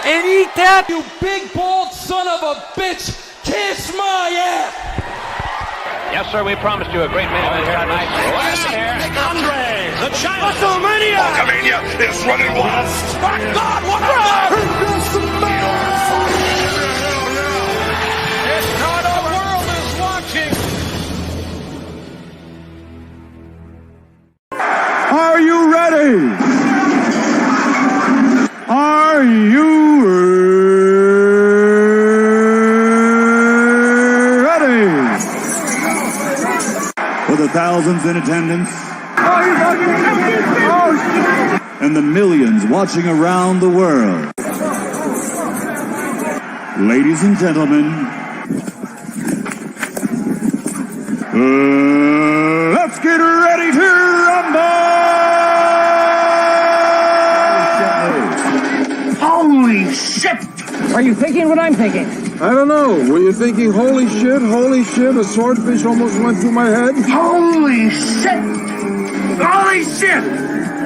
And Etep, you big bald son of a bitch, kiss my ass! Yes, sir, we promised you a great man event here tonight. Andre, the China WrestleMania! Hulkamania is running wild. My God, what a It's not the world is watching. Are you ready? Are you ready? For the thousands in attendance and the millions watching around the world. Ladies and gentlemen, let's get ready to rumble! Holy shit! Are you thinking what I'm thinking? I don't know. Were you thinking, holy shit, a swordfish almost went through my head? Holy shit! Holy shit!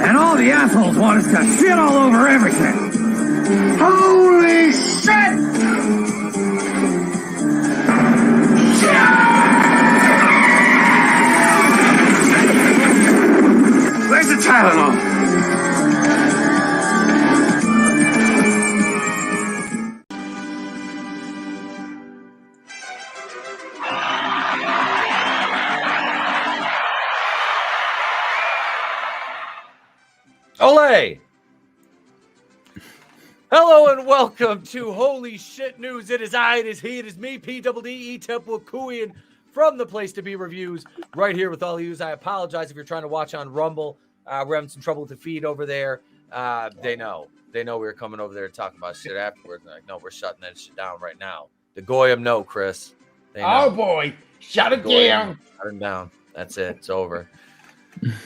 And all the assholes want us to shit all over everything. Holy shit! Where's the Tylenol? Ole! Hello and welcome to Holy Shit News. It is I, it is he, it is me, P-double-D, Etep Wakuian from the Place to Be Reviews, right here with all of you. I apologize if you're trying to watch on Rumble. We're having some trouble with the feed over there. They know we were coming over there to talk about shit afterwards. Like, no, we're shutting that shit down right now. The Goyim know, Chris. They know. Oh boy, shut it down. Shut them down. That's it. It's over.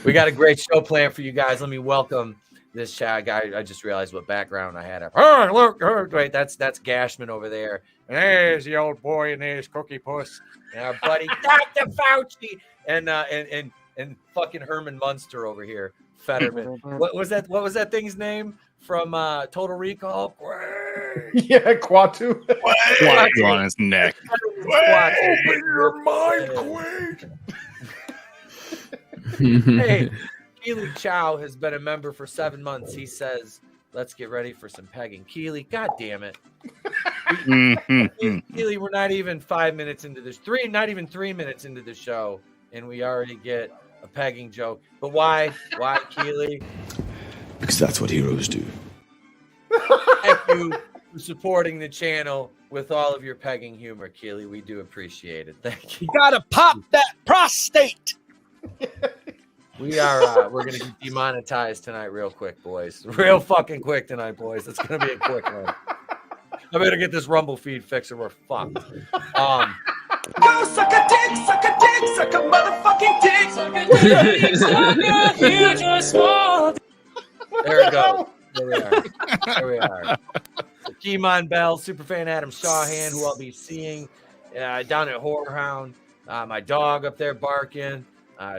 We got a great show planned for you guys. Let me welcome this chat guy. I just realized what background I had up. Oh, look, wait, that's Gashman over there. And there's the old boy and there's Cookie Puss and our buddy Dr. Fauci and fucking Herman Munster over here. Fetterman. What was that thing's name from Total Recall? Yeah, Quatu. Quatu on his neck. Your mind quake. Hey, Keely Chow has been a member for 7 months. He says, let's get ready for some pegging. Keely, god damn it. Keely, we're not even 5 minutes into this. Not even 3 minutes into the show, and we already get a pegging joke. But why? Why, Keely? Because that's what heroes do. Thank you for supporting the channel with all of your pegging humor, Keely. We do appreciate it. Thank you. You gotta pop that prostate. We're gonna get demonetized tonight real quick, boys. Real fucking quick tonight, boys. It's gonna be a quick one. I better get this Rumble feed fixed or we're fucked. Go suck a dick, suck a motherfucking dick. There we go. There we are. So Keemon Bell, Superfan Adam Shawhan, who I'll be seeing down at Horror Hound. My dog up there barking.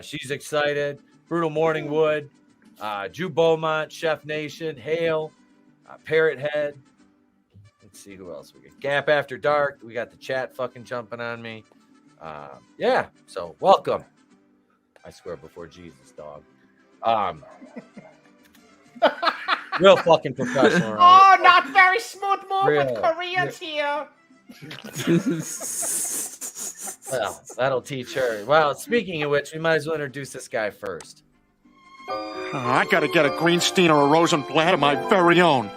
She's excited. Brutal Morningwood, Jew Beaumont, Chef Nation, Hale, Parrot Head. Let's see who else we got. Gap After Dark. We got the chat fucking jumping on me. Yeah, so welcome. I swear before Jesus, dog. Real fucking professional. Oh, not very smooth movement, Koreans here. Well, that'll teach her. Well, speaking of which, we might as well introduce this guy first. I gotta get a Greenstein or a Rosenblatt of my very own.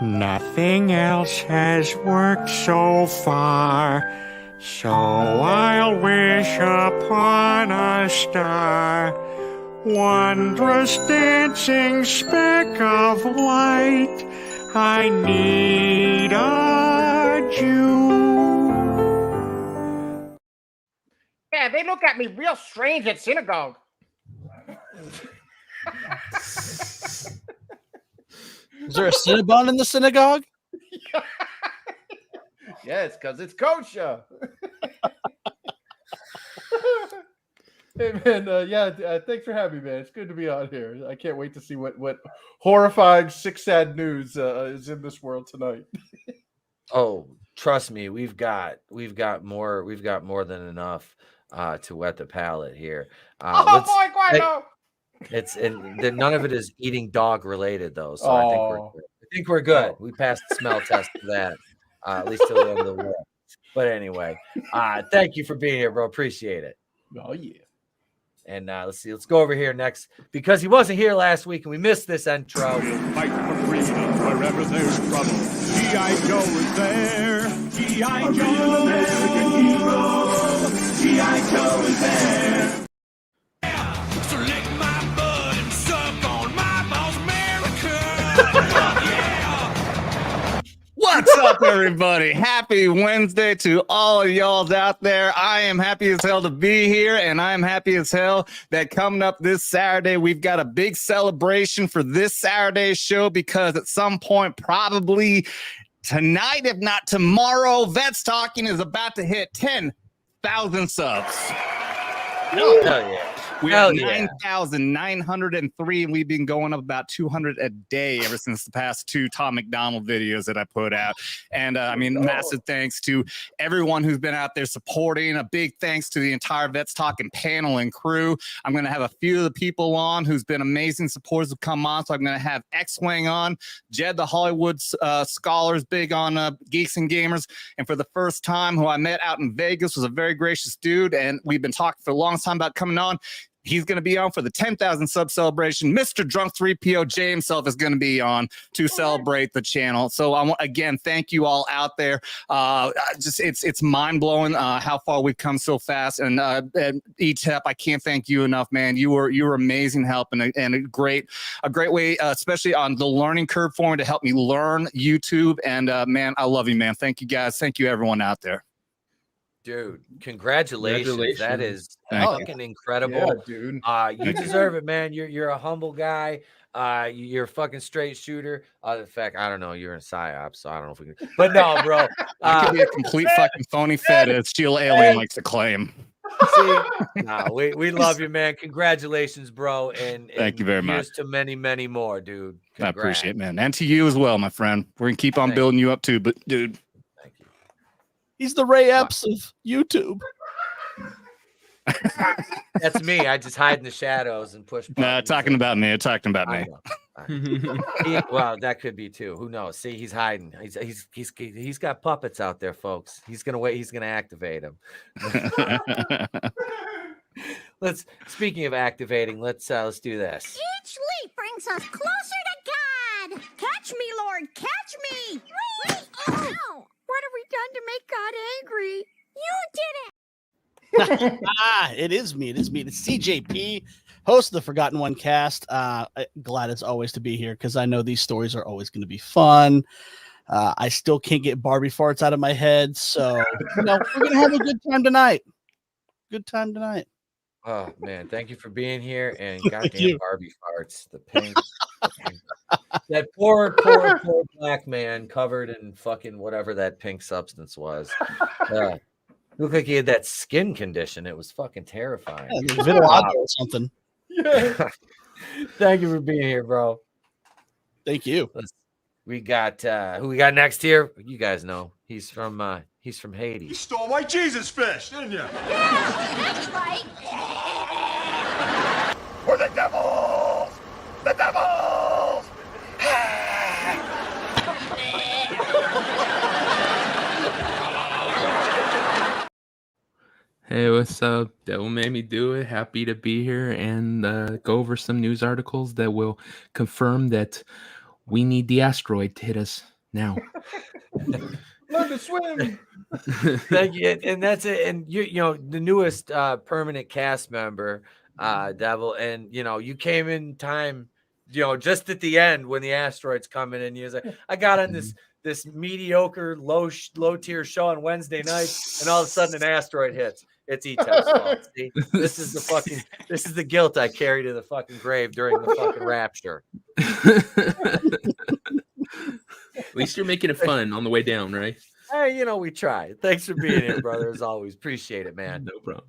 Nothing else has worked so far, so I'll wish upon a star. Wondrous dancing speck of light, I need a Jew. Yeah, they look at me real strange at synagogue. Is there a Cinnabon in the synagogue? Yes, because it's kosher. Hey man, thanks for having me, man. It's good to be on here. I can't wait to see what horrifying, sick, sad news is in this world tonight. Oh, trust me, we've got more than enough to wet the palate here. Boy, Guido! None of it is eating dog related though, so I think we're good. We passed the smell test for that, at least till the end of the world. But anyway, thank you for being here, bro. Appreciate it. Oh yeah. And let's see. Let's go over here next because he wasn't here last week and we missed this intro. Fight for freedom wherever there's trouble. G.I. Joe is there. G.I. Joe, American hero. G.I. Joe is there. So lick my butt and suck on my balls, America. What's up, everybody? Happy Wednesday to all of y'all out there. I am happy as hell to be here, and I am happy as hell that coming up this Saturday, we've got a big celebration for this Saturday's show because at some point, probably tonight, if not tomorrow, Vets Talking is about to hit 10,000 subs. Hell yeah. We have 9,903, and we've been going up about 200 a day ever since the past 2 Tom McDonald videos that I put out. And massive thanks to everyone who's been out there supporting. A big thanks to the entire Vets Talking panel and crew. I'm going to have a few of the people on who's been amazing supporters who come on. So I'm going to have X-Wing on, Jed the Hollywood Scholars, big on Geeks and Gamers. And for the first time, who I met out in Vegas, was a very gracious dude. And we've been talking for a long time about coming on. He's going to be on for the 10,000 sub celebration. Mr. Drunk 3PO J himself is going to be on to celebrate the channel. So I want again, thank you all out there. It's mind blowing how far we've come so fast. And Etep, I can't thank you enough, man. You were amazing help and a great way, especially on the learning curve for me to help me learn YouTube. And man, I love you, man. Thank you guys. Thank you everyone out there. Dude, congratulations. That is fucking incredible. Yeah, dude. You deserve it, man. You're a humble guy. You're a fucking straight shooter. In fact, I don't know. You're in PsyOps, so I don't know if we can. But no, bro. I could be a complete fucking phony fed, as Steel Alien likes to claim. See, we love you, man. Congratulations, bro. And thank you very much. Here's to many, many more, dude. Congrats. I appreciate it, man. And to you as well, my friend. We're going to keep on building you up too, but dude. He's the Ray Epps of YouTube. That's me. I just hide in the shadows and push. Nah, talking about me. Talking about me. Well, that could be too. Who knows? See, he's hiding. He's got puppets out there, folks. He's gonna wait. He's gonna activate them. Speaking of activating, let's do this. Each leap brings us closer to God. Catch me, Lord. Catch me. Wait. Ow. What have we done to make God angry? You did it. It is me. It's CJP, host of the Forgotten One cast. Glad as always to be here because I know these stories are always going to be fun. I still can't get Barbie farts out of my head, so we're going to have a good time tonight. Oh man, thank you for being here. And goddamn Barbie farts, the pink. That poor black man covered in fucking whatever that pink substance was. Looked like he had that skin condition. It was fucking terrifying. Vitiligo or something. Yeah. Thank you for being here, bro. Thank you. We got who we got next here. You guys know he's from Haiti. You stole my Jesus fish, didn't you? Yeah, that's right. We're the devils! The devils! Hey, what's up? Devil made me do it. Happy to be here and go over some news articles that will confirm that we need the asteroid to hit us now. Learn to swim. Thank you. And that's it. And you know, the newest permanent cast member, Devil, and you came in time, just at the end when the asteroid's coming in. You was like, I got on this mediocre low tier show on Wednesday night, and all of a sudden an asteroid hits. It's Etep's fault. See, this is the guilt I carry to the fucking grave during the fucking rapture. At least you're making it fun on the way down, right? Hey, we try. Thanks for being here, brother. As always, appreciate it, man. No problem.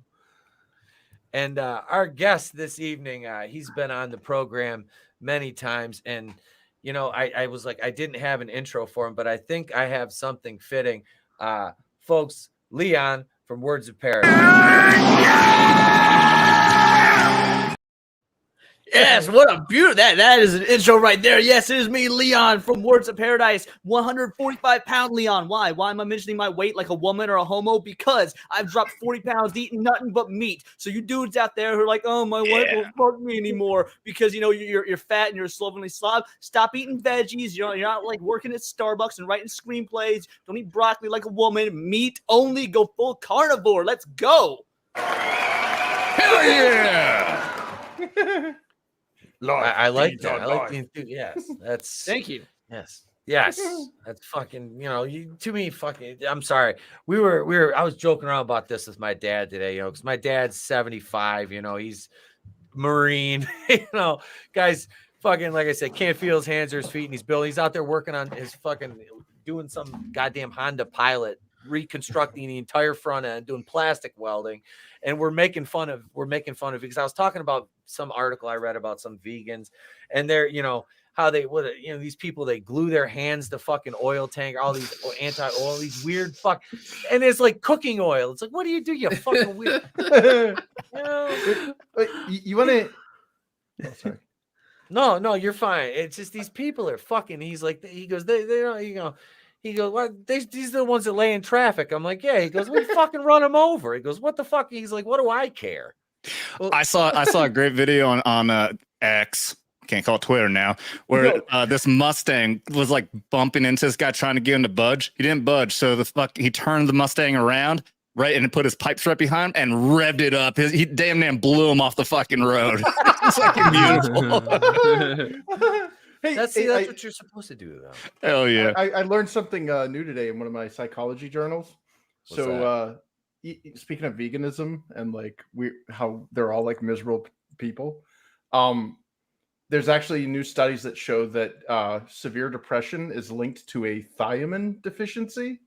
And our guest this evening, he's been on the program many times. And, you know, I was like, I didn't have an intro for him, but I think I have something fitting. Folks, Leon from Words of Paradise. Yes, what a beautiful that is an intro right there. Yes, it is me, Leon from Words of Paradise. 145-pound Leon. Why? Why am I mentioning my weight like a woman or a homo? Because I've dropped 40 pounds eating nothing but meat. So you dudes out there who are like, oh, my wife won't fuck me anymore because you know you're fat and you're a slovenly slob. Stop eating veggies. You're not like working at Starbucks and writing screenplays. Don't eat broccoli like a woman. Meat only. Go full carnivore. Let's go. Hell yeah. I like that. I like the enthusiasm. Yes, that's. Thank you. Yes, that's fucking. You know, to me, fucking. I'm sorry. We were. I was joking around about this with my dad today. You know, because my dad's 75. You know, he's Marine. You know, guys, fucking like I said, can't feel his hands or his feet, and he's out there working on his fucking doing some goddamn Honda Pilot, reconstructing the entire front end, doing plastic welding, and we're making fun of it because I was talking about some article I read about some vegans, and they're, you know, how they these people, they glue their hands to fucking oil tank, all these anti-oil, these weird and it's like cooking oil. It's like, what do you do, you fucking weird? You know? You want to? Oh, sorry. No, you're fine. It's just these people are fucking. He's like, he goes, they don't, you know. He goes, well, these are the ones that lay in traffic. I'm like, yeah. He goes, we fucking run them over. He goes, what the fuck? He's like, what do I care? Well, I saw a great video on X, can't call it Twitter now, where this Mustang was like bumping into this guy trying to get him to budge. He didn't budge, so he turned the Mustang around, right, and put his pipes right behind him and revved it up. He damn near blew him off the fucking road. It's fucking beautiful. That's what you're supposed to do, though. Hell yeah! I learned something new today in one of my psychology journals. Speaking of veganism and like how they're all like miserable people, there's actually new studies that show that severe depression is linked to a thiamine deficiency.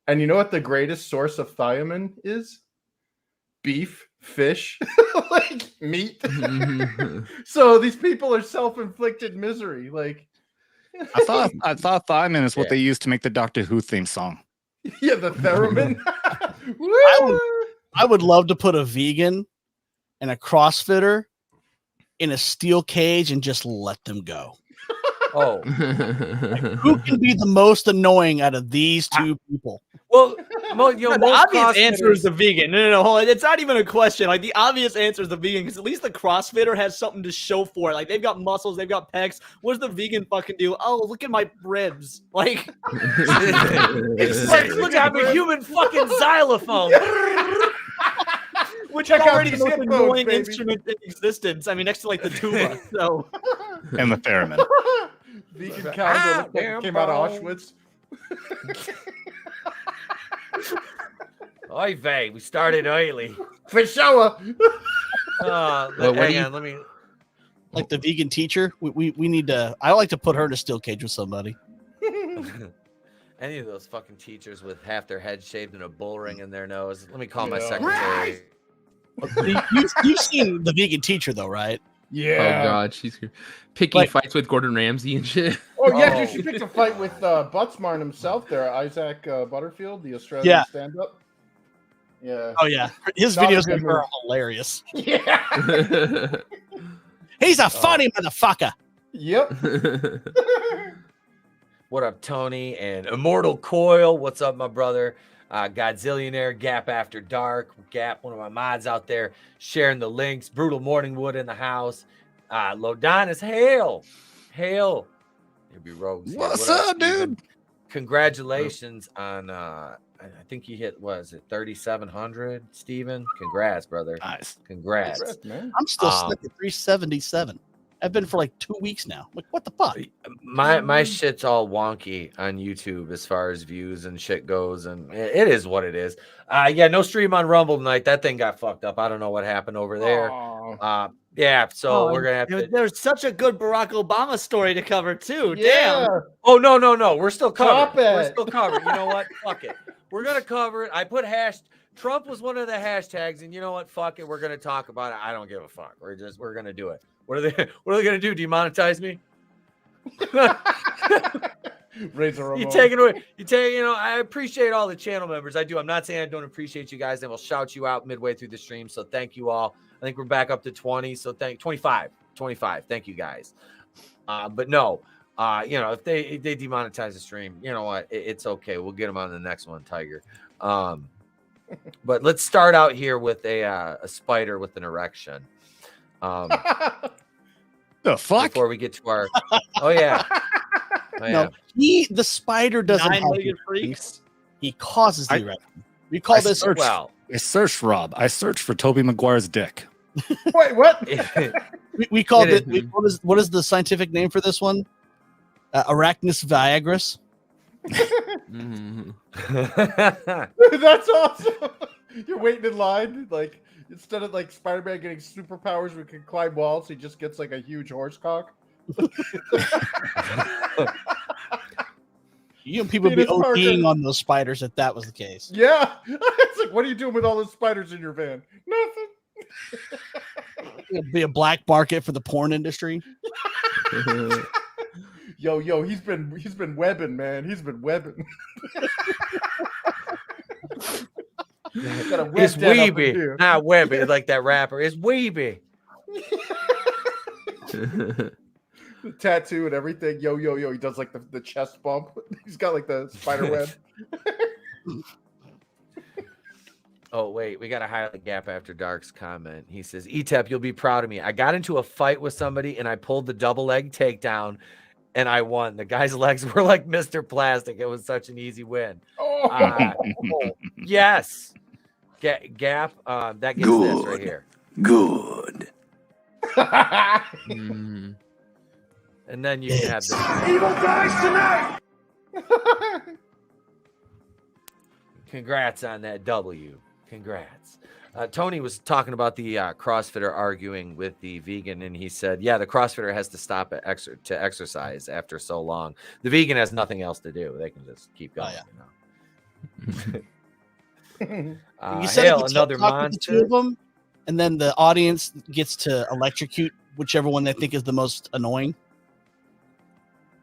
And you know what the greatest source of thiamine is? Beef, fish, like meat. So these people are self-inflicted misery. Like, I thought thiamine is what they use to make the Doctor Who theme song. Yeah, the theremin. I would love to put a vegan and a CrossFitter in a steel cage and just let them go. Oh, like, who can be the most annoying out of these two people? Well, the obvious answer is the vegan. No, hold on. It's not even a question. Like, the obvious answer is the vegan, because at least the CrossFitter has something to show for it. Like, they've got muscles, they've got pecs. What does the vegan fucking do? Oh, look at my ribs. Like, it's like, look, I'm a human fucking xylophone. Which is already the most annoying instrument in existence. I mean, next to like the tuba. So, and the theremin. Vegan cow came out of Auschwitz. Oy vey, we started early. For sure. Hang on, let me. Like the vegan teacher, we need to. I like to put her in a steel cage with somebody. Any of those fucking teachers with half their head shaved and a bull ring in their nose. Let me call my secretary. You've seen the vegan teacher though, right? Yeah. Oh god, she's picking fights with Gordon Ramsay and shit. Oh yeah, dude, she picked a fight with Buttsmarn himself there, Isaac Butterfield, the Australian stand-up. Yeah. Oh yeah, his videos are hilarious. Yeah. He's a funny motherfucker. Yep. What up, Tony and Immortal Coil? What's up, my brother? Godzillionaire, Gap After Dark, Gap, one of my mods out there sharing the links. Brutal Morningwood in the house. Lodonis, hail. There'd be rogues. What's up, dude? Congratulations on I think you hit, what is it, 3,700, Steven? Congrats, brother. Nice. Congrats man. I'm still stuck at 377. I've been for like 2 weeks now. Like, what the fuck? My shit's all wonky on YouTube as far as views and shit goes, and it is what it is. Yeah, no stream on Rumble tonight. That thing got fucked up. I don't know what happened over there. Yeah, so we're gonna have to. There's such a good Barack Obama story to cover too. Yeah. Damn. Oh no, we're still covered. Stop it. We're still covered. You know what? Fuck it. We're gonna cover it. I put Trump was one of the hashtags, and you know what? Fuck it. We're gonna talk about it. I don't give a fuck. We're gonna do it. What are they gonna do? Demonetize me? Razor You take it away. I appreciate all the channel members. I do. I'm not saying I don't appreciate you guys, and we'll shout you out midway through the stream. So thank you all. I think we're back up to 20. So 25. Thank you guys. But no, if they demonetize the stream, you know what? It's okay. We'll get them on the next one, Tiger. But let's start out here with a spider with an erection. The fuck? Before we get to our, oh yeah. No, the spider doesn't have the freaks. He causes the erection. We call this I searched, Rob. I searched for Tobey Maguire's dick. Wait, what? we call it. What is the scientific name for this one? Arachnus viagris. That's awesome. You're waiting in line, like instead of like Spider-Man getting superpowers, we can climb walls. He just gets like a huge horse cock. People would be ODing on those spiders if that was the case. Yeah, it's like, what are you doing with all those spiders in your van? Nothing. It'd be a black market for the porn industry. Yo, he's been webbing, man. He's been webbing. It's weeby, not webbing, like that rapper. It's weeby. The tattoo and everything. Yo. He does like the chest bump. He's got like the spider web. Oh, wait. We got to highlight Gap After Dark's comment. He says, Etep, you'll be proud of me. I got into a fight with somebody and I pulled the double leg takedown and I won. The guy's legs were like Mr. Plastic. It was such an easy win. Yes. Gap, that gets this right here. Good. And then you can have this. Evil dies tonight. Congrats on that W. Congrats. Tony was talking about the CrossFitter arguing with the vegan, and he said, yeah, the CrossFitter has to stop to exercise after so long. The vegan has nothing else to do. They can just keep going. You said Hale, another monster. Two of them, and then the audience gets to electrocute whichever one they think is the most annoying.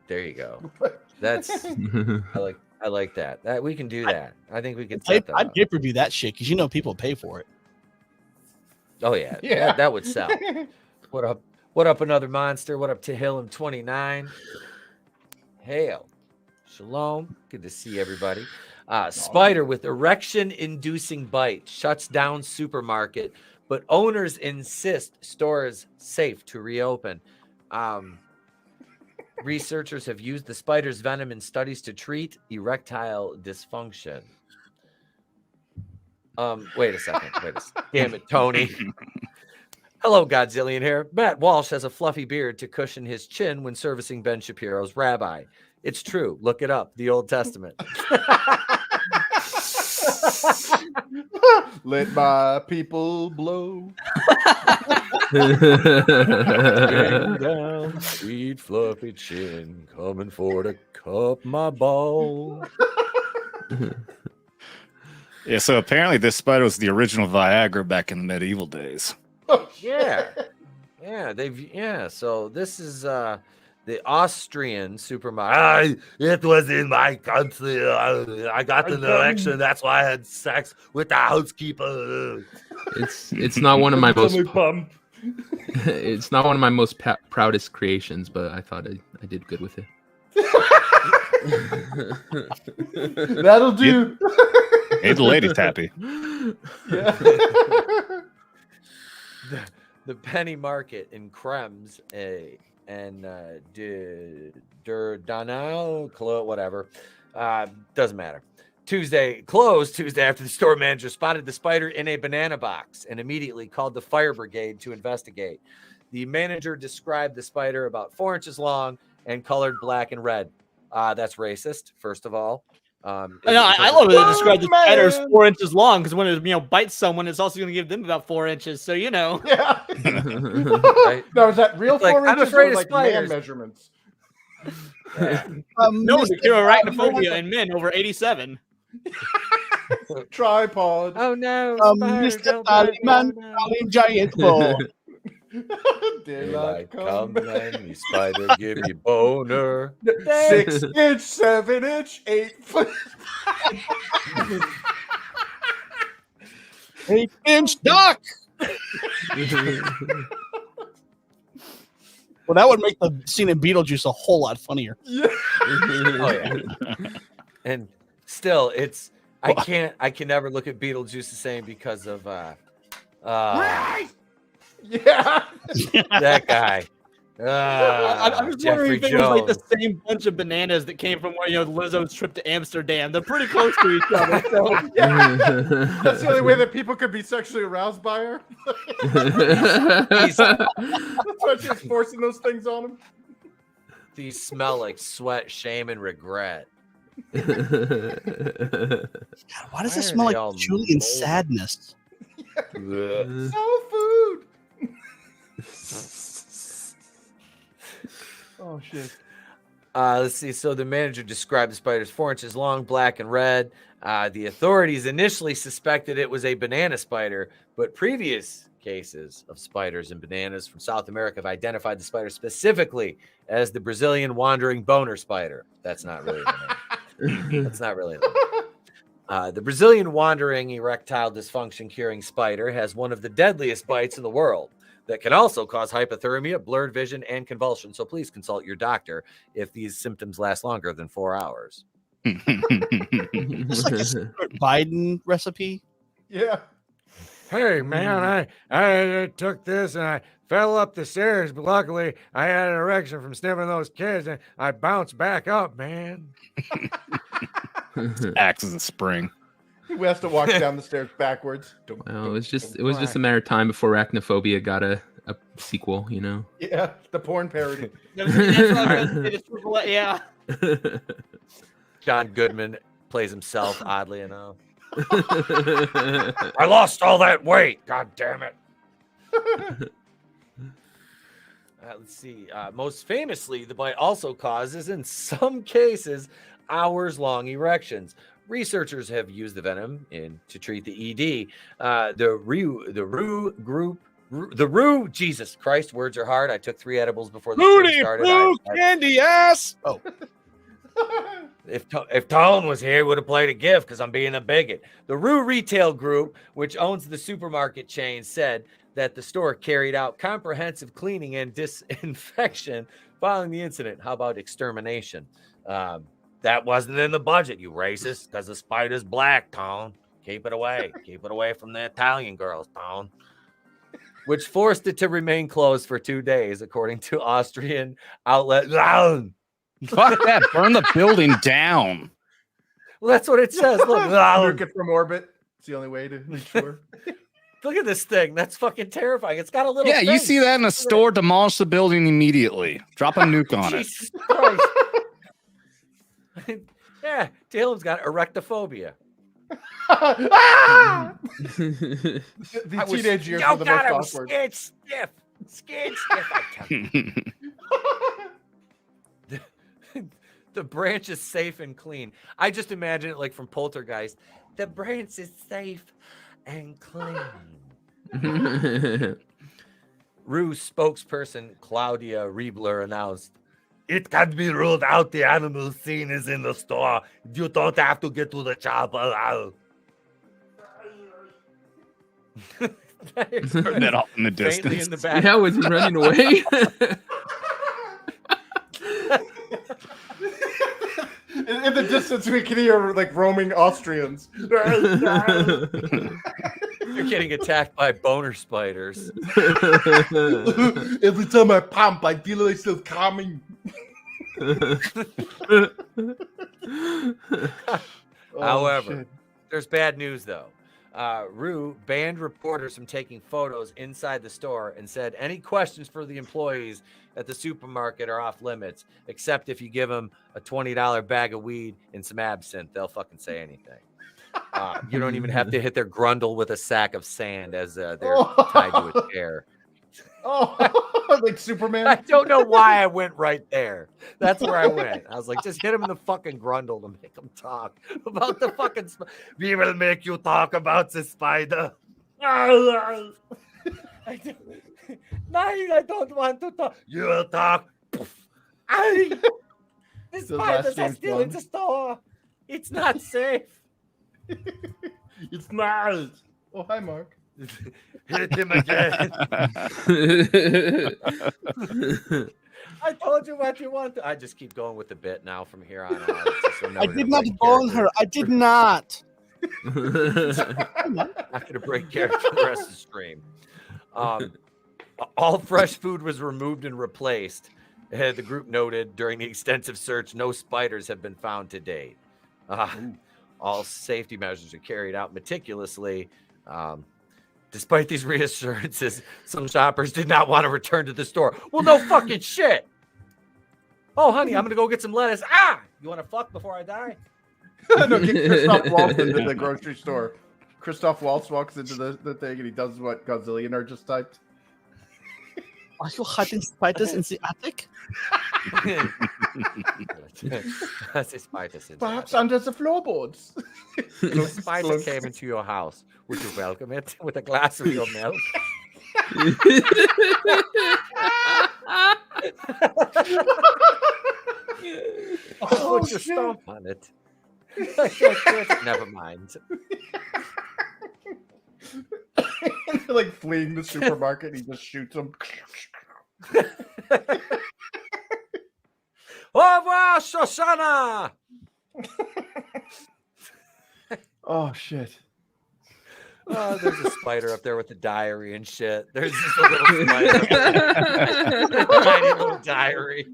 There you go. That's I like that. That we can do that. I think we can. I'd pay-per-view that shit because people pay for it. Oh yeah. That would sell. What up? What up? Another monster. What up to Hill 29? Hail. Shalom. Good to see everybody. Spider with erection-inducing bite shuts down supermarket, but owners insist stores safe to reopen. Researchers have used the spider's venom in studies to treat erectile dysfunction. Wait a second. Damn it, Tony. Hello, Godzillion here. Matt Walsh has a fluffy beard to cushion his chin when servicing Ben Shapiro's rabbi. It's true. Look it up. The Old Testament. Let my people blow. Down, sweet fluffy chin, coming for to cup my ball. Yeah, so apparently this spider was the original Viagra back in the medieval days. Yeah. So this is the Austrian supermarket. It was in my country. I got an erection. That's why I had sex with the housekeeper. It's not one of my most. It's not one of my most proudest creations, but I thought I did good with it. That'll do. Made the ladies happy. The penny market in Krems and Danau, whatever. Doesn't matter. Closed Tuesday after the store manager spotted the spider in a banana box and immediately called the fire brigade to investigate. The manager described the spider about 4 inches long and colored black and red. That's racist, first of all. I love it. They described the spider as 4 inches long because when it bites someone, it's also going to give them about 4 inches. So Yeah. Right? Now, is that real 4 inches? I'm afraid or of like man spiders. measurements. no, they cure arachnophobia in men over 87. Tripod. Oh no, Mr. Tallyman, giant ball. Daylight come and me spider give me boner. 6 inch, 7 inch, 8 foot. 8-inch duck. Well, that would make the scene in Beetlejuice a whole lot funnier. Yeah. Oh yeah. And still, it's I can never look at Beetlejuice the same because of Yeah. that guy. I'm just wondering Jeffrey if it was like Jones. the same bunch of bananas that came from Lizzo's trip to Amsterdam. They're pretty close to each other. So. That's the only way that people could be sexually aroused by her. That's why she's forcing those things on them. These smell like sweat, shame, and regret. God, why does this smell like patchouli and sadness? Soul food. Oh shit. Let's see. So the manager described the spiders 4 inches long, black and red. The authorities initially suspected it was a banana spider, but previous cases of spiders and bananas from South America have identified the spider specifically as the Brazilian wandering boner spider. That's not really the name. That's not really the name. The Brazilian wandering erectile dysfunction curing spider has one of the deadliest bites in the world that can also cause hypothermia, blurred vision, and convulsion. So please consult your doctor if these symptoms last longer than 4 hours. It's like a secret Biden recipe. Yeah. Hey man, I took this and I fell up the stairs, but luckily I had an erection from sniffing those kids and I bounced back up, man. Acts as a spring. Who has to walk down the stairs backwards? Well, it was just a matter of time before Arachnophobia got a sequel, you know. Yeah, the porn parody. Yeah. John Goodman plays himself, oddly enough. I lost all that weight. God damn it. Let's see. Most famously, the bite also causes, in some cases, hours-long erections. Researchers have used the venom to treat the ED. The Rue, Jesus Christ, words are hard. I took 3 edibles before the show started. Candy ass. Oh. If Tone was here, he would have played a gift because I'm being a bigot. The Rue Retail Group, which owns the supermarket chain, said that the store carried out comprehensive cleaning and disinfection following the incident. How about extermination? That wasn't in the budget, you racist, because the spider's black, Tone. Keep it away. Keep it away from the Italian girls, Tone. Which forced it to remain closed for 2 days, according to Austrian outlet. Fuck that. Burn the building down. Well, that's what it says. Look, Nuke it from orbit. It's the only way to ensure. Look at this thing. That's fucking terrifying. It's got a little. Yeah, you see that in a store, demolish the building immediately. Drop a nuke on it. Jesus Christ. Yeah, Taylor's got erectophobia. The teenage years Yo, were the God, I most was awkward. scared stiff. I tell you. The branch is safe and clean. I just imagine it like from Poltergeist. The branch is safe and clean. Rue spokesperson Claudia Riebler announced, "It can be ruled out the animal scene is in the store. You don't have to get to the chopper." Turn that off in the distance. In the back. Yeah, was he running away? In the distance, we can hear like roaming Austrians. You're getting attacked by boner spiders. Every time I pump, I feel myself coming. However, there's bad news though. Rue banned reporters from taking photos inside the store and said any questions for the employees at the supermarket are off limits, except if you give them a $20 bag of weed and some absinthe. They'll fucking say anything. You don't even have to hit their grundle with a sack of sand as they're tied to a chair. Oh. Like Superman. I don't know why I went right there. That's where I went. I was like, just hit him in the fucking grundle to make him talk about the fucking. We will make you talk about the spider. No, I don't want to talk. You will talk. The spiders are still in the store. It's not safe. It's not. Oh, hi, Mark. Hit him again. I told you what you want. I just keep going with the bit now from here on out. I did not bone her. I did not. I'm not going to break character for the rest of the stream. All fresh food was removed and replaced. The group noted during the extensive search, no spiders have been found to date. All safety measures are carried out meticulously. Despite these reassurances, some shoppers did not want to return to the store. Well, no fucking shit. Oh, honey, I'm going to go get some lettuce. You want to fuck before I die? No, get Christoph Waltz into the grocery store. Christoph Waltz walks into the thing and he does what Godzillionaire just typed. Are you hiding spiders in the attic? Perhaps under the floorboards. The spider came into your house. Would you welcome it with a glass of your milk? Put your stomp on it. Never mind. Like fleeing the supermarket, he just shoots them. Au revoir, Shoshana! Oh, shit. Oh, there's a spider up there with the diary and shit. There's just a little spider. A tiny little diary.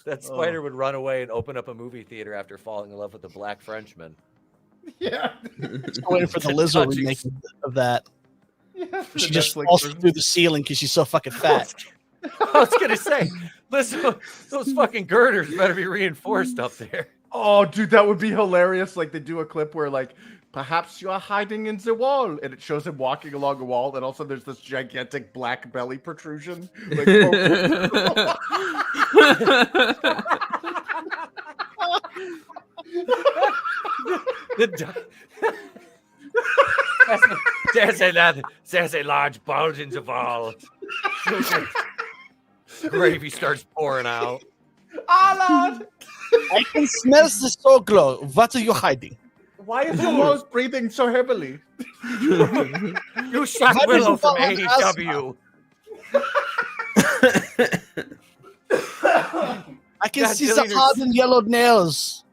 That spider would run away and open up a movie theater after falling in love with a black Frenchman. Yeah. Just waiting for the Lizzo remake of that. Yeah, she just falls through the ceiling because she's so fucking fat. I was gonna say, listen, those fucking girders better be reinforced up there. Oh, dude, that would be hilarious. Like they do a clip where, like, perhaps you are hiding in the wall, and it shows him walking along a wall, and also there's this gigantic black belly protrusion. Like, there's a large bulge in the wall. Gravy starts pouring out. Alan! I can smell the soglo. What are you hiding? Why is your walls breathing so heavily? You shot Willow from AEW. I can see the hardened yellow nails.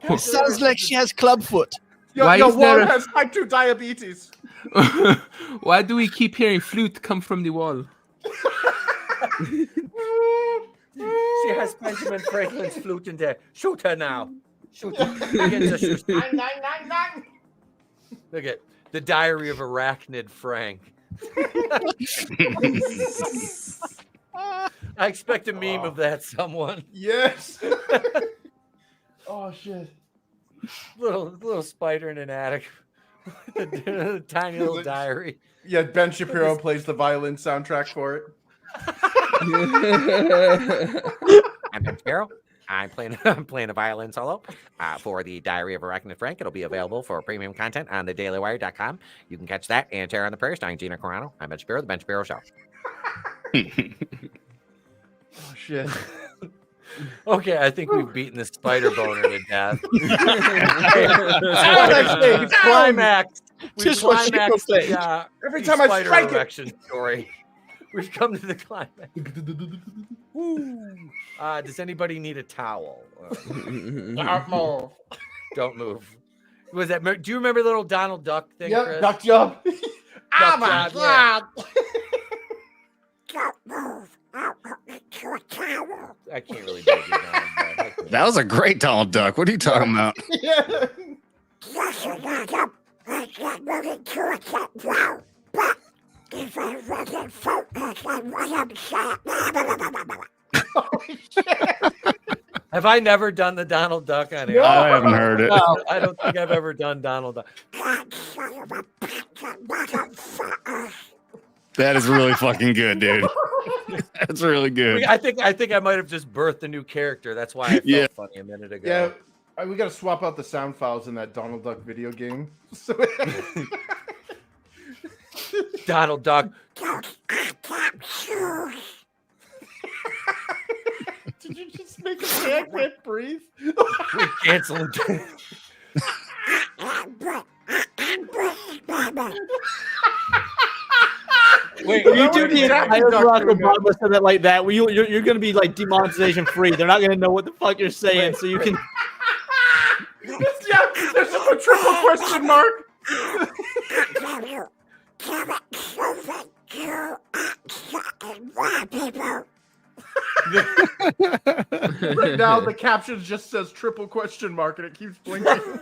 It sounds like she has clubfoot. Your wall has type 2 diabetes. Why do we keep hearing flute come from the wall? She has Benjamin Franklin's flute in there. Shoot her now. Shoot her. Look at the Diary of Arachnid Frank. I expect a meme of that, someone. Yes. Oh, shit. Little spider in an attic. A tiny little diary. Yeah, Ben Shapiro plays the violin soundtrack for it. I'm Ben Shapiro. I'm playing a violin solo for the Diary of Arachnid Frank. It'll be available for premium content on thedailywire.com. You can catch that and Terror on the Prairie starring Gina Carano. I'm Ben Shapiro, the Ben Shapiro Show. Oh, shit. Okay, I think we've beaten the spider boner to death. We've climaxed. We've climaxed the every time I strike erection story. We've come to the climax. Does anybody need a towel? Don't move. Don't move. Was that? Do you remember the little Donald Duck thing, Yep, Chris? Duck Job. Oh my god! Don't move. I'll get you a towel. I can't really do it. That was a great Donald Duck. What are you talking about? Yeah. Yes, I can't really do it that well, but if I wasn't focused on what I'm saying. Have I never done the Donald Duck on air? No. I haven't heard it. No, I don't think I've ever done Donald Duck. That is really fucking good, dude. That's really good. I think I might have just birthed a new character. That's why I felt funny a minute ago. Yeah, we got to swap out the sound files in that Donald Duck video game. So Donald Duck. Did you just make a cat can't breathe? We're canceling. Wait, you do the entire Barack Obama said it like that. You're going to be like demonetization free. They're not going to know what the fuck you're saying, so you can. Yeah, there's a triple question mark. Right now, the caption just says triple question mark, and it keeps blinking.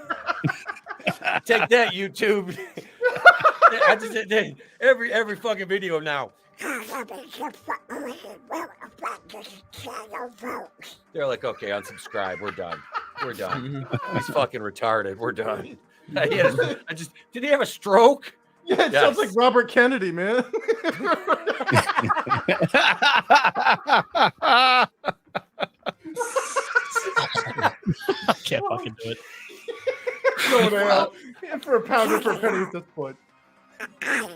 Take that, YouTube. I just did every fucking video now. They're like, okay, unsubscribe. We're done. We're done. He's fucking retarded. We're done. Did he have a stroke? Yeah, it sounds like Robert Kennedy, man. I can't fucking do it. No, man. And for a pounder for a penny at this point. Okay,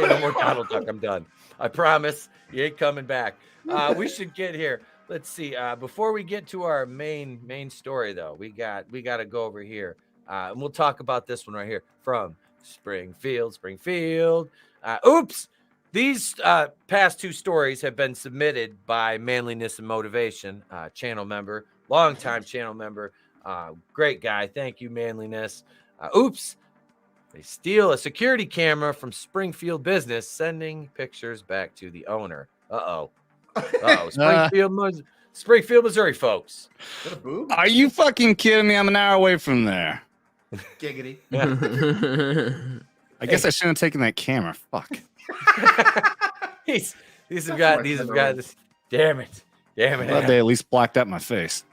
no more Donald Duck. I'm done. I promise you ain't coming back. We should get here. Let's see. Before we get to our main story, though, we got to go over here, and we'll talk about this one right here from Springfield. Oops. These past two stories have been submitted by Manliness and Motivation, channel member, longtime channel member, great guy. Thank you, Manliness. Oops. They steal a security camera from Springfield business, sending pictures back to the owner. Uh-oh. Springfield, Missouri, folks. Are you fucking kidding me? I'm an hour away from there. Giggity. I guess I shouldn't have taken that camera. Fuck. These have got this. Damn it. Glad they at least blacked out my face.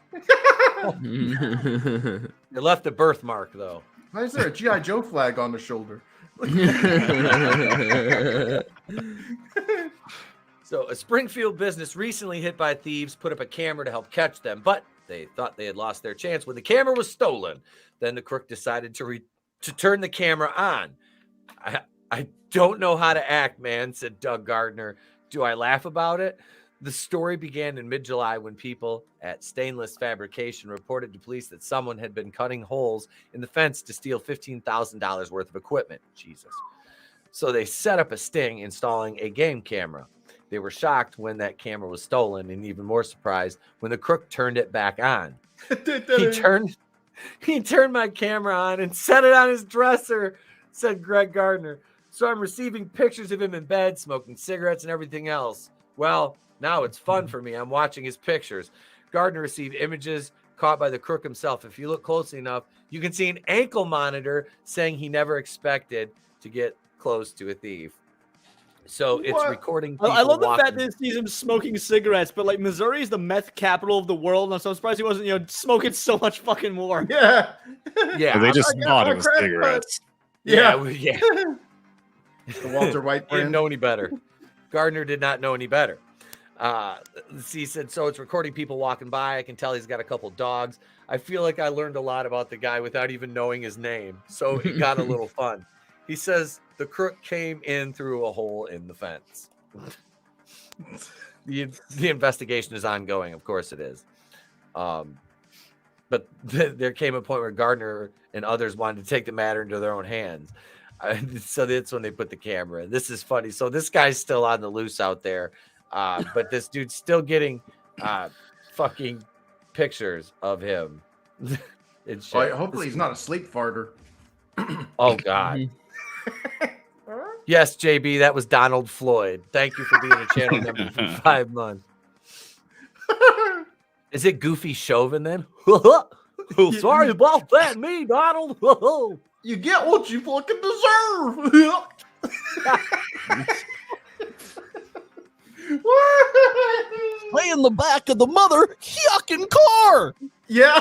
They left a birthmark, though. Why is there a G.I. Joe flag on the shoulder? So, a Springfield business recently hit by thieves put up a camera to help catch them, but they thought they had lost their chance when the camera was stolen. Then the crook decided to turn the camera on. I don't know how to act, man, said Doug Gardner. Do I laugh about it? The story began in mid-July when people at Stainless Fabrication reported to police that someone had been cutting holes in the fence to steal $15,000 worth of equipment. Jesus. So they set up a sting, installing a game camera. They were shocked when that camera was stolen, and even more surprised when the crook turned it back on. He turned my camera on and set it on his dresser, said Greg Gardner. So I'm receiving pictures of him in bed, smoking cigarettes and everything else. Well, now it's fun for me. I'm watching his pictures. Gardner received images caught by the crook himself. If you look closely enough, you can see an ankle monitor saying he never expected to get close to a thief. So it's recording. I love the fact that it sees him smoking cigarettes, but like Missouri is the meth capital of the world, and I'm so surprised he wasn't, smoking so much fucking more. Yeah, yeah. They just thought it was cigarettes. Yeah. The Walter White didn't know any better. Gardner did not know any better. He said, so it's recording people walking by. I can tell he's got a couple dogs. I feel like I learned a lot about the guy without even knowing his name. So it got a little fun. He says the crook came in through a hole in the fence. The investigation is ongoing. Of course it is. But there came a point where Gardner and others wanted to take the matter into their own hands. So that's when they put the camera in. This is funny. So this guy's still on the loose out there. But this dude's still getting fucking pictures of him. Hopefully he's not a sleep farter. Oh, God. Yes, JB, that was Donald Floyd. Thank you for being a channel member for 5 months. Is it Goofy Chauvin then? Sorry about that, me, Donald. You get what you fucking deserve. Lay in the back of the mother yucking car. Yeah.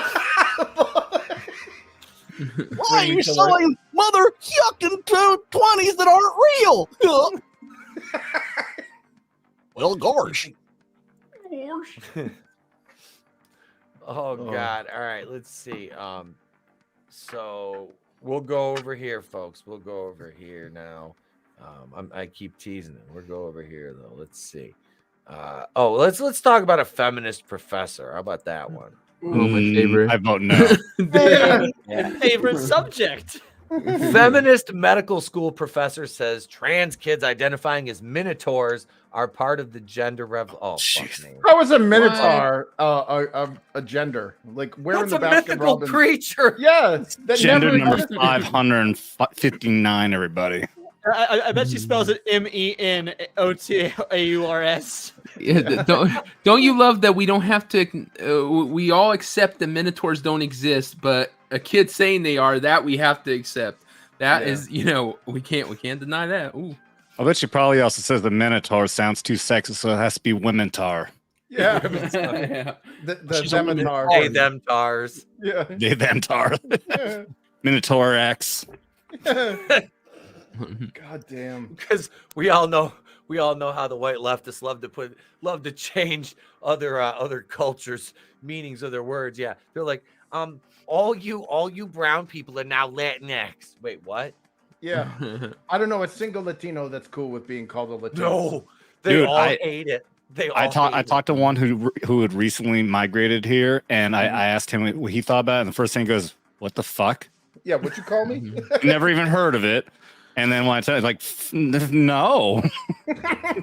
Why are you selling mother yucking 20s that aren't real? Well, gosh. Oh God! All right, let's see. So we'll go over here, folks. We'll go over here now. I keep teasing it. We'll go over here though. Let's see. Let's talk about a feminist professor. How about that one? Oh, my favorite. I vote no. Favorite subject. Feminist medical school professor says trans kids identifying as minotaurs are part of the gender rev. Oh, fuck me. How is a minotaur a gender? Like, where That's in the a mythical Baskin-Robbins? creature. Yes. That Gender never number existed. 559, everybody. I bet she spells it MENOTAURS. Yeah, don't you love that we don't have to? We all accept that minotaurs don't exist, but a kid saying they are, that we have to accept. That is, we can't deny that. Ooh. I bet she probably also says the Minotaur sounds too sexist, so it has to be women-tar. Yeah. Yeah. The Zeminar. Hey, them tars. Yeah. They them tar. Minotaur X. God damn. Because we all know how the white leftists love to change other cultures' meanings of their words. Yeah, they're like, all you brown people are now Latinx. Wait, what? Yeah. I don't know a single Latino that's cool with being called a Latino. No, they Dude, all hate it. I talked to one who had recently migrated here, and I asked him what he thought about it, and the first thing he goes, "What the fuck?" Yeah, what you call me? Never even heard of it. And then when I tell you, like, no,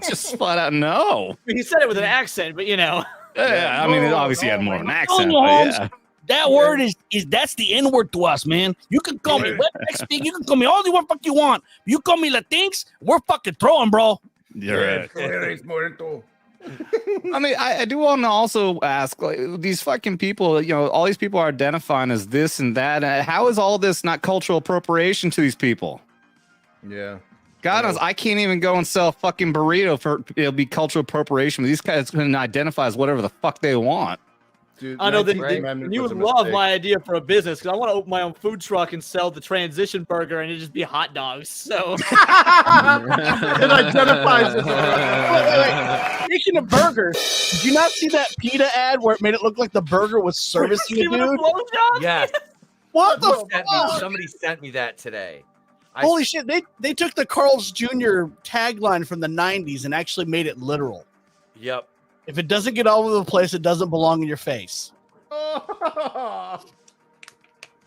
just flat out no. He said it with an accent, but Yeah, I mean, it obviously had more of an accent. No, But Holmes. yeah. That word is that's the N word to us, man. You can call me Latinx speak, you can call me all the fuck you want. You call me Latinx, we're fucking throwing, bro. You're right. I mean, I do want to also ask, like, these fucking people, all these people are identifying as this and that. How is all this not cultural appropriation to these people? Yeah. God knows, I can't even go and sell a fucking burrito for it'll be cultural appropriation. These guys can identify as whatever the fuck they want. Dude, I know that 19th Amendment you was would a love mistake. my idea for a business because I want to open my own food truck and sell the transition burger and it just be hot dogs. So It identifies as Speaking of burgers, did you not see that PETA ad where it made it look like the burger was servicing the Giving a dude? blowjob? Yes. What the fuck? Somebody sent me that today. Holy shit, they took the Carl's Jr. tagline from the 90s and actually made it literal. Yep. If it doesn't get all over the place, it doesn't belong in your face. I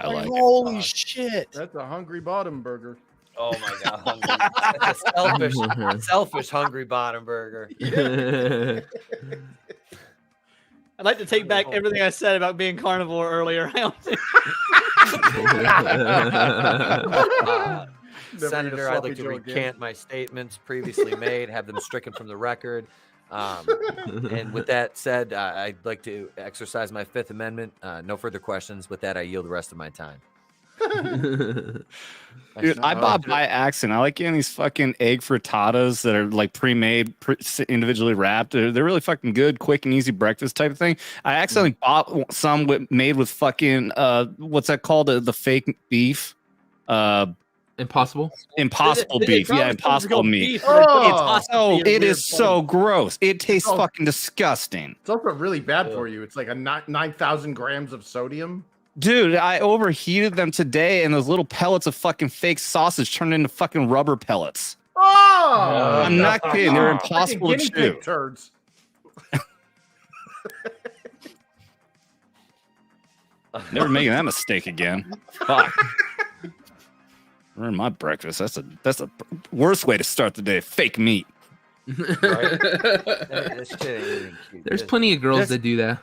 like holy shit. That's a hungry bottom burger. Oh my god, hungry. That's a selfish hungry bottom burger. I'd like to take back everything I said about being carnivore earlier. Senator, I'd like to recant my statements previously made, have them stricken from the record. And with that said, I'd like to exercise my Fifth Amendment. No further questions. With that, I yield the rest of my time. Dude, I bought by accident. I like getting these fucking egg frittatas that are like pre-made, individually wrapped. They're really fucking good, quick and easy breakfast type of thing. I accidentally bought some made with fucking what's that called? The fake beef. Impossible beef. Yeah, impossible meat. It is so gross. It tastes fucking disgusting. It's also really bad for you. It's like a 9,000 grams of sodium. Dude, I overheated them today, and those little pellets of fucking fake sausage turned into fucking rubber pellets. Oh, I'm not kidding. They're impossible to Guinea chew. pig turds. Never making that mistake again. Fuck. Ruin my breakfast. That's a worst way to start the day. Fake meat. There's plenty of girls that do that.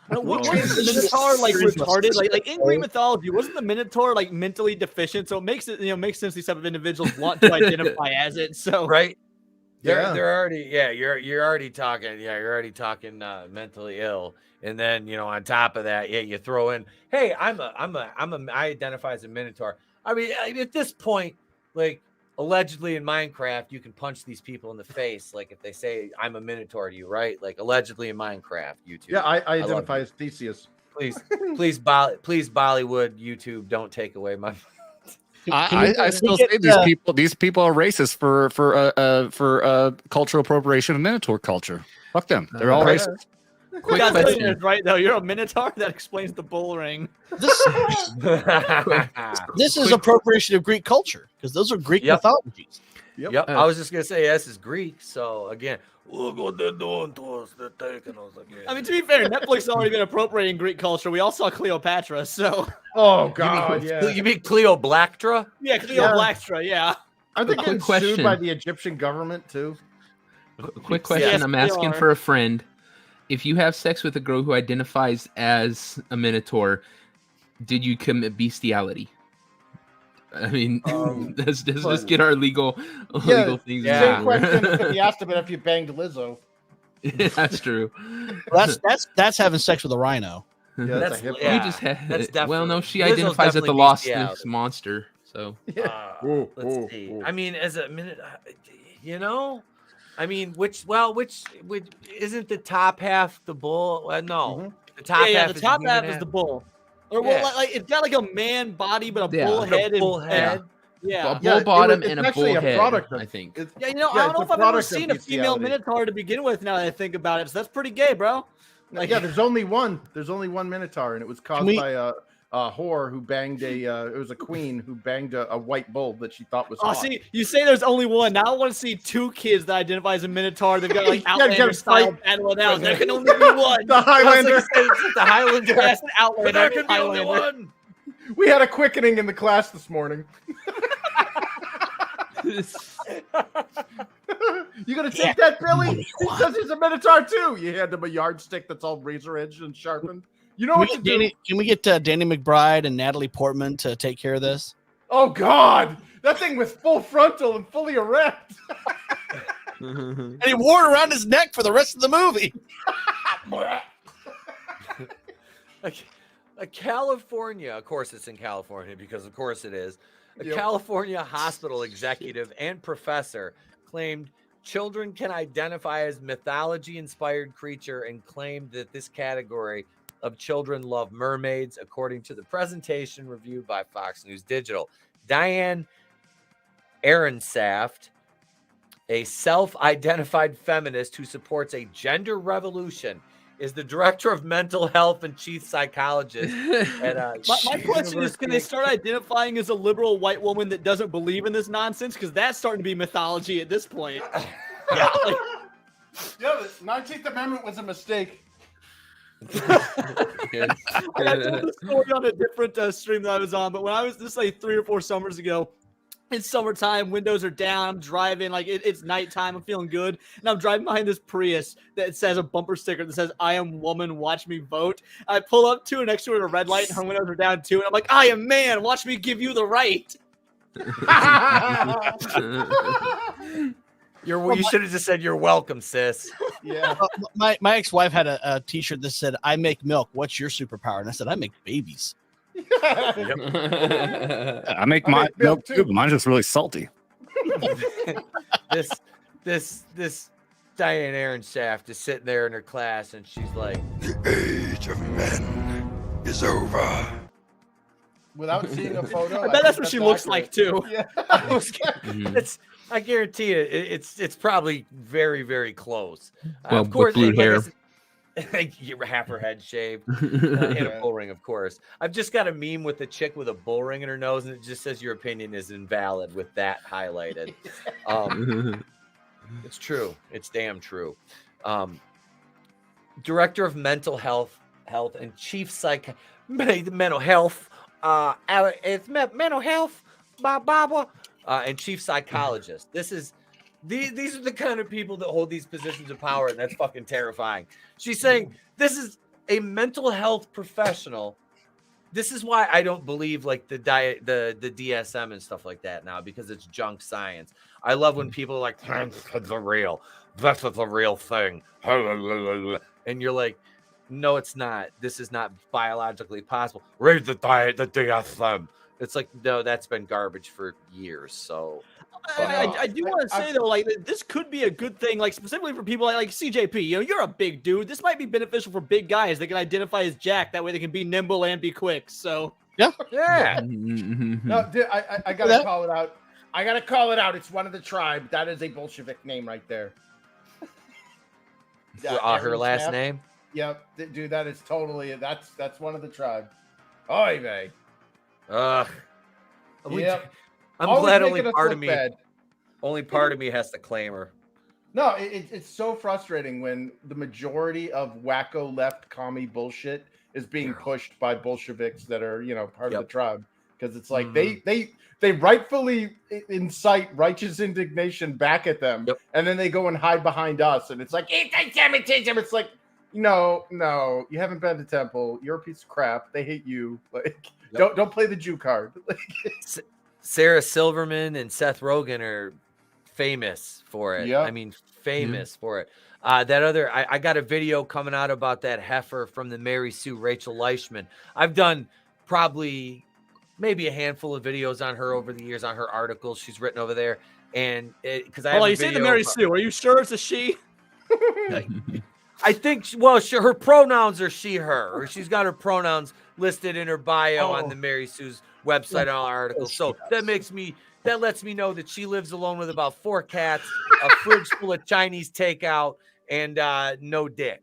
What is the Minotaur like retarded? Like in Greek mythology, wasn't the Minotaur like mentally deficient? So it makes sense these type of individuals want to identify as it. So right. They're already you're already talking mentally ill, and then on top of that you throw in, hey, I identify as a Minotaur. I mean, at this point, like allegedly in Minecraft, you can punch these people in the face. Like if they say I'm a minotaur to you, right? Like allegedly in Minecraft, YouTube. Yeah, I identify as Theseus. Please, Bollywood, YouTube, don't take away my. I still say these people are racist for cultural appropriation of Minotaur culture. Fuck them. They're all racist. Quick question. Right though, you're a minotaur. That explains the bull ring. This is appropriation of Greek culture because those are Greek mythologies. Yep. I was just gonna say yes, it's Greek. So again, look what they're doing to us. They're taking us again. I mean, to be fair, Netflix has already been appropriating Greek culture. We all saw Cleopatra, so. Oh God, you mean Cleopatra? Yeah, Cleopatra. Yeah. Are they getting sued by the Egyptian government too? Quick question. Yes, I'm they asking are. for a friend. If you have sex with a girl who identifies as a minotaur, did you commit bestiality? I mean, let's get our legal things. Same question if you asked him if you banged Lizzo. That's true. That's having sex with a rhino. Yeah, that's a hip You just had. Well, no, she Lizzo's identifies as the definitely Lost bestiality. monster. So Let's see. I mean, as a minute, I mean, which isn't the top half the bull? No, the top half. The top half is the bull. Or well, like it's got like a man body, but a bull head. Yeah, a bull bottom and a bull head. Product I think. I don't know if I've ever seen a female minotaur to begin with. Now that I think about it, so that's pretty gay, bro. Like, there's only one. There's only one minotaur, and it was caused by a whore who banged it was a queen who banged a white bull that she thought was hot. See, you say there's only one. Now I want to see two kids that identify as a minotaur. They've got like Outlander style battle it out. There can only be one. The Highlander. The Highlander. Yes, Outlander. There can be only one. We had a quickening in the class this morning. You gonna take that, Billy? He says he's a minotaur too. You hand him a yardstick that's all razor edged and sharpened. You know what to do. Can we get Danny McBride and Natalie Portman to take care of this? Oh God, that thing was full frontal and fully erect. And he wore it around his neck for the rest of the movie. A California, of course it's in California because of course it is. A California hospital executive and professor claimed children can identify as mythology-inspired creature and claimed that this category of children love mermaids, according to the presentation reviewed by Fox News Digital. Diane Ehrensaft, a self-identified feminist who supports a gender revolution, is the director of mental health and chief psychologist. My question is, can they start identifying as a liberal white woman that doesn't believe in this nonsense? Because that's starting to be mythology at this point. Yeah, the 19th Amendment was a mistake. I told this story on a different stream that I was on, but when I was just like 3 or 4 summers ago, it's summertime, windows are down, I'm driving, like it's nighttime, I'm feeling good, and I'm driving behind this Prius that says a bumper sticker that says, "I am woman, watch me vote." I pull up to it next to it, a red light, and her windows are down too, and I'm like, "I am man, watch me give you the right." You should have just said, "You're welcome, sis." Yeah. My ex-wife had a T-shirt that said, "I make milk. What's your superpower?" And I said, "I make babies." I make my milk too, but mine's just really salty. This Diane Ehrensaft is sitting there in her class, and she's like, "The age of men is over." Without seeing a photo, I bet that's what she looks like too. Yeah. I guarantee you, it's probably very, very close. Well, of course, with blue hair. Half her head shaved, and a bull ring, of course. I've just got a meme with a chick with a bull ring in her nose, and it just says your opinion is invalid with that highlighted. It's true. It's damn true. Director of mental health and chief mental health. It's mental health, Baba, and chief psychologist. These are the kind of people that hold these positions of power, and that's fucking terrifying. She's saying this is a mental health professional. This is why I don't believe like the DSM and stuff like that now, because it's junk science. I love when people are like, "That's the real thing," and you're like, "No, it's not. This is not biologically possible. Read the DSM. It's like, no, that's been garbage for years. So I do want to say though, like this could be a good thing, like specifically for people like CJP. You know, you're a big dude. This might be beneficial for big guys. They can identify as Jack. That way, they can be nimble and be quick. So yeah. No, dude, I gotta call it out. I gotta call it out. It's one of the tribe. That is a Bolshevik name right there. her last name. Yep, dude, that is totally that's one of the tribe. Oy vey. Yep. I'm Always glad making us look bad. only part of me has to claim her. No, it's so frustrating when the majority of wacko left commie bullshit is being pushed by Bolsheviks that are, you know, part of the tribe. Because it's like they rightfully incite righteous indignation back at them, and then they go and hide behind us, and it's like anti-Semitism. It's like, no, you haven't been to temple. You're a piece of crap. They hate you. Like, don't play the Jew card. Sarah Silverman and Seth Rogen are famous for it. Yep. I mean, famous for it. That other, I got a video coming out about that heifer from the Mary Sue, Rachel Leishman. I've done probably maybe a handful of videos on her over the years, on her articles she's written over there. And because I you say the Mary Sue, are you sure it's a she? I think, well, her pronouns are she, her, or she's got her pronouns listed in her bio on the Mary Sue's website and all our articles. So that lets me know that she lives alone with about 4 cats, a fridge full of Chinese takeout, and no dick.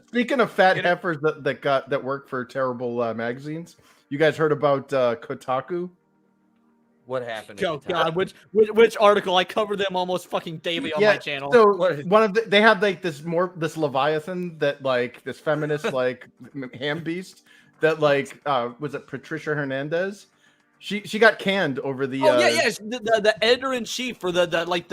Speaking of fat heifers that work for terrible magazines, you guys heard about Kotaku? What happened? Oh God, which article? I cover them almost fucking daily on my channel. So they had like this Leviathan that like this feminist like ham beast that like was it Patricia Hernandez? She got canned over the the editor in chief for the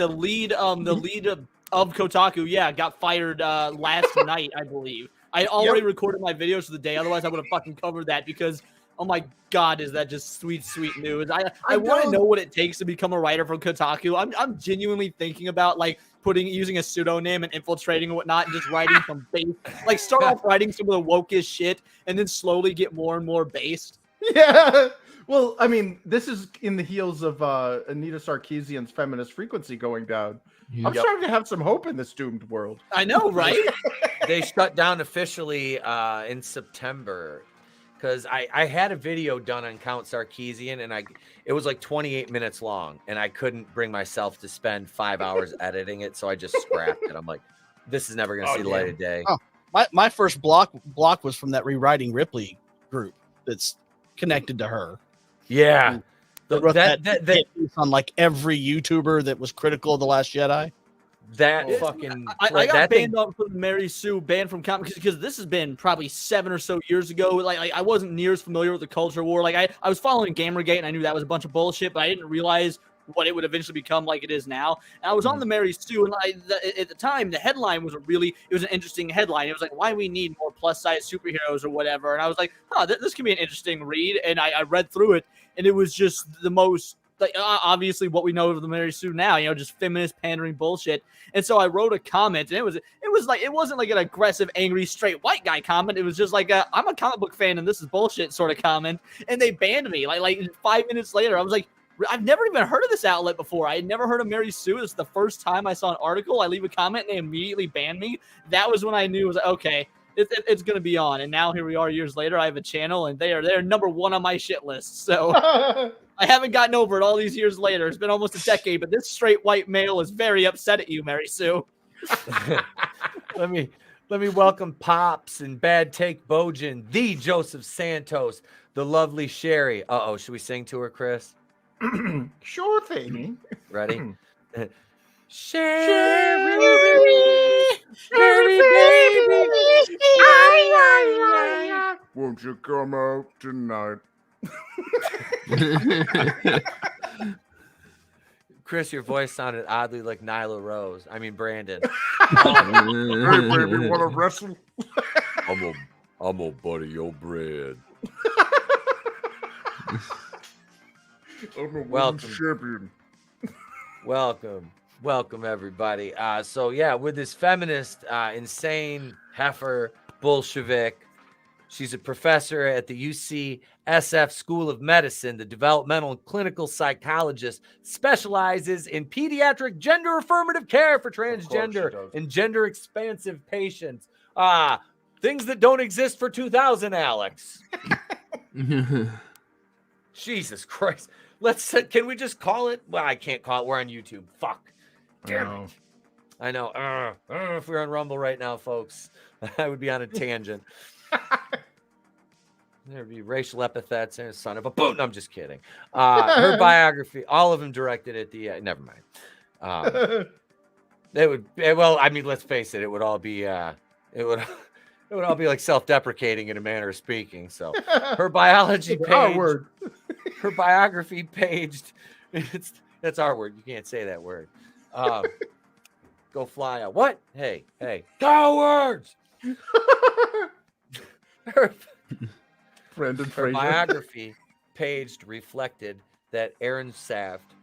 lead of Kotaku got fired last night, I believe. I already recorded my videos for the day, otherwise I would have fucking covered that because oh my God, is that just sweet news? I want to know what it takes to become a writer for Kotaku. I'm genuinely thinking about like using a pseudonym and infiltrating and whatnot and just writing some base, like start off writing some of the wokest shit and then slowly get more and more based. Yeah. Well, I mean, this is in the heels of Anita Sarkeesian's feminist frequency going down. I'm starting to have some hope in this doomed world. I know, right? They shut down officially in September because I had a video done on Count Sarkeesian and it was like 28 minutes long and I couldn't bring myself to spend 5 hours editing it, so I just scrapped it. I'm like, this is never going to see the light of day. Oh, my first block was from that Rewriting Ripley group that's connected to her. Yeah. That on like every YouTuber that was critical of The Last Jedi. I got banned off from Mary Sue, banned from comics because this has been probably 7 or so years ago. Like I wasn't near as familiar with the culture war. Like I was following Gamergate and I knew that was a bunch of bullshit, but I didn't realize what it would eventually become like it is now. And I was on the Mary Sue, and at the time, the headline was it was an interesting headline. It was like, why we need more plus size superheroes or whatever. And I was like, this can be an interesting read. And I read through it, and it was just the most, like, obviously what we know of the Mary Sue now, just feminist pandering bullshit. And so I wrote a comment, and it wasn't like an aggressive, angry, straight white guy comment. It was just like I'm a comic book fan, and this is bullshit sort of comment. And they banned me. Like 5 minutes later, I was like, I've never even heard of this outlet before. I had never heard of Mary Sue. This is the first time I saw an article. I leave a comment and they immediately banned me. That was when I knew it was like, okay, it's going to be on. And now here we are years later. I have a channel and they're number 1 on my shit list. So I haven't gotten over it all these years later. It's been almost a decade, but this straight white male is very upset at you, Mary Sue. Let me welcome Pops and Bad Take Bojan, the Joseph Santos, the lovely Sherry. Should we sing to her, Chris? Sure thing. Ready? Sherry, baby. Won't you come out tonight? Chris, your voice sounded oddly like Nyla Rose. I mean, Brandon. Hey, baby, want to wrestle? I'm a buddy your bread. I'm a Welcome. champion. Welcome, everybody. So yeah, with this feminist, insane heifer Bolshevik, She's a professor at the UCSF School of Medicine. The developmental and clinical psychologist specializes in pediatric gender affirmative care for transgender and gender expansive patients. Things that don't exist for 2000, Alex. Jesus Christ. Can we just call it? Well, I can't call it. We're on YouTube. Fuck. Damn it. I know. If we were on Rumble right now, folks, I would be on a tangent. There'd be racial epithets and son of a boot. No, I'm just kidding. Her biography, all of them directed at the. Never mind. They would. Well, I mean, let's face it. It would all be. It would all be like self-deprecating in a manner of speaking. So her biology page. Her biography paged. That's our word. You can't say that word. Go fly out. What? Hey. Cowards! Her biography paged reflected that Erin Saft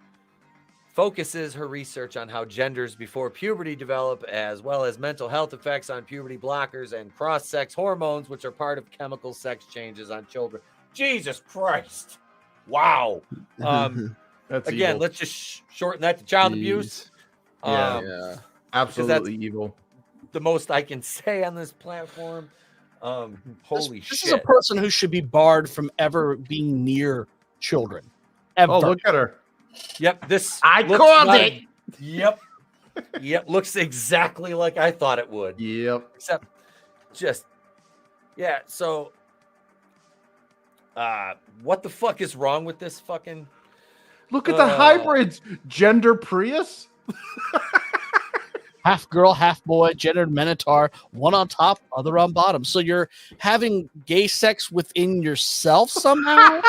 focuses her research on how genders before puberty develop, as well as mental health effects on puberty blockers and cross-sex hormones, which are part of chemical sex changes on children. Jesus Christ. Wow. That's again, evil. Let's just shorten that to child abuse. Yeah. Absolutely evil. The most I can say on this platform. Holy shit. This is a person who should be barred from ever being near children. Ever. Oh, look at her. Yep. I called it. Yep. Looks exactly like I thought it would. Yep. Except so what the fuck is wrong with this fucking look at the hybrids? Gender Prius? Half girl, half boy, gendered minotaur, one on top, other on bottom. So you're having gay sex within yourself somehow?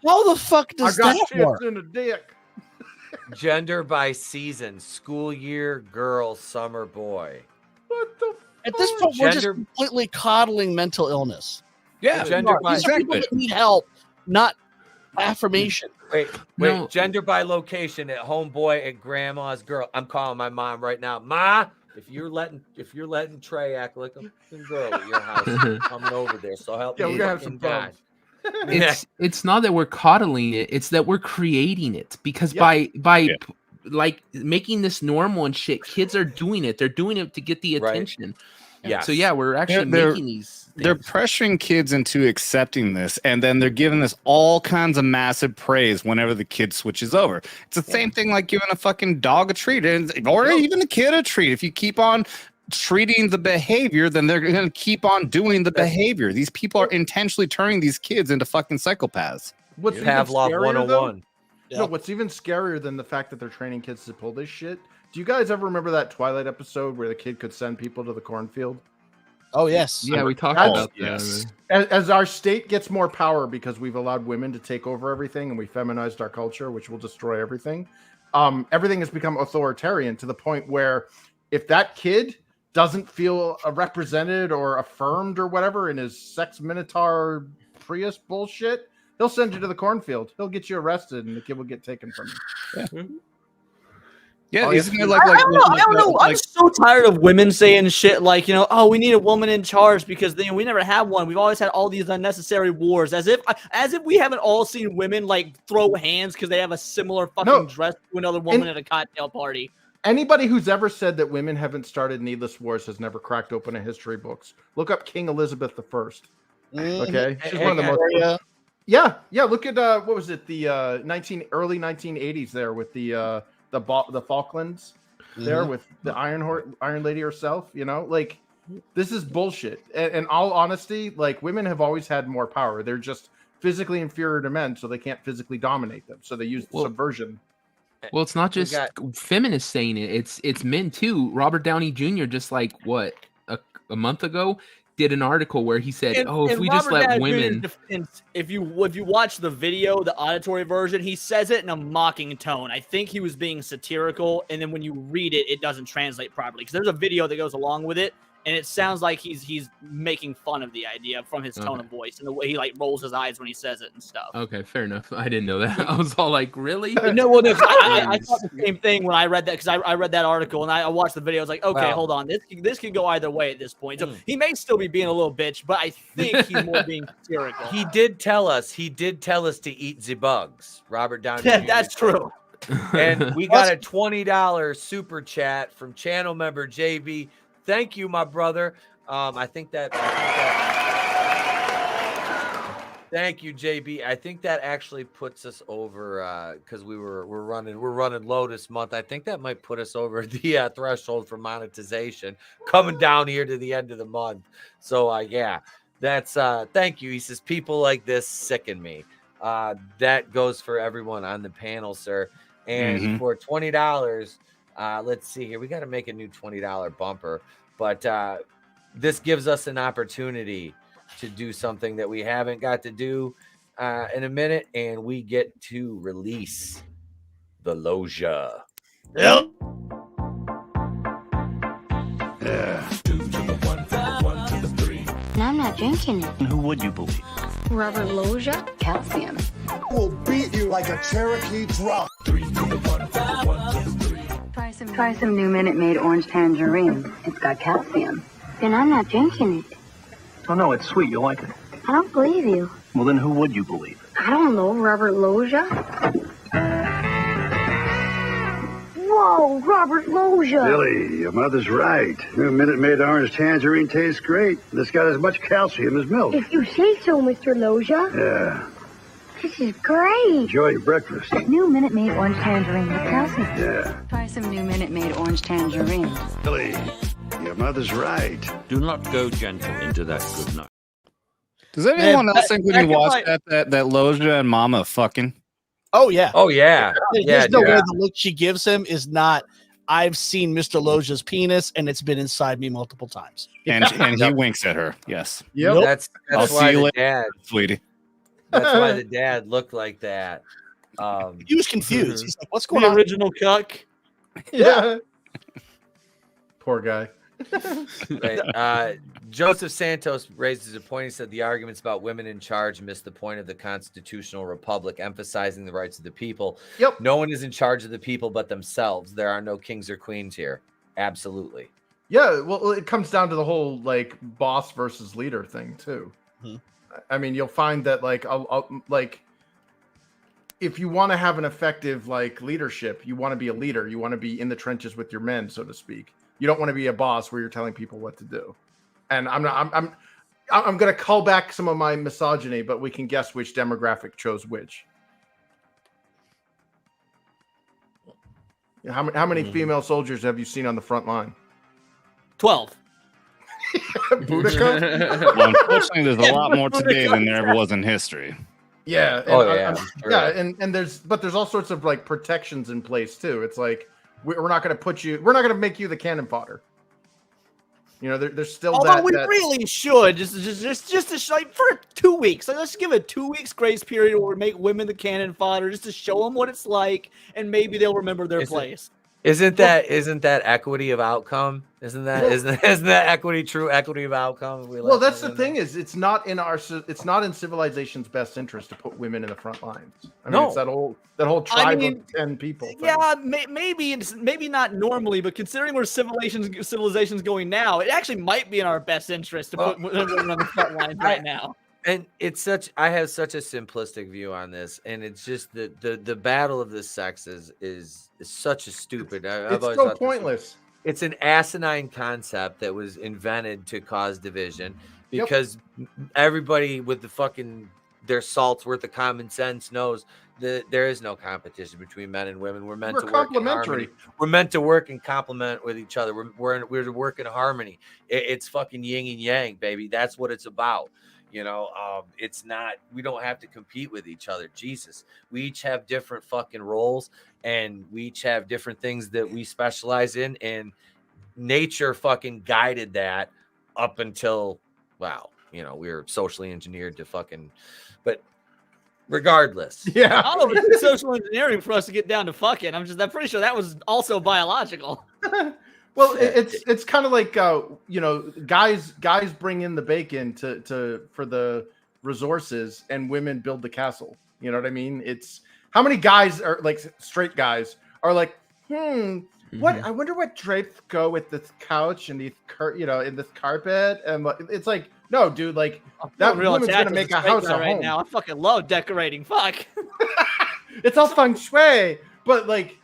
How the fuck does that work? In a dick. Gender by season, school year, girl, summer, boy. What the At this point, we're just completely coddling mental illness. Yeah, gender by these are people that need help, not affirmation. Wait. No. Gender by location at homeboy at grandma's girl. I'm calling my mom right now. Ma, if you're letting Trey act like a girl at your house, coming over there. So help me. We're gonna have some fun. It's not that we're coddling it; it's that we're creating it. Because by like making this normal and shit, kids are doing it. They're doing it to get the attention. Right. Yeah. So we're actually making these. They're pressuring kids into accepting this, and then they're giving this all kinds of massive praise whenever the kid switches over. It's the same thing like giving a fucking dog a treat, or even a kid a treat. If you keep on treating the behavior, then they're going to keep on doing the behavior. These people are intentionally turning these kids into fucking psychopaths. What's Pavlov 101? No, what's even scarier than the fact that they're training kids to pull this shit? Do you guys ever remember that Twilight episode where the kid could send people to the cornfield? Oh, yes. Yeah, we talked about that. As our state gets more power because we've allowed women to take over everything and we feminized our culture, which will destroy everything. Everything has become authoritarian to the point where if that kid doesn't feel represented or affirmed or whatever in his sex minotaur Prius bullshit, he'll send you to the cornfield. He'll get you arrested and the kid will get taken from you. Yeah. Yeah, isn't it I don't know. I'm so tired of women saying shit like, oh, we need a woman in charge because we never had one. We've always had all these unnecessary wars, as if we haven't all seen women like throw hands because they have a similar fucking dress to another woman at a cocktail party. Anybody who's ever said that women haven't started needless wars has never cracked open a history books. Look up King Elizabeth I. Okay, she's one of the most. Yeah. Look at what was it? The early 1980s there with the Falklands there with the Iron Lady herself, like this is bullshit. And in all honesty, like women have always had more power. They're just physically inferior to men, so they can't physically dominate them. So they use subversion. Well, it's not just feminists saying it. It's men too. Robert Downey Jr. just like a month ago did an article where he said, if we just let women. If you watch the video, the auditory version, he says it in a mocking tone. I think he was being satirical, and then when you read it, it doesn't translate properly because there's a video that goes along with it, and it sounds like he's making fun of the idea from his tone of voice and the way he like rolls his eyes when he says it and stuff. Okay, fair enough. I didn't know that. I was all like, really? No, well, no, I thought the same thing when I read that, because I read that article and I watched the video. I was like, okay, hold on, this could go either way at this point. So he may still be being a little bitch, but I think he's more being satirical. He did tell us to eat the bugs. Robert Downey. Yeah, that's true. And we got a $20 super chat from channel member JB. Thank you, my brother. I think that thank you, JB. I think that actually puts us over because we're running low this month. I think that might put us over the threshold for monetization coming down here to the end of the month. So yeah, that's thank you. He says people like this sicken me. That goes for everyone on the panel, sir. And for $20, let's see here. We got to make a new $20 bumper, but this gives us an opportunity to do something that we haven't got to do in a minute, and we get to release the Loja. Yep. Yeah. 2 to the 1 to the 1 to the 3. And I'm not drinking it. Who would you believe? Robert Loja? Calcium. We'll beat you like a Cherokee drum. 3 to the 1 to the 1 to the 3. Try some new Minute Maid orange tangerine. It's got calcium. And I'm not drinking it. Oh, no, it's sweet. You'll like it. I don't believe you. Well, then who would you believe? I don't know, Robert Loja? Whoa, Robert Loja! Billy, your mother's right. New Minute Maid orange tangerine tastes great. It's got as much calcium as milk. If you say so, Mr. Loja. Yeah. This is great. Enjoy your breakfast. New Minute Maid orange tangerine with calcium. Yeah. Try some new Minute Maid orange tangerine. Billy, your mother's right. Do not go gentle into that good night. Does anyone else think when you watch that Loja and Mama fucking? Oh yeah. Oh yeah. There's no way the look she gives him is not. I've seen Mr. Loja's penis and it's been inside me multiple times. And he winks at her. Yes. Yep. That's why the dad, sweetie. That's why the dad looked like that. He was confused. He's like, "What's going the on?" Original cuck. Yeah. Poor guy. Right. Joseph Santos raises a point. He said the arguments about women in charge miss the point of the constitutional republic, emphasizing the rights of the people. Yep. No one is in charge of the people but themselves. There are no kings or queens here. Absolutely. Yeah, well, it comes down to the whole like boss versus leader thing too. I mean, you'll find that like if you want to have an effective like leadership, you want to be a leader. You want to be in the trenches with your men, so to speak. You don't want to be a boss where you're telling people what to do. And I'm going to call back some of my misogyny, but we can guess which demographic chose which. How many female soldiers have you seen on the front line? 12. Boudica? Well, unfortunately, there's a lot more today than there ever was in history. Yeah. And yeah. And there's all sorts of like protections in place too. It's like we're not going to make you the cannon fodder. You know, there's still Although we really should just like for 2 weeks. Like, let's give a 2 weeks grace period where we make women the cannon fodder just to show them what it's like, and maybe they'll remember their place. Isn't that equity of outcome? Isn't that true equity of outcome? Well, that's the thing is it's not in civilization's best interest to put women in the front lines. I mean, it's that whole tribe of 10 people thing. Yeah, maybe not normally, but considering where civilization's going now, it actually might be in our best interest to put women on the front lines right now. And I have such a simplistic view on this, and it's just the battle of the sexes is such a stupid. It's so pointless. It's an asinine concept that was invented to cause division because everybody with their salt's worth of common sense knows that there is no competition between men and women. We're meant to work in harmony. We're meant to work and complement with each other. We're to work in harmony. It's fucking yin and yang, baby. That's what it's about. You know, it's not, we don't have to compete with each other. Jesus, we each have different fucking roles and we each have different things that we specialize in. And nature fucking guided that up until, wow, you know, we were socially engineered to fucking, but regardless. Yeah. I don't know if it's social engineering for us to get down to fucking. I'm pretty sure that was also biological. Well, it's kind of like you know, guys bring in the bacon for the resources, and women build the castle. You know what I mean? It's how many guys are like straight guys are like, what? I wonder what drapes go with this couch and these in this carpet, and it's like, no, dude, like that woman's gonna make a house a home. Now I fucking love decorating. Fuck. It's all feng shui, but like.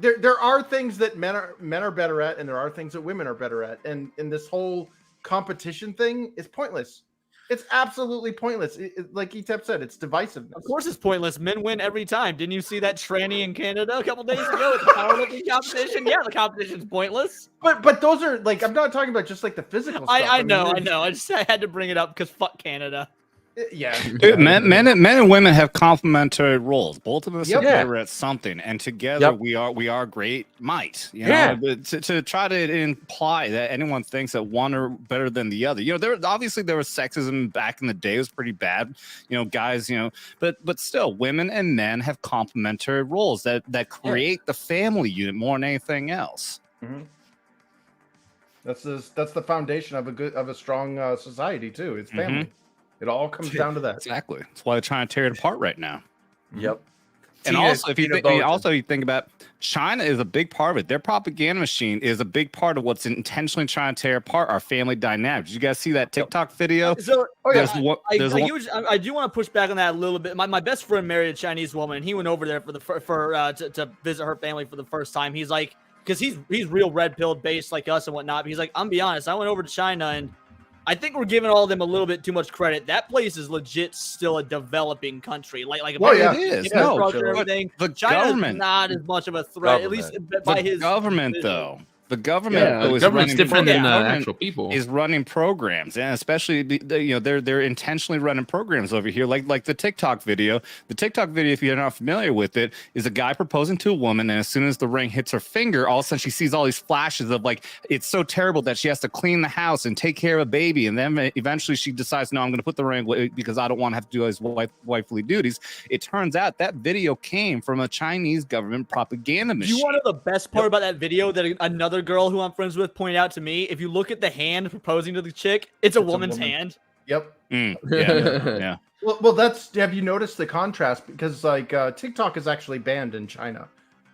There are things that men are better at, and there are things that women are better at, and this whole competition thing is pointless. It's absolutely pointless. Like Etep said, it's divisiveness. Of course, it's pointless. Men win every time. Didn't you see that tranny in Canada a couple days ago at the powerlifting competition? Yeah, the competition's pointless. But those are like, I'm not talking about just like the physical stuff. I know. I had to bring it up because fuck Canada. Yeah, dude, men and women have complementary roles. Both of us are better at something, and together we are great might. You know, but to try to imply that anyone thinks that one are better than the other. You know, there was sexism back in the day. It was pretty bad. You know, guys. You know, but still, women and men have complementary roles that create the family unit more than anything else. Mm-hmm. That's the foundation of a strong society too. It's family. Mm-hmm. It all comes down to that. Exactly. That's why they're trying to tear it apart right now. Yep. And also, if you think about China is a big part of it. Their propaganda machine is a big part of what's intentionally trying to tear apart our family dynamics. Did you guys see that TikTok video? So, I do want to push back on that a little bit. My best friend married a Chinese woman, and he went over there to visit her family for the first time. He's like, because he's real red pilled based like us and whatnot. But he's like, I'm be honest, I went over to China and I think we're giving all of them a little bit too much credit. That place is legit still a developing country. It is. No, everything. The China's government not as much of a threat, at least by his government, though. The government, the government's different than the actual people. Is running programs, and especially they're intentionally running programs over here, like the TikTok video. The TikTok video, if you're not familiar with it, is a guy proposing to a woman, and as soon as the ring hits her finger, all of a sudden she sees all these flashes of like it's so terrible that she has to clean the house and take care of a baby, and then eventually she decides, no, I'm going to put the ring away because I don't want to have to do his wifely duties. It turns out that video came from a Chinese government propaganda machine. You want to know the best part about that video that another girl who I'm friends with pointed out to me? If you look at the hand proposing to the chick, it's a woman's hand. Yep. Yeah. Well, have you noticed the contrast? Because like TikTok is actually banned in China,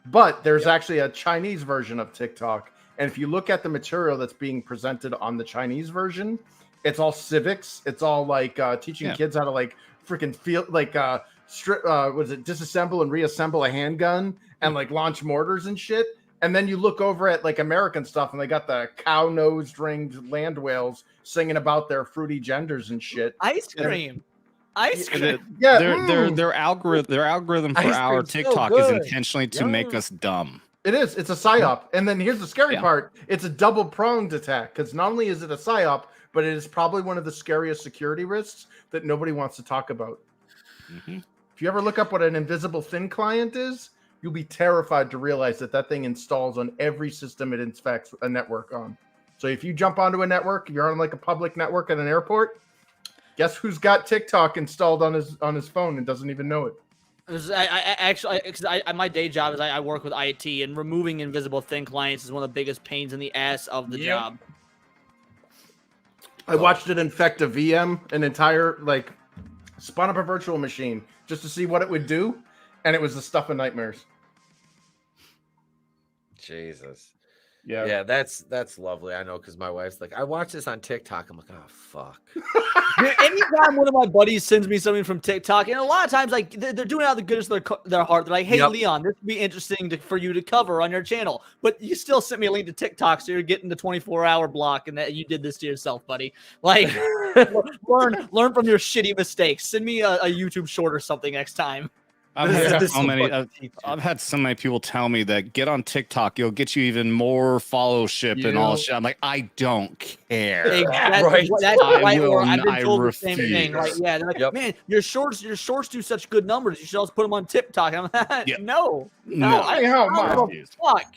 but there's actually a Chinese version of TikTok. And if you look at the material that's being presented on the Chinese version, it's all civics. It's all like teaching kids how to like freaking feel like disassemble and reassemble a handgun and like launch mortars and shit. And then you look over at like American stuff, and they got the cow-nosed ringed land whales singing about their fruity genders and shit. Ice cream. Yeah, their algorithm for our TikTok is intentionally to make us dumb. It is. It's a psyop. And then here's the scary part: it's a double-pronged attack, because not only is it a psyop, but it is probably one of the scariest security risks that nobody wants to talk about. Mm-hmm. If you ever look up what an invisible thin client is, you'll be terrified to realize that thing installs on every system it inspects a network on. So if you jump onto a network, you're on like a public network at an airport, guess who's got TikTok installed on his phone and doesn't even know it? My day job is I work with IT, and removing invisible thin clients is one of the biggest pains in the ass of the job. I watched it infect a VM, an entire like spun up a virtual machine just to see what it would do, and it was the stuff of nightmares. Jesus. Yeah, that's lovely. I know, because my wife's like, I watch this on TikTok. I'm like, oh fuck. Anytime one of my buddies sends me something from TikTok, and a lot of times like they're doing it out of the goodness of their heart. They're like, hey Leon, this would be interesting for you to cover on your channel, but you still sent me a link to TikTok, so you're getting the 24-hour block, and that you did this to yourself, buddy. Like, learn from your shitty mistakes. Send me a YouTube short or something next time. I've had so many people tell me that get on TikTok, it'll get you even more followership and all shit. I'm like, I don't care. Exactly. That's right. I've been told refuse. The same thing. Like, yeah, they're like, man, your shorts do such good numbers. You should also put them on TikTok. I'm like, no. Fuck.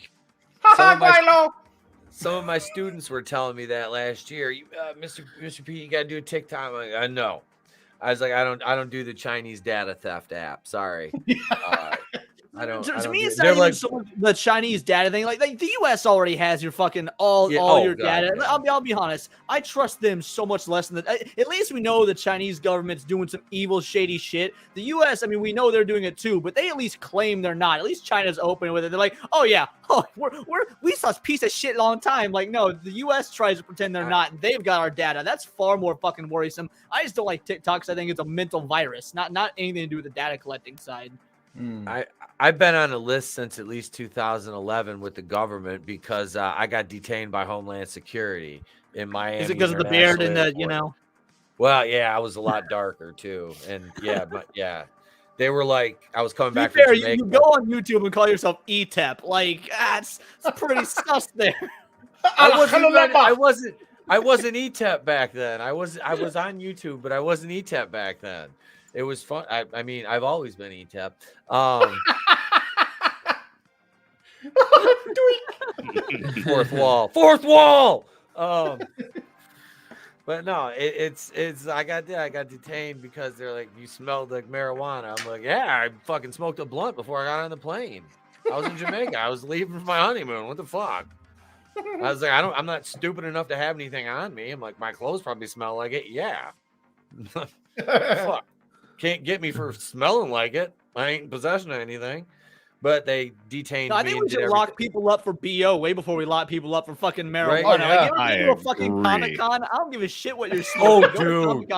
Some of my students were telling me that last year. Mr. P, you gotta do a TikTok. I'm like, no. I was like, I don't do the Chinese data theft app. Sorry. To me, it's not even so much the Chinese data thing. Like the U.S. already has your fucking all your data. Yeah. I'll be honest. I trust them so much less than at least we know the Chinese government's doing some evil, shady shit. The U.S. I mean, we know they're doing it too, but they at least claim they're not. At least China's open with it. They're like, oh yeah, we saw this piece of shit long time. Like, no, the U.S. tries to pretend they're not, and they've got our data. That's far more fucking worrisome. I just don't like TikTok because I think it's a mental virus, not anything to do with the data collecting side. I've been on a list since at least 2011 with the government because I got detained by Homeland Security in Miami. Is it because of the beard and the, you know? Well, yeah, I was a lot darker too, and they were like, I was coming back. Fair, you go on YouTube and call yourself Etep. Like, that's pretty sus there. I wasn't Etep back then. I was on YouTube, but I wasn't Etep back then. It was fun. I mean, I've always been Etep. Fourth wall. But no, it's I got detained because they're like, you smelled like marijuana. I'm like, yeah, I fucking smoked a blunt before I got on the plane. I was in Jamaica. I was leaving for my honeymoon. What the fuck? I was like, I'm not stupid enough to have anything on me. I'm like, my clothes probably smell like it. Yeah. Fuck. Can't get me for smelling like it. I ain't in possession of anything. But they detained me. I think we should lock people up for BO way before we lock people up for fucking marijuana. Right? Like, you ever go to a fucking Comic-Con? I don't give a shit what you're smoking. Dude.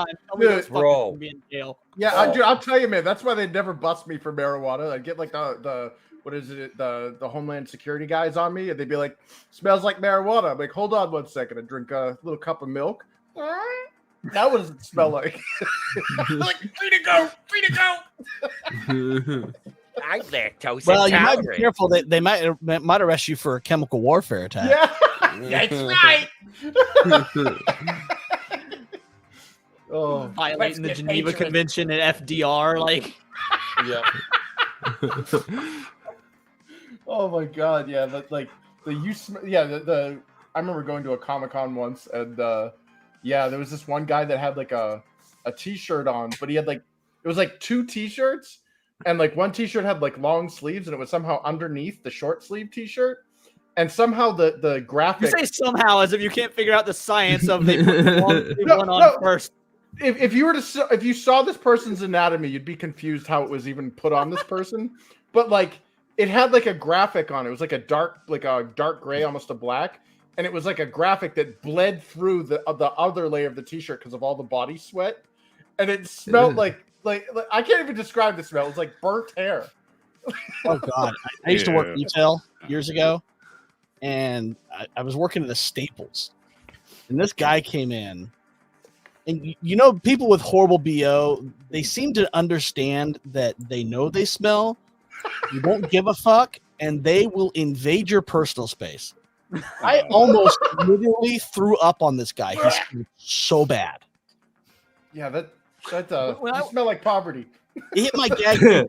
Bro. Be in jail. Yeah, I'll tell you, man. That's why they never bust me for marijuana. I get like the what is it? The Homeland Security guys on me, and they'd be like, "Smells like marijuana." I'm like, "Hold on 1 second." I drink a little cup of milk. That what does it smell like? Like, free to go. I'm lactose well, you might be careful. They might arrest you for a chemical warfare attack. Yeah, that's right. Violating the Geneva Convention and FDR, like. Yeah. Oh my god, yeah, the I remember going to a Comic-Con once, and there was this one guy that had like a t-shirt on, but he had like, it was like 2 t-shirts, and like one t-shirt had like long sleeves, and it was somehow underneath the short sleeve t-shirt, and somehow the graphic. You say somehow as if you can't figure out the science of they put the long sleeve one on first. If you saw this person's anatomy, you'd be confused how it was even put on this person, but like. It had like a graphic on it. It was like a dark gray, almost a black, and it was like a graphic that bled through the other layer of the t-shirt because of all the body sweat, and it smelled like I can't even describe the smell. It was like burnt hair. Oh god, I used to work retail years ago, and I was working at the Staples, and this guy came in, and you know, people with horrible BO, they seem to understand that they know they smell. You won't give a fuck, and they will invade your personal space. I almost literally threw up on this guy. He smelled so bad. Yeah, that you smell like poverty. It hit my gag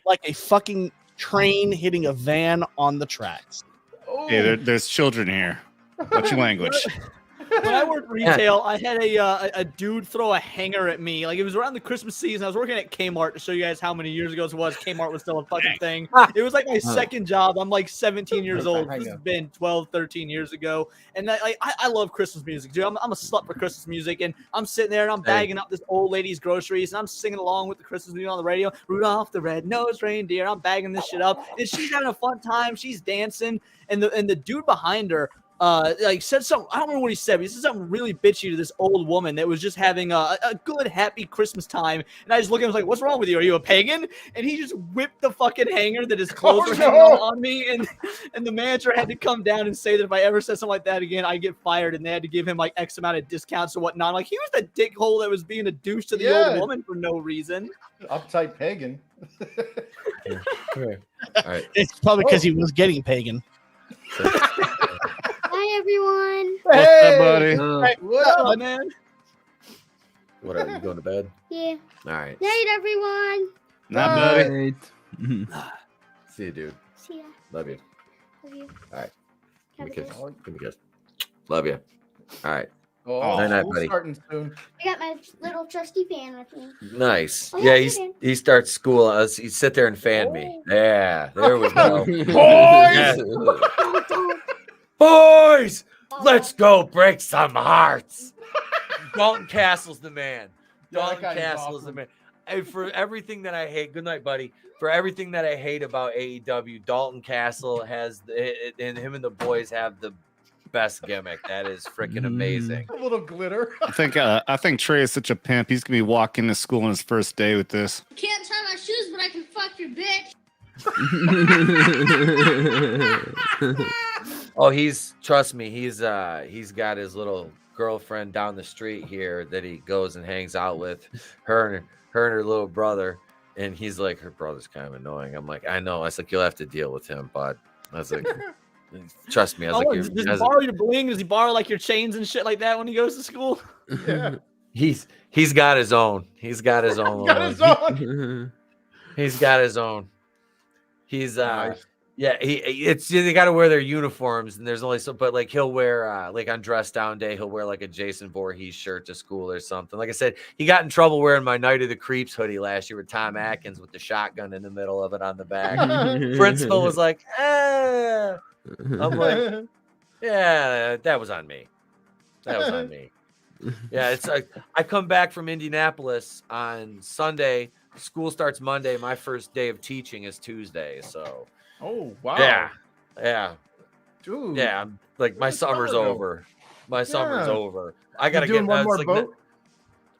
like a fucking train hitting a van on the tracks. Hey, there's children here. What's your language? When I worked retail, I had a dude throw a hanger at me. Like, it was around the Christmas season. I was working at Kmart to show you guys how many years ago it was. Kmart was still a fucking thing. It was like my second job. I'm like 17 years old. This has been 12, 13 years ago. And I love Christmas music, dude. I'm a slut for Christmas music. And I'm sitting there and I'm bagging up this old lady's groceries and I'm singing along with the Christmas music on the radio. Rudolph the Red-Nosed Reindeer. I'm bagging this shit up. And she's having a fun time. She's dancing. And the dude behind her, like said something, I don't remember what he said, but he said something really bitchy to this old woman that was just having a good, happy Christmas time. And I just looked at him, I was like, what's wrong with you? Are you a pagan? And he just whipped the fucking hanger that his clothes were hanging on me. And the manager had to come down and say that if I ever said something like that again, I'd get fired. And they had to give him like X amount of discounts or whatnot. Like, he was the dickhole that was being a douche to the old woman for no reason. Uptight pagan. All right. It's probably because he was getting pagan. Hi, everyone. Hey, what's up, buddy? Hey, what up, man? What are you going to bed? Yeah. All right. Night, everyone. Not buddy. See you, dude. See ya. Love you. Love you. All right. Give me a kiss. Have a Give me a kiss. Love you. All right. Oh, Night, night, school's buddy. starting soon. I got my little trusty fan with me. Nice. Oh, Yeah, yeah, he starts school. He sit there and fan me. Yeah, there we go. Boys! Boys, let's go break some hearts. Dalton Castle's the man. Dalton Castle is the man. And for everything that I hate, good night, buddy. For everything that I hate about AEW, Dalton Castle has, and him and the boys have the best gimmick. That is freaking amazing. A little glitter. I think Trey is such a pimp. He's gonna be walking to school on his first day with this. Can't tie my shoes, but I can fuck your bitch. Oh, trust me, he's got his little girlfriend down the street here that he goes and hangs out with, her and her little brother, and he's like, her brother's kind of annoying. I'm like, I know. I was like, you'll have to deal with him, bud. I was like, trust me. I was like, does he borrow your bling? Does he borrow like your chains and shit like that when he goes to school? Yeah. He's got his own. He's got his own. He's got his own. He's Nice. yeah, they got to wear their uniforms, and there's only so, but like he'll wear like on dress down day, he'll wear like a Jason Voorhees shirt to school or something. Like I said, he got in trouble wearing my Night of the Creeps hoodie last year with Tom Atkins with the shotgun in the middle of it on the back. Principal was like, I'm like, yeah, that was on me. That was on me. Yeah, it's like I come back from Indianapolis on Sunday. School starts Monday. My first day of teaching is Tuesday. So, oh wow, yeah, dude, yeah. Like my summer's over. My summer's over. I gotta doing get one more like, boat.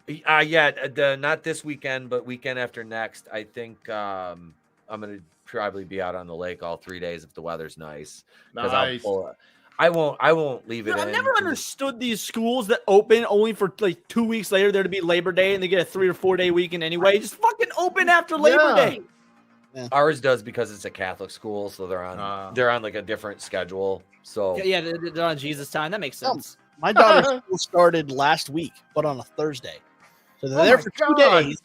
Yeah, not this weekend, but weekend after next. I think I'm gonna probably be out on the lake all 3 days if the weather's nice. Nice. I won't leave it. I've never understood these schools that open only for like 2 weeks later there to be Labor Day and they get a 3 or 4 day weekend anyway. Just fucking open after Labor Day. Yeah. Ours does because it's a Catholic school, so they're on like a different schedule. So yeah, they're on Jesus time. That makes sense. My daughter's school started last week, but on a Thursday. So they're there for 2 days.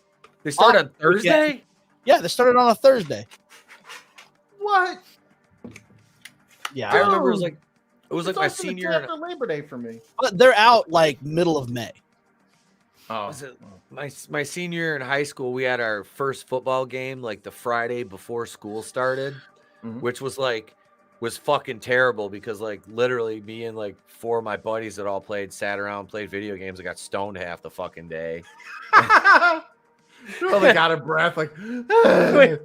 They start on Thursday? Yeah, they started on a Thursday. What? Yeah, I remember it was like my also the day senior. after Labor Day for me. But they're out like middle of May. Oh, Was it my senior year in high school? We had our first football game like the Friday before school started, which was fucking terrible because like literally me and like 4 of my buddies that all sat around, played video games. I got stoned half the fucking day. Probably got a breath like. It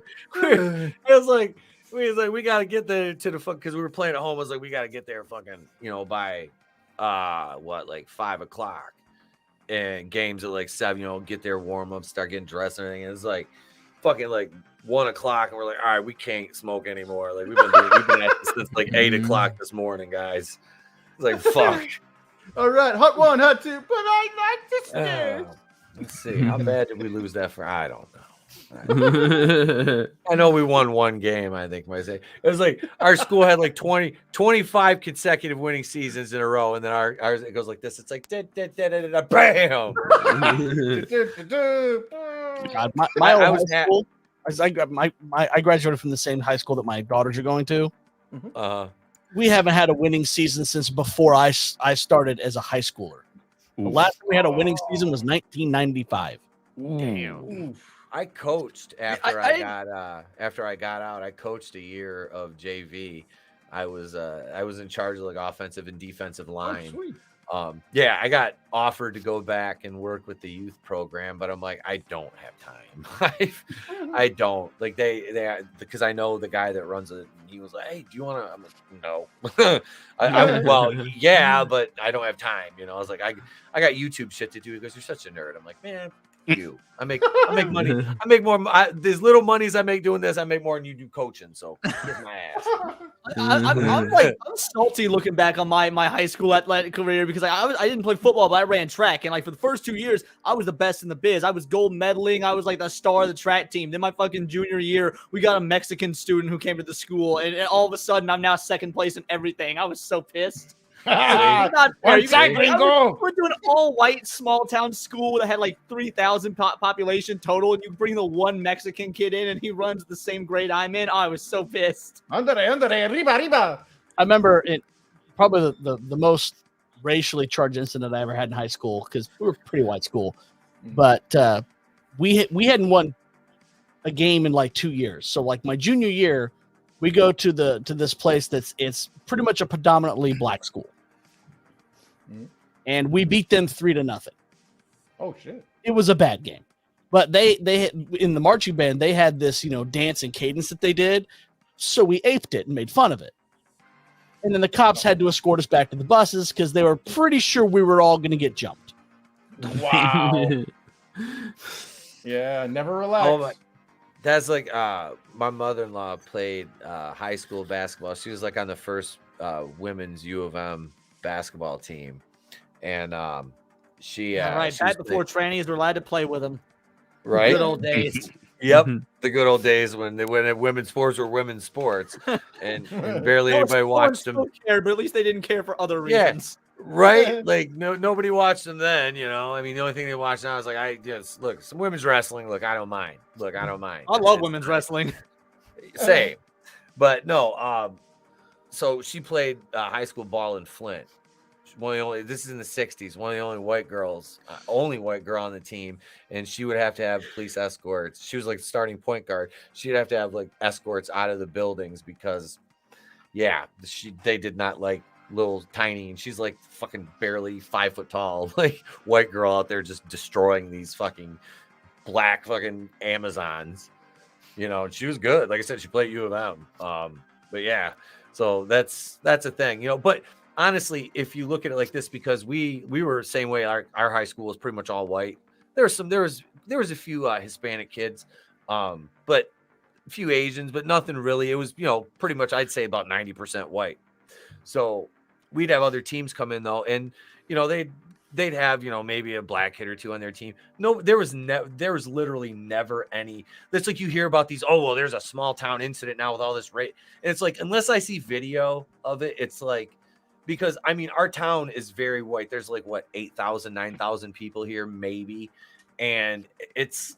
was like. We gotta get there to the fuck because we were playing at home. I was like, we gotta get there fucking, by 5 o'clock, and games at like 7. Get there, warm up, start getting dressed and everything. And it's like fucking like 1 o'clock, and we're like, all right, we can't smoke anymore. Like we've been at this since like 8 o'clock this morning, guys. It's like fuck. All right, hot 1, hot 2, but I like the stairs. Let's see, how bad did we lose that for? I don't know. I know we won 1 game, I think. It was like our school had like 25 consecutive winning seasons in a row, and then ours it goes like this. It's like bam. God, I graduated from the same high school that my daughters are going to. We haven't had a winning season since before I started as a high schooler. The last time we had a winning season was 1995. Damn. I coached after I got out. I coached a year of JV. I was in charge of like offensive and defensive line. Oh, sweet. Yeah, I got offered to go back and work with the youth program, but I'm like, I don't have time. I don't like they because I know the guy that runs it. He was like, hey, do you want to? I'm like, no. Well, yeah, but I don't have time. I was like, I got YouTube shit to do. He goes, you're such a nerd. I'm like, man. I make money. I make more. These little monies I make doing this, I make more than you do coaching. So kiss my ass. I'm salty looking back on my high school athletic career because I didn't play football, but I ran track, and like for the first 2 years, I was the best in the biz. I was gold medaling. I was like the star of the track team. Then my fucking junior year, we got a Mexican student who came to the school, and all of a sudden, I'm now second place in everything. I was so pissed. We're doing an all-white small-town school that had like 3,000 population total, and you bring the one Mexican kid in, and he runs the same grade I'm in. Oh, I was so pissed. Andale, arriba. I remember it. Probably the most racially charged incident I ever had in high school because we were a pretty white school, but we hadn't won a game in like 2 years. So like my junior year, we go to this place it's pretty much a predominantly black school, and we beat them 3-0. Oh shit! It was a bad game, but they in the marching band they had this dance and cadence that they did, so we aped it and made fun of it. And then the cops had to escort us back to the buses because they were pretty sure we were all going to get jumped. Wow. Yeah, never relax. Oh my, that's like my mother-in-law played high school basketball. She was like on the first women's U of M basketball team, and she right back before trannies were allowed to play with them. Right, good old days. Yep, the good old days when women's sports were women's sports, and barely anybody watched them. Cared, but at least they didn't care for other reasons. Yeah, right? Like nobody watched them then. I mean, the only thing they watch now is like look, some women's wrestling. Look, I don't mind. I love women's wrestling. Same, but no. So she played high school ball in Flint. This is in the 60s, one of the only white girls, only white girl on the team, and she would have to have police escorts. She was like starting point guard. She'd have to have like escorts out of the buildings because they did not like little tiny, and she's like fucking barely 5 foot tall, like white girl out there just destroying these fucking black fucking Amazons, and she was good. Like I said, she played U of M. But yeah, so that's a thing, but honestly, if you look at it like this, because we were the same way, our high school was pretty much all white. There was a few Hispanic kids, but a few Asians, but nothing really. It was pretty much, I'd say about 90% white. So we'd have other teams come in though, and they'd have maybe a black kid or two on their team. No, there was literally never any. That's like you hear about these. Oh well, there's a small town incident now with all this rape, and it's like unless I see video of it, it's like. Because I mean, our town is very white. There's like 8,000, 9,000 people here, maybe, and it's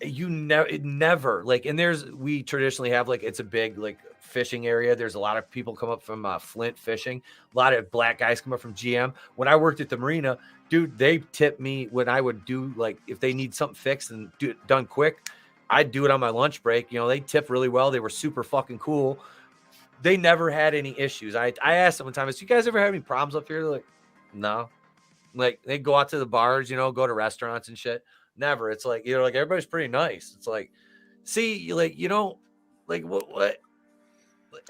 never like. And we traditionally have like it's a big like fishing area. There's a lot of people come up from Flint fishing. A lot of black guys come up from GM. When I worked at the marina, dude, they tipped me when I would do like if they need something fixed and do it done quick, I'd do it on my lunch break. They tip really well. They were super fucking cool. They never had any issues. I asked them one time, "You guys ever have any problems up here?" They're like, "No." Like they go out to the bars, go to restaurants and shit. Never. It's like like everybody's pretty nice. It's like, see, like like what?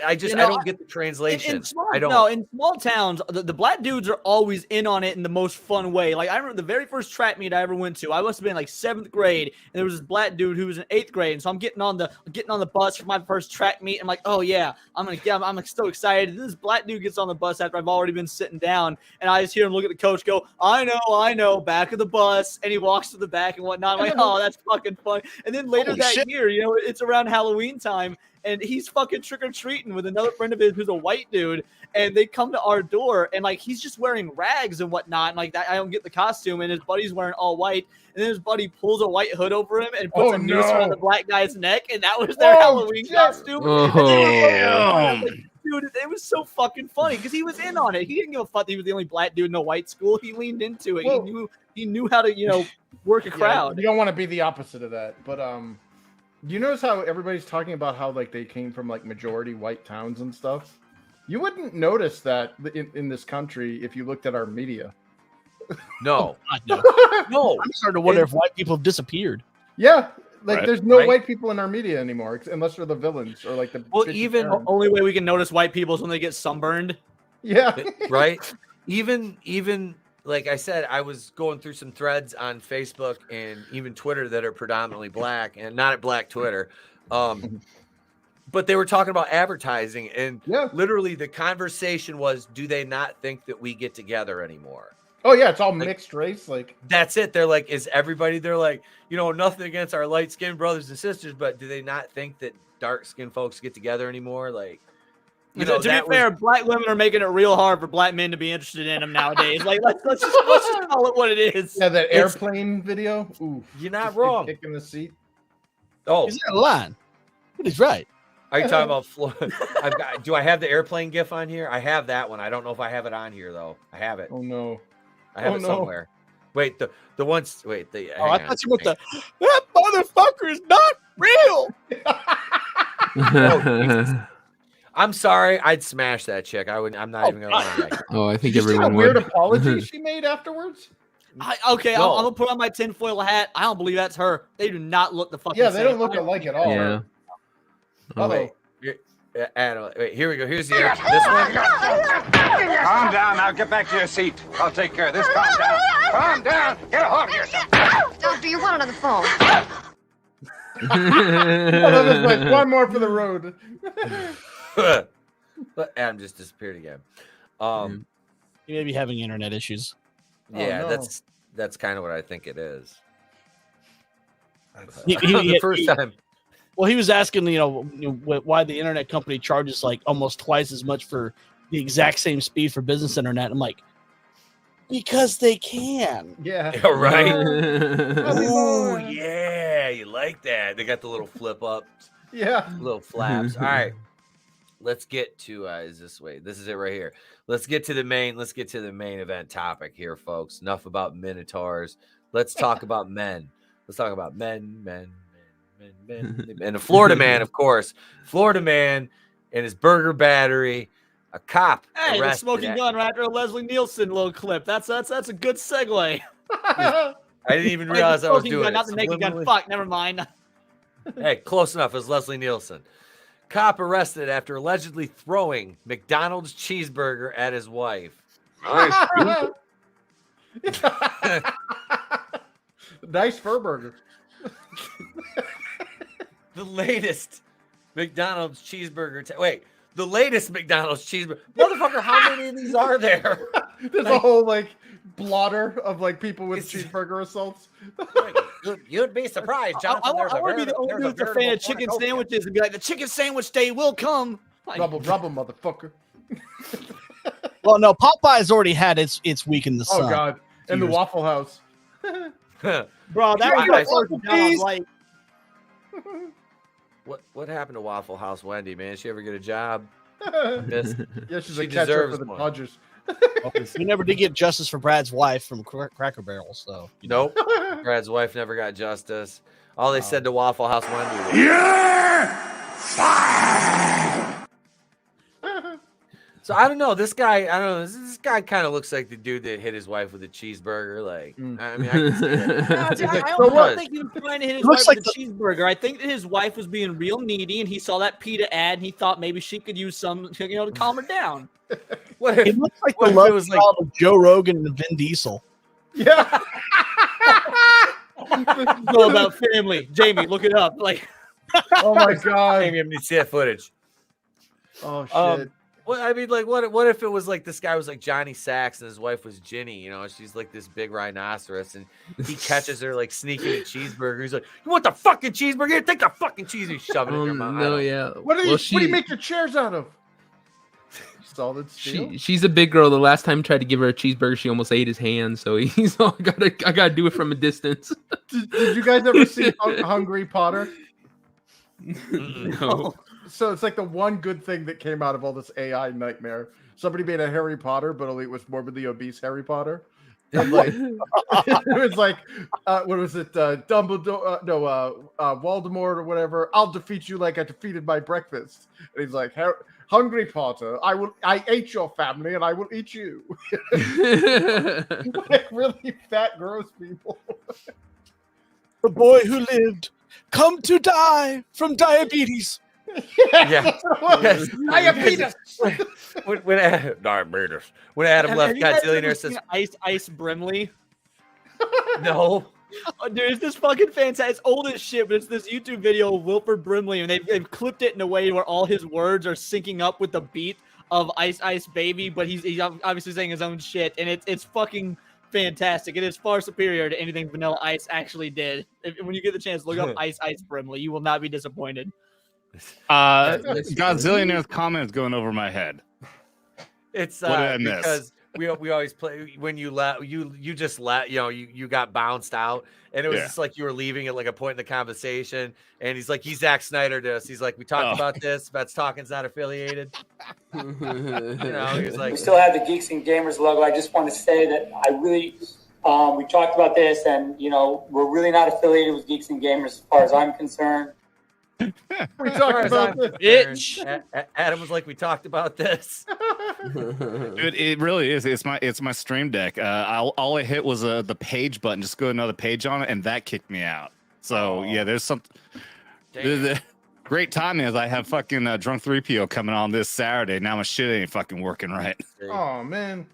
I don't get the translation. In small towns, the black dudes are always in on it in the most fun way. Like I remember the very first track meet I ever went to. I must have been like 7th grade, and there was this black dude who was in 8th grade. And so I'm getting on the bus for my first track meet. I'm like, oh yeah, I'm like so excited. And this black dude gets on the bus after I've already been sitting down, and I just hear him look at the coach, go, I know, back of the bus, and he walks to the back and whatnot. I'm like, oh, that's fucking fun. And then later year, it's around Halloween time. And he's fucking trick-or-treating with another friend of his who's a white dude. And they come to our door, and, like, he's just wearing rags and whatnot. And, like, I don't get the costume. And his buddy's wearing all white. And then his buddy pulls a white hood over him and puts a noose around the black guy's neck. And that was their Halloween costume. Dude, it was so fucking funny because he was in on it. He didn't give a fuck that he was the only black dude in a white school. He leaned into it. Well, he knew how to, work a crowd. You don't want to be the opposite of that. But, do you notice how everybody's talking about how like they came from like majority white towns and stuff? You wouldn't notice that in this country if you looked at our media. No. No. I'm starting to wonder if white people have disappeared. Yeah. Like there's no white people in our media anymore unless they're the villains or like the even only way we can notice white people is when they get sunburned. Yeah. Right. Even like I said, I was going through some threads on Facebook and even Twitter that are predominantly black and not at Black Twitter. But they were talking about advertising and literally the conversation was, do they not think that we get together anymore? Oh yeah. It's all mixed race. Like that's it. They're like, is everybody, they're like, nothing against our light skinned brothers and sisters, but do they not think that dark skinned folks get together anymore? Like, to be fair, black women are making it real hard for black men to be interested in them nowadays. Like, let's just call it what it is. Yeah, that airplane video. Ooh, you're not wrong. Kicking the seat. Oh, he's not lying, but he's right. Are you talking about Florida? Do I have the airplane gif on here? I have that one. I don't know if I have it on here though. I have it. Oh no. I have it somewhere. Wait, the ones. Wait, I thought you meant that motherfucker is not real. Oh, I'm sorry. I'd smash that chick. I'm not even gonna lie. Oh, I think Did you see everyone the weird would. apology she made afterwards? Okay, I'm gonna put on my tinfoil hat. I don't believe that's her. They do not look the fucking Yeah, same. they don't look alike at all. Yeah. Oh, wait. Adam, wait, here we go. Here's the this one. Calm down. Now get back to your seat. I'll take care of this. Calm down. Calm down. Get a hold of yourself. Doctor, you're one on the phone. There's like one more for the road. But Adam just disappeared again. You may be having internet issues. Yeah, Oh, no. that's kind of what I think it is. The first time. Well, he was asking, why the internet company charges like almost twice as much for the exact same speed for business internet. I'm like, because they can. Yeah. Yeah, right. Oh yeah, you like that? They got the little flip ups. Yeah. Little flaps. All right. Let's get to this is it right here. Let's get to the main event topic here, folks. Enough about minotaurs. Let's talk about men. Let's talk about men. And a Florida man, of course. Florida man and his burger battery. A cop. Hey, the arrested smoking gun right after a Leslie Nielsen little clip. That's a good segue. I didn't even realize I was doing it. Not the naked gun. Fuck, never mind. Hey, close enough. It was Leslie Nielsen. Cop arrested after allegedly throwing McDonald's cheeseburger at his wife. Nice fur burger. The latest McDonald's cheeseburger. The latest McDonald's cheeseburger. Motherfucker, how many of these are there? There's a whole blotter of people with cheeseburger assaults. You'd be surprised, Jonathan. I want to be the only dude that's a fan of chicken sandwiches and be like, the chicken sandwich day will come. Rubble, motherfucker. Well, no, Popeye's already had its week in the sun. Oh God, in the Waffle House. Bro, that was my first job. Like, what happened to Waffle House Wendy, man? She ever get a job? Yeah, she's a catcher deserves for the one. Dodgers. We never did get justice for Brad's wife from Cracker Barrel, so Nope. Brad's wife never got justice. All they said to Waffle House Wendy was, So I don't know. This guy, This guy kind of looks like the dude that hit his wife with a cheeseburger. I mean, I can see it. I don't think he was trying to hit his wife with a cheeseburger. I think that his wife was being real needy, and he saw that PETA ad, and he thought maybe she could use some, to calm her down. It looks like the love child of Joe Rogan and Vin Diesel. Yeah. It's all about family. Jamie, look it up. Oh my God. Jamie, I need to see that footage. Oh shit. Well, I mean, what if it was this guy was Johnny Sacks and his wife was Ginny? She's this big rhinoceros, and he catches her sneaking a cheeseburger. He's like, "You want the fucking cheeseburger? Here, take the fucking cheese!" And he's shoving it in your mouth. No, yeah. What do you make your chairs out of? Solid steel. She's a big girl. The last time I tried to give her a cheeseburger, she almost ate his hand. So he's all, I gotta do it from a distance. Did you guys ever see Hungry Potter? No. So it's the one good thing that came out of all this AI nightmare. Somebody made a Harry Potter, but only it was morbidly obese Harry Potter. And it was what was it? Dumbledore? Voldemort or whatever. I'll defeat you like I defeated my breakfast. And he's like, Hungry Potter, I ate your family and I will eat you. Really fat, gross people. The boy who lived, come to die from diabetes. Yeah. Yes. Diabetes. When Adam left, Godzillionaire says, Ice Brimley. No. Dude, it's this fucking fantastic. It's old as shit, but it's this YouTube video of Wilford Brimley, and they've clipped it in a way where all his words are syncing up with the beat of Ice Ice Baby, but he's obviously saying his own shit, and it's fucking fantastic. It is far superior to anything Vanilla Ice actually did. When you get the chance, look up Ice Ice Brimley. You will not be disappointed. Godzillionaire's comment is going over my head. It's what did I miss? because we always play when you just you got bounced out, and it was just like you were leaving at like a point in the conversation, and he's like, Zack Snyder to us. He's like, we talked about this. Vets Talking's not affiliated. He's like, we still have the Geeks and Gamers logo. I just want to say that I really, we talked about this, and we're really not affiliated with Geeks and Gamers as far as I'm concerned. We talked about this, bitch. Adam was like, we talked about this. Dude, it really is. It's my Stream Deck. All I hit was the page button. Just go another page on it, and that kicked me out. So yeah, there's some. Great timing as I have fucking Drunk 3PO coming on this Saturday. Now my shit ain't fucking working right. Oh man.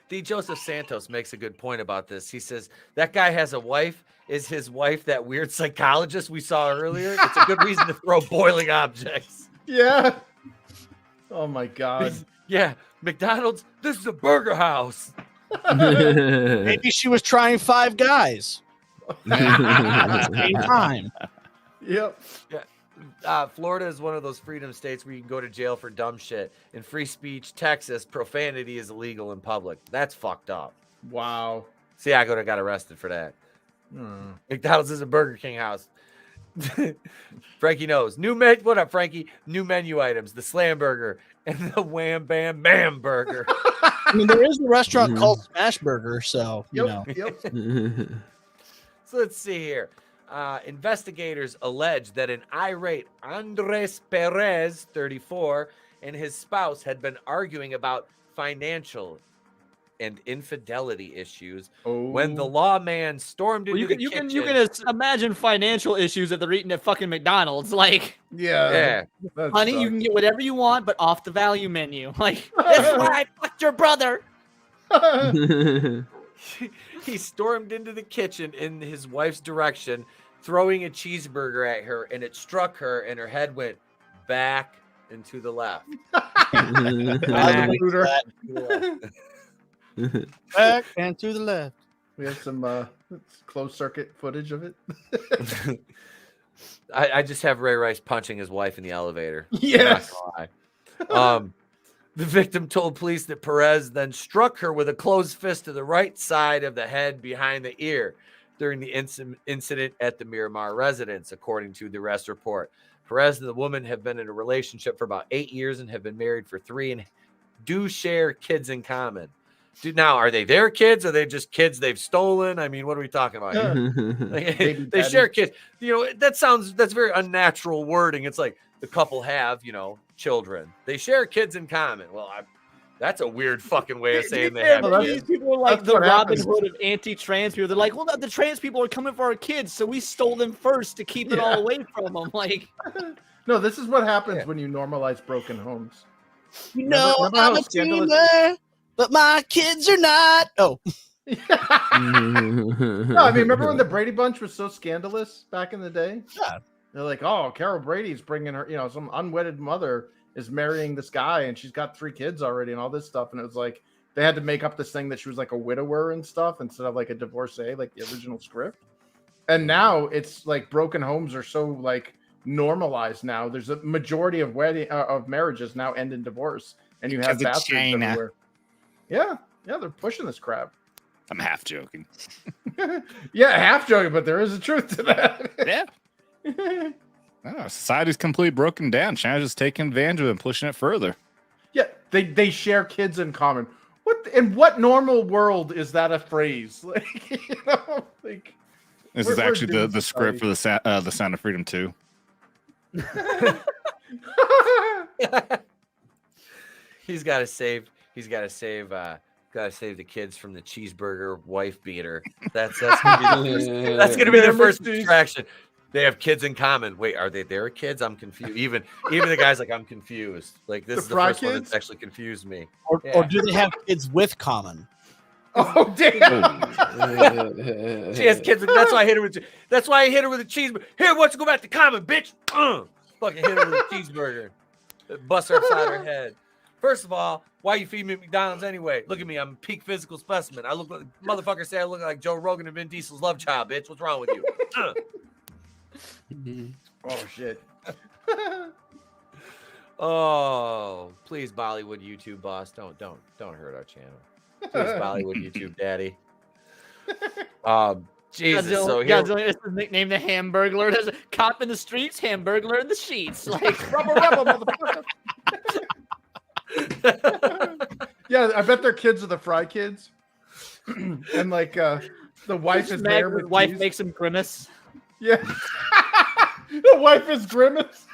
D. Joseph Santos makes a good point about this. He says that guy has a wife. Is his wife that weird psychologist we saw earlier? It's a good reason to throw boiling objects. Yeah. Oh my God. Yeah. McDonald's, this is a burger house. Maybe she was trying Five Guys at the same time. Yep. Yeah. Florida is one of those freedom states where you can go to jail for dumb shit. In free speech, Texas, profanity is illegal in public. That's fucked up. Wow. See, I got arrested for that. McDonald's is a Burger King house. Frankie knows. What up, Frankie? New menu items: the Slam Burger and the Wham Bam Bam Burger. I mean, there is a restaurant called Smash Burger, so you know. Yep. So let's see here. Investigators allege that an irate Andres Perez, 34, and his spouse had been arguing about financial and infidelity issues when the lawman stormed into the kitchen. You can imagine financial issues that they're eating at fucking McDonald's. Like, yeah, honey, you can get whatever you want, but off the value menu. Like, that's why I fucked your brother. He stormed into the kitchen in his wife's direction, throwing a cheeseburger at her, and it struck her, and her head went back and to the left. Back and to the left. We have some closed circuit footage of it. I just have Ray Rice punching his wife in the elevator. Yes. The victim told police that Perez then struck her with a closed fist to the right side of the head behind the ear during the incident at the Miramar residence, according to the arrest report. Perez and the woman have been in a relationship for about 8 years and have been married for 3 and do share kids in common. Dude, now, are they their kids? Or are they just kids they've stolen? I mean, what are we talking about here? They share kids. That's very unnatural wording. It's like the couple have, children. They share kids in common. Well, that's a weird fucking way of saying they have kids. These people are like the Robin Hood of anti-trans people. They're like, well, the trans people are coming for our kids, so we stole them first to keep it all away from them. Like, no, this is what happens when you normalize broken homes. Remember I'm a dreamer, but my kids are not. Oh. No, I mean, remember when the Brady Bunch was so scandalous back in the day? Yeah. They're like, oh, Carol Brady's bringing her, some unwedded mother is marrying this guy and she's got 3 kids already and all this stuff. And it was like, they had to make up this thing that she was like a widower and stuff instead of like a divorcee, like the original script. And now it's like broken homes are so like normalized now. There's a majority of marriages now end in divorce, and you have bastards everywhere. Yeah, they're pushing this crap. I'm half joking. Yeah, half joking, but there is a truth to that. Yeah. Society's completely broken down. China's just taking advantage of it and pushing it further. Yeah, they share kids in common. What normal world is that a phrase? Like, this is actually the script for the Sound of Freedom 2. He's got to save the kids from the cheeseburger wife beater. That's gonna be their first distraction. They have kids in common. Wait, are they their kids? I'm confused. Even the guy's like, I'm confused. Like, this is the first one that's actually confused me. Or do they have kids with common? Oh damn! She has kids. That's why I hit her with. That's why I hit her with a cheeseburger. Here, why don't you go back to common, bitch? Fucking hit her with a cheeseburger. Bust her upside her head. First of all, why you feed me at McDonald's anyway? Look at me. I'm a peak physical specimen. I look like motherfuckers say I look like Joe Rogan and Vin Diesel's love child, bitch. What's wrong with you? Oh shit. Oh, please, Bollywood YouTube boss, don't hurt our channel. Please, Bollywood YouTube daddy. Jesus. So here, Godzilla is nicknamed the Hamburglar. There's a cop in the streets, Hamburglar in the sheets. Like rubber, motherfucker. Yeah, I bet their kids are the Fry Kids, and like the wife is there. The wife makes him grimace. Yeah, the wife is grimace.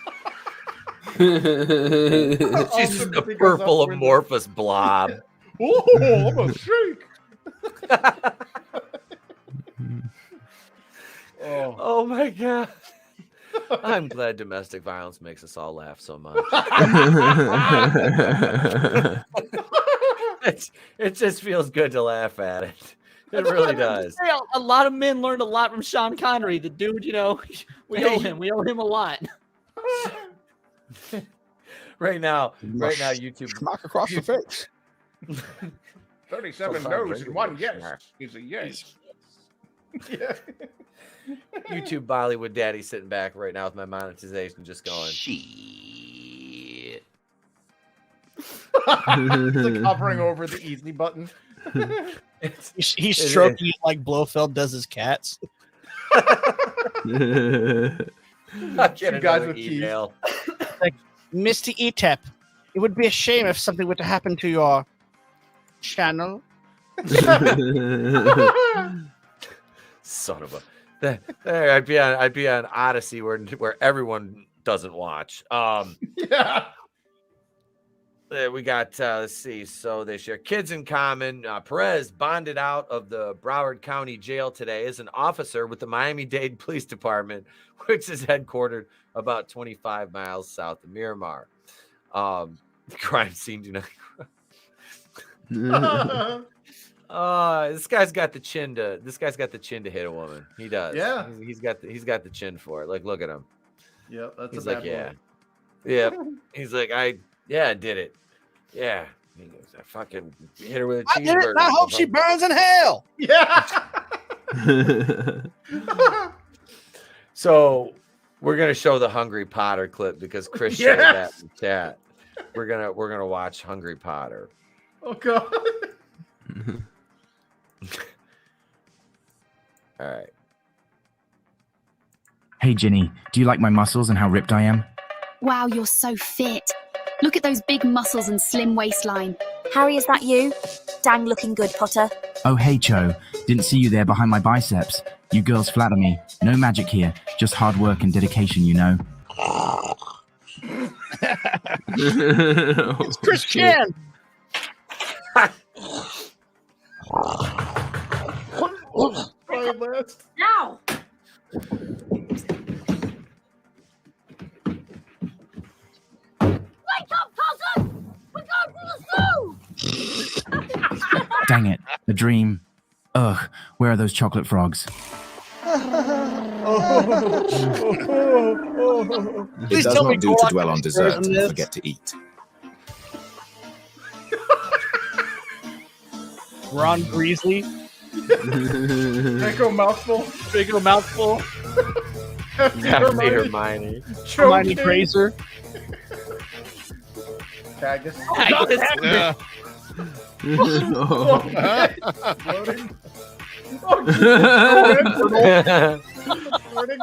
She's just a purple amorphous blob. Oh, I'm a shake. Oh my god. I'm glad domestic violence makes us all laugh so much. It just feels good to laugh at it. It really does. A lot of men learned a lot from Sean Connery. The dude, we owe him. We owe him a lot. Right now, YouTube knock across the face. 37 no's and 1 yes is a yes. Yeah. YouTube Bollywood daddy sitting back right now with my monetization just going. Shit. Like hovering over the easy button. He's stroking it like Blofeld does his cats. Two guys with email. Like, Mr. Etep, it would be a shame if something were to happen to your channel. Son of a. There, I'd be on Odyssey where everyone doesn't watch. Yeah. We got let's see. So they share kids in common. Perez bonded out of the Broward County Jail today as an officer with the Miami-Dade Police Department, which is headquartered about 25 miles south of Miramar. The crime scene do not. This guy's got the chin to hit a woman. He does. Yeah. He's got the chin for it. Like, look at him. Yep, that's He's a like, bad yeah. one. Yep. He's like, I did it. Yeah. He goes, I fucking hit her with a I did it, cheeseburger. and I hope she burns in hell. Yeah. So we're gonna show the Hungry Potter clip because Chris shared that in chat. We're gonna watch Hungry Potter. Oh god. All right. Hey, Ginny, do you like my muscles and how ripped I am? Wow, you're so fit. Look at those big muscles and slim waistline. Harry, is that you? Dang looking good, Potter. Oh, hey, Cho. Didn't see you there behind my biceps. You girls flatter me. No magic here. Just hard work and dedication, you know. It's Christian. Now. Wake up, cousin! We're going to the zoo! Dang it. A dream. Ugh, where are those chocolate frogs? It does not do to dwell on dessert and forget to eat. Ron Greasley. Draco mouthful. Draco mouthful. Hermione. Hermione Grazer. Tagus.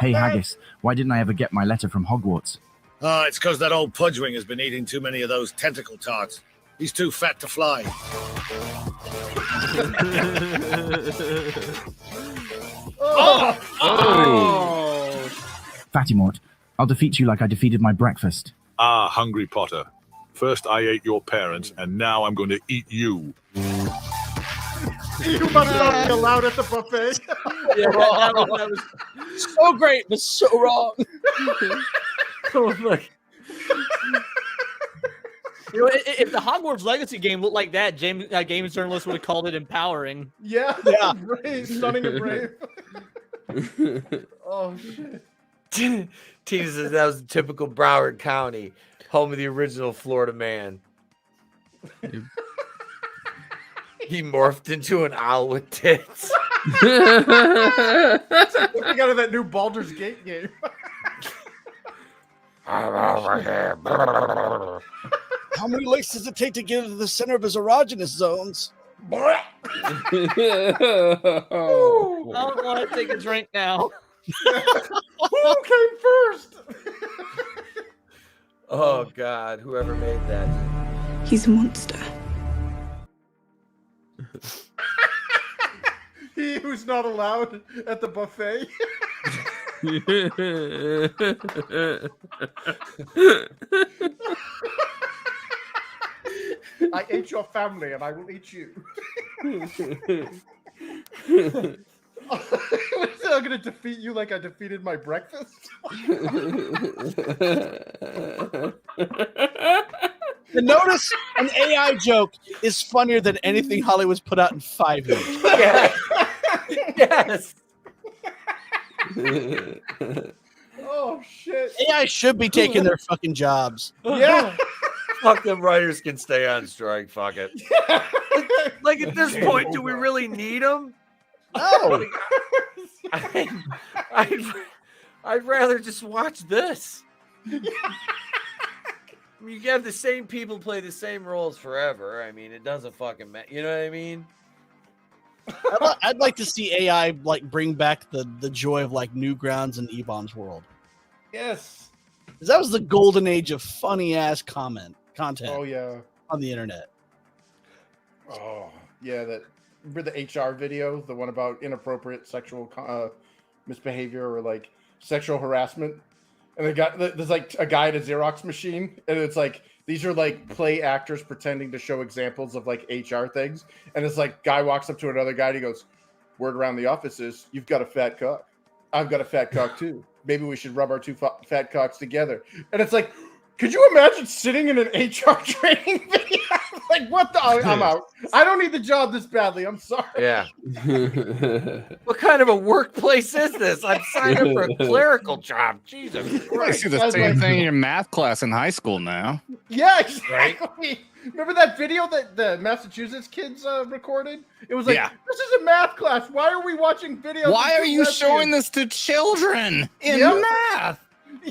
Hey, Haggis, why didn't I ever get my letter from Hogwarts? It's because that old Pudgewing has been eating too many of those tentacle tarts. He's too fat to fly. Fatty Mort, I'll defeat you like I defeated my breakfast. Ah, hungry Potter. First I ate your parents, and now I'm going to eat you. You must not be allowed at the buffet. Yeah, that was so great, but so wrong. You know, if the Hogwarts Legacy game looked like that, games journalists would have called it empowering. Yeah. Brave, stunning and brave. Oh shit. Tina says that was typical Broward County, home of the original Florida man. He morphed into an owl with tits. Looking out of that new Baldur's Gate game. I'm over here. How many licks does it take to get into the center of his erogenous zones? I don't want to take a drink now. Who came first? Oh God, whoever made that. He's a monster. He who's not allowed at the buffet. I ate your family and I will eat you. I'm going to defeat you like I defeated my breakfast. To notice an AI joke is funnier than anything Hollywood's put out in 5 years. Yeah. Yes. Oh shit! AI should be taking their fucking jobs. Yeah. Fuck them writers can stay on strike. Fuck it. Like at this point, do we really need them? No. I'd rather just watch this. I mean, you have the same people play the same roles forever. I mean, it doesn't fucking matter. You know what I mean? I'd like to see AI like bring back the joy of like Newgrounds and E-Bomb's world. Yes. Because that was the golden age of funny ass content. Oh yeah. On the internet. Oh yeah, that remember the HR video, the one about inappropriate sexual misbehavior or like sexual harassment, and there's like a guy at a Xerox machine, and it's like these are like play actors pretending to show examples of like HR things, and it's like guy walks up to another guy and he goes, "Word around the office is you've got a fat cock. I've got a fat cock too. Maybe we should rub our two fat cocks together." And it's like, could you imagine sitting in an HR training video? Like, what the? I'm out. I don't need the job this badly. I'm sorry. Yeah. What kind of a workplace is this? I'm signed up for a clerical job. Jesus I Christ. see the same thing in your math class in high school now. Yeah, exactly. Remember that video that the Massachusetts kids recorded? It was like, this is a math class. Why are we watching videos? Why are you showing this to children in math?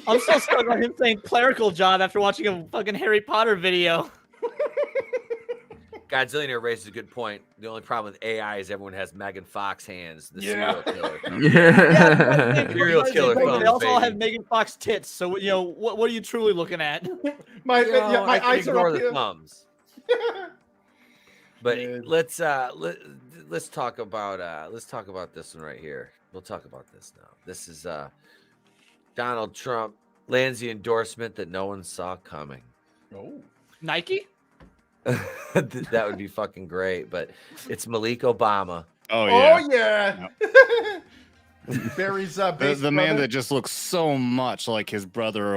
I'm so stuck on him saying clerical job after watching a fucking Harry Potter video. Godzillionaire raises a good point. The only problem with AI is everyone has Megan Fox hands. The serial killer. Serial killer. They also all have Megan Fox tits. So you know what are you truly looking at? My I can eyes ignore are up the here. thumbs. But let's talk about this one right here. We'll talk about this now. This is Donald Trump lands the endorsement that no one saw coming. Oh, Nike? That would be fucking great, but it's Malik Obama. Oh yeah. Oh yeah. Barry's the man that just looks so much like his brother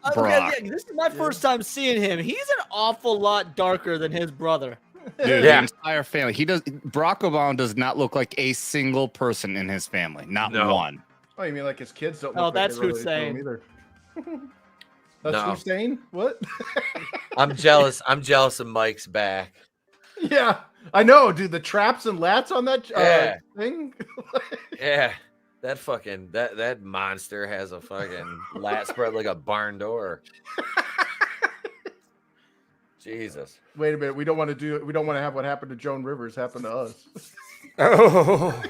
Barack. Okay, this is my first time seeing him. He's an awful lot darker than his brother. Dude, the entire family. Barack Obama does not look like a single person in his family. Not one. Oh, you mean like his kids don't? Oh, Look that's like they really Hussein. do either. That's No. Hussein. What? I'm jealous. I'm jealous of Mike's back. Yeah, I know, dude. The traps and lats on that thing. Yeah, that fucking that monster has a fucking lat spread like a barn door. Jesus. Wait a minute. We don't want to have what happened to Joan Rivers happen to us. Oh.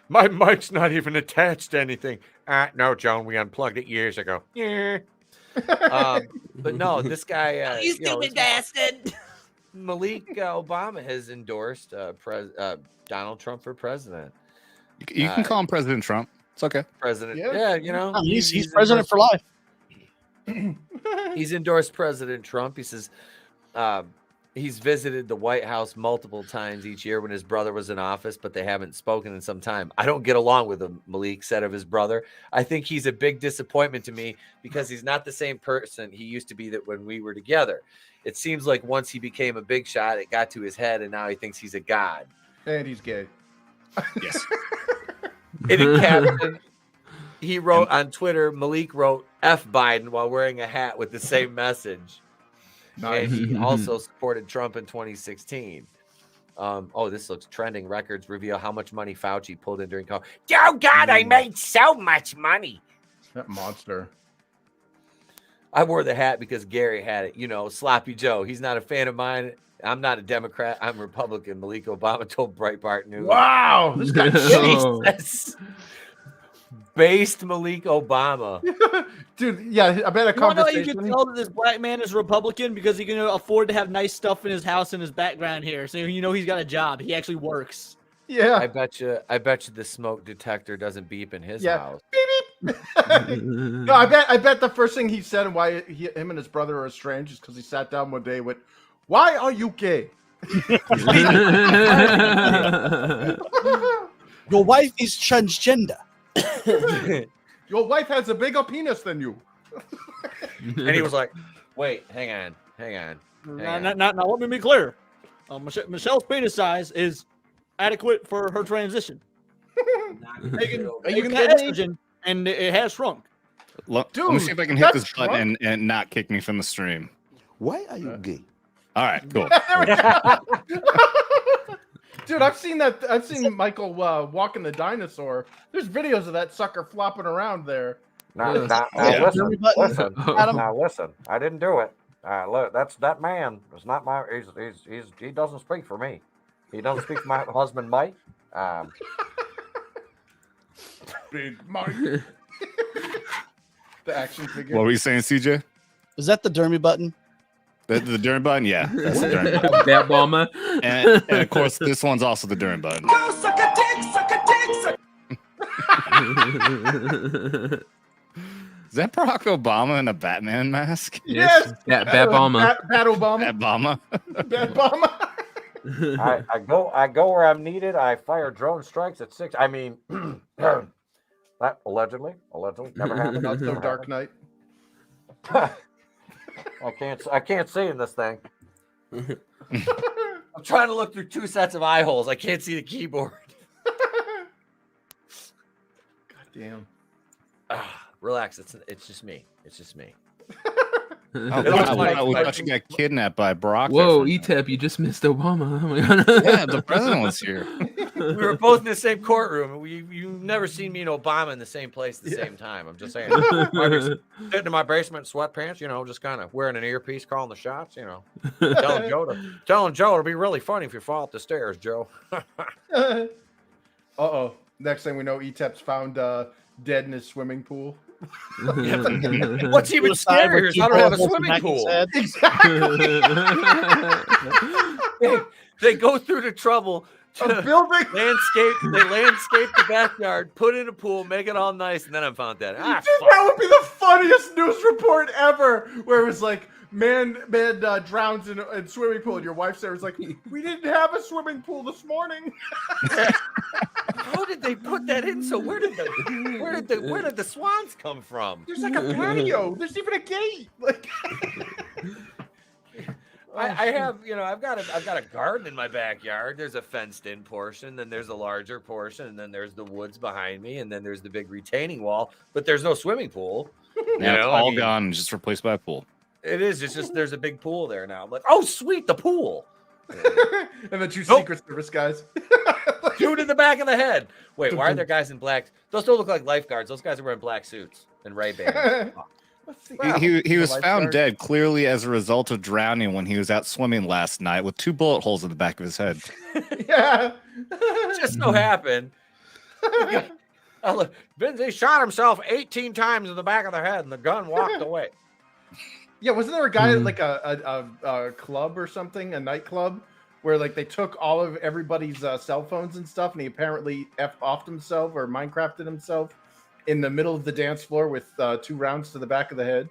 My mic's not even attached to anything. No, Joan, we unplugged it years ago. Yeah. But no, this guy. You stupid bastard. Malik Obama has endorsed Donald Trump for president. You can call him President Trump. It's okay. President. Yeah, you know. He's president for life. He's endorsed President Trump. He says he's visited the White House multiple times each year when his brother was in office, but they haven't spoken in some time. I don't get along with him, Malik said of his brother. I think he's a big disappointment to me because he's not the same person he used to be that when we were together. It seems like once he became a big shot, it got to his head, and now he thinks he's a god. And he's gay. Yes. In a caption, he wrote on Twitter, Malik wrote F Biden while wearing a hat with the same message. Nice. And he also supported Trump in 2016. This looks trending. Records reveal how much money Fauci pulled in during COVID. Oh, God, I made so much money. That monster. I wore the hat because Gary had it. You know, Sloppy Joe. He's not a fan of mine. I'm not a Democrat. I'm Republican. Malik Obama told Breitbart News. Wow, this guy Jesus. Based Malik Obama. Dude, yeah, I bet a You know, you conversation. can tell that this black man is Republican because he can afford to have nice stuff in his house and his background here. So you know he's got a job. He actually works. Yeah. I bet you the smoke detector doesn't beep in his house. Beep, beep. No, I bet the first thing he said and why him and his brother are estranged is because he sat down one day with, "Why are you gay?" Your wife is transgender. Your wife has a bigger penis than you. And he was like, "Wait, hang on. Now, let me be clear. Michelle's penis size is adequate for her transition. Taking that estrogen, and it has shrunk. Let me see if I can hit this button and not kick me from the stream. Why are you gay? All right, cool. Dude, I've seen that. I've seen Michael walking the dinosaur. There's videos of that sucker flopping around there. Listen. Now listen. I didn't do it. Look, that man is not my. He doesn't speak for me. He doesn't speak for my husband, Mike. Big Mike. The action figure. What were you saying, CJ? Is that the Dermy button? The Dermy button? Yeah. That's the Dermy button. That bomber. And of course, this one's also the Dermy button. Is that Barack Obama in a Batman mask? Yes. Bat Obama. Bat Obama. Bat Obama. Bat Obama. I go where I'm needed. I fire drone strikes at 6. I mean, that allegedly never happened. Not so Dark Knight. I can't see in this thing. I'm trying to look through 2 sets of eye holes. I can't see the keyboard. God damn. Relax. It's just me. It's just me. I thought you got kidnapped by Barack. Whoa, Etep, you just missed Obama. Oh my God. Yeah, the president was here. We were both in the same courtroom. You've never seen me and Obama in the same place at the same time. I'm just saying. Sitting in my basement in sweatpants, just kind of wearing an earpiece, calling the shots, telling Joe it'll be really funny if you fall up the stairs, Joe. Uh-oh. Next thing we know, Etep's found dead in his swimming pool. What's even scarier is I don't have a swimming pool. Exactly. They go through the trouble to building landscape. They landscape the backyard, put in a pool, make it all nice, and then I'm found dead. Dude, that would be the funniest news report ever, where it was like, man drowns in swimming pool, and your wife there was like, we didn't have a swimming pool this morning. How did they put that in? So where did the swans come from? There's like a patio. There's even a gate. Like, I have, I've got a garden in my backyard. There's a fenced in portion, then there's a larger portion, and then there's the woods behind me, and then there's the big retaining wall. But there's no swimming pool. Yeah, it's all gone and just replaced by a pool. It is. It's just there's a big pool there now. I'm like, oh sweet, the pool. And the 2 Secret Service guys. Shoot in the back of the head. Wait, why are there guys in black? Those don't look like lifeguards. Those guys are wearing black suits and Ray-Bans. He was found dead clearly as a result of drowning when he was out swimming last night with 2 bullet holes in the back of his head. Yeah. Just so happened. Vinny shot himself 18 times in the back of the head and the gun walked away. Yeah, wasn't there a guy at like a club or something, a nightclub, where like they took all of everybody's cell phones and stuff, and he apparently offed himself or Minecrafted himself in the middle of the dance floor with 2 rounds to the back of the head.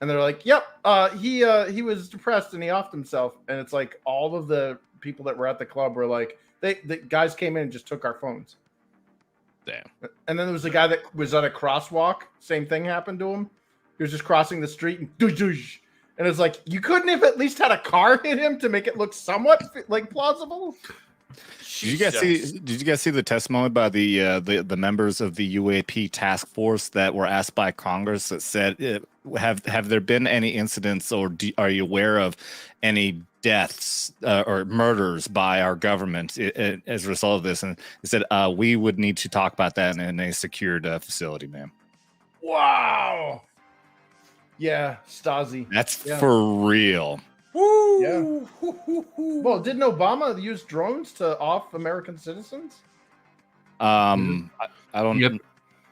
And they're like, "Yep, he was depressed and he offed himself." And it's like all of the people that were at the club were like, the guys came in and just took our phones. Damn. And then there was a guy that was on a crosswalk. Same thing happened to him. He was just crossing the street and it's like, you couldn't have at least had a car hit him to make it look somewhat like plausible. Did you guys see the testimony by the members of the UAP task force that were asked by Congress that said, have there been any incidents or are you aware of any deaths or murders by our government as a result of this? And they said, we would need to talk about that in a secured facility, ma'am. Wow. Yeah, Stasi. That's for real. Woo! Yeah. Well, didn't Obama use drones to off American citizens? I don't. Yep.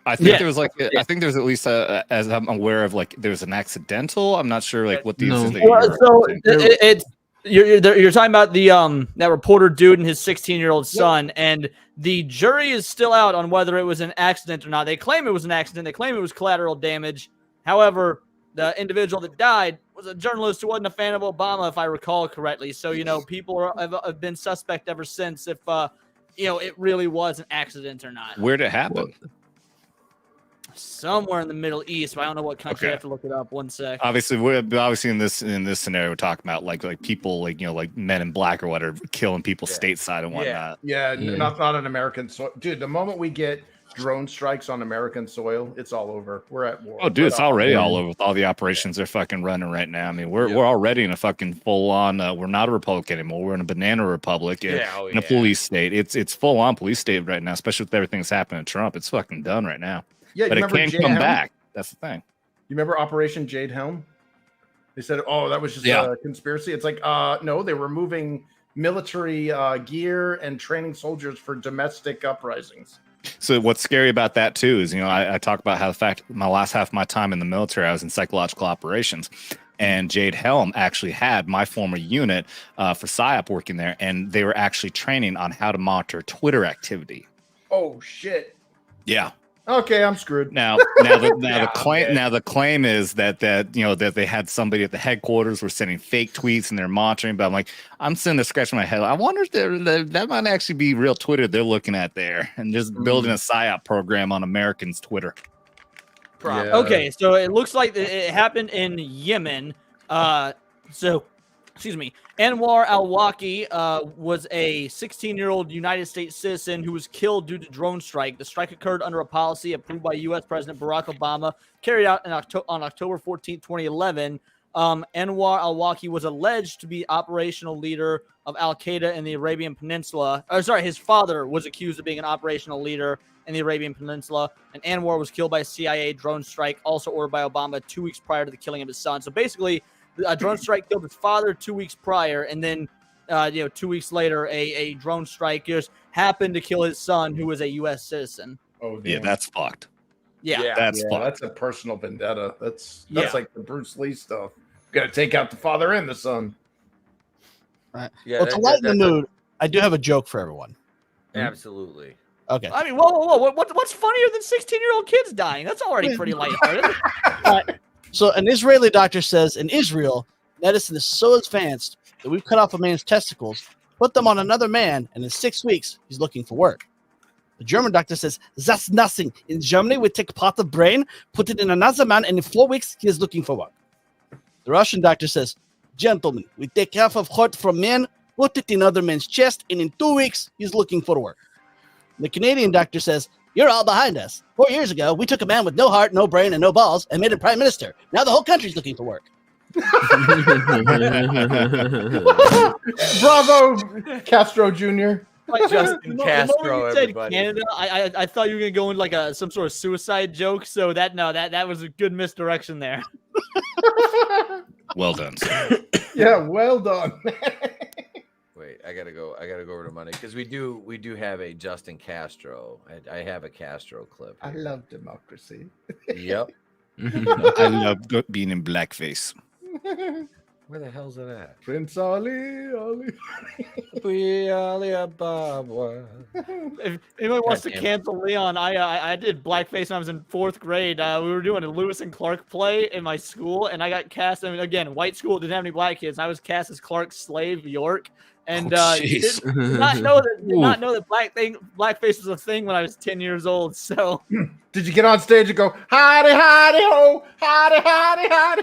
I think there was like I think there's at least as I'm aware of, like there's an accidental. I'm not sure like what these. No. Well, so it's you're talking about the that reporter dude and his 16-year-old son, and the jury is still out on whether it was an accident or not. They claim it was an accident. They claim it was collateral damage. However, the individual that died was a journalist who wasn't a fan of Obama, if I recall correctly. So, people have been suspect ever since if, it really was an accident or not. Where'd it happen? Somewhere in the Middle East, but I don't know what country. I have to look it up. 1 sec. Obviously, in this scenario, we're talking about like people like men in black or whatever killing people stateside and whatnot. Yeah, not an American soil, dude. The moment we get drone strikes on American soil, it's all over. We're at war. Oh, dude, it's already all over with all the operations they're fucking running right now. I mean, we're already in a fucking full on. We're not a republic anymore. We're in a banana republic in a police state. It's full on police state right now, especially with everything that's happening to Trump. It's fucking done right now. Yeah, but it can come back. That's the thing. You remember Operation Jade Helm? They said, "Oh, that was just a conspiracy." It's like, no, they were moving military gear and training soldiers for domestic uprisings. So what's scary about that too is, I talk about how the fact my last half of my time in the military, I was in psychological operations, and Jade Helm actually had my former unit for PSYOP working there, and they were actually training on how to monitor Twitter activity. Oh shit! Yeah. Okay, I'm screwed. Now the claim is that they had somebody at the headquarters were sending fake tweets and they're monitoring. But I'm sitting there scratching my head. I wonder if that might actually be real Twitter they're looking at there and just building a PSYOP program on Americans' Twitter. Yeah. Okay, so it looks like it happened in Yemen. Excuse me. Anwar al-Awlaki was a 16-year-old United States citizen who was killed due to drone strike. The strike occurred under a policy approved by U.S. President Barack Obama, carried out on October 14, 2011. Anwar al-Awlaki was alleged to be operational leader of al-Qaeda in the Arabian Peninsula. His father was accused of being an operational leader in the Arabian Peninsula, and Anwar was killed by a CIA drone strike, also ordered by Obama 2 weeks prior to the killing of his son. So basically, a drone strike killed his father 2 weeks prior, and then 2 weeks later, a drone strike just happened to kill his son, who was a U.S. citizen. Oh, damn. Yeah, that's fucked. Yeah, that's fucked. That's a personal vendetta. That's like the Bruce Lee stuff. Got to take out the father and the son. Right. Yeah, well, to lighten the mood, I do have a joke for everyone. Absolutely. Okay. I mean, whoa. What's funnier than 16-year-old kids dying? That's already pretty lighthearted. So an Israeli doctor says in Israel, medicine is so advanced that we've cut off a man's testicles, put them on another man, and in 6 weeks, he's looking for work. The German doctor says, that's nothing. In Germany, we take part of the brain, put it in another man, and in 4 weeks, he is looking for work. The Russian doctor says, gentlemen, we take half of heart from man, put it in other man's chest, and in 2 weeks, he's looking for work. The Canadian doctor says, you're all behind us. 4 years ago, we took a man with no heart, no brain, and no balls and made him prime minister. Now the whole country's looking for work. Bravo, Castro Jr. Justin Castro, you said everybody. Canada, I thought you were gonna go into like some sort of suicide joke. So that was a good misdirection there. Well done, sir. Yeah, well done. Wait, I gotta go over to money because we do have a Justin Castro. I have a Castro clip. I love democracy. Yep. I love being in blackface. Where the hell's it at? Prince Ali. If anyone wants to cancel Leon, I did blackface when I was in 4th grade. We were doing a Lewis and Clark play in my school, and I got cast. I mean, again, white school didn't have any black kids. And I was cast as Clark's slave, York. And did not know that blackface was a thing when I was 10 years old. So, did you get on stage and go howdy ho, howdy ho?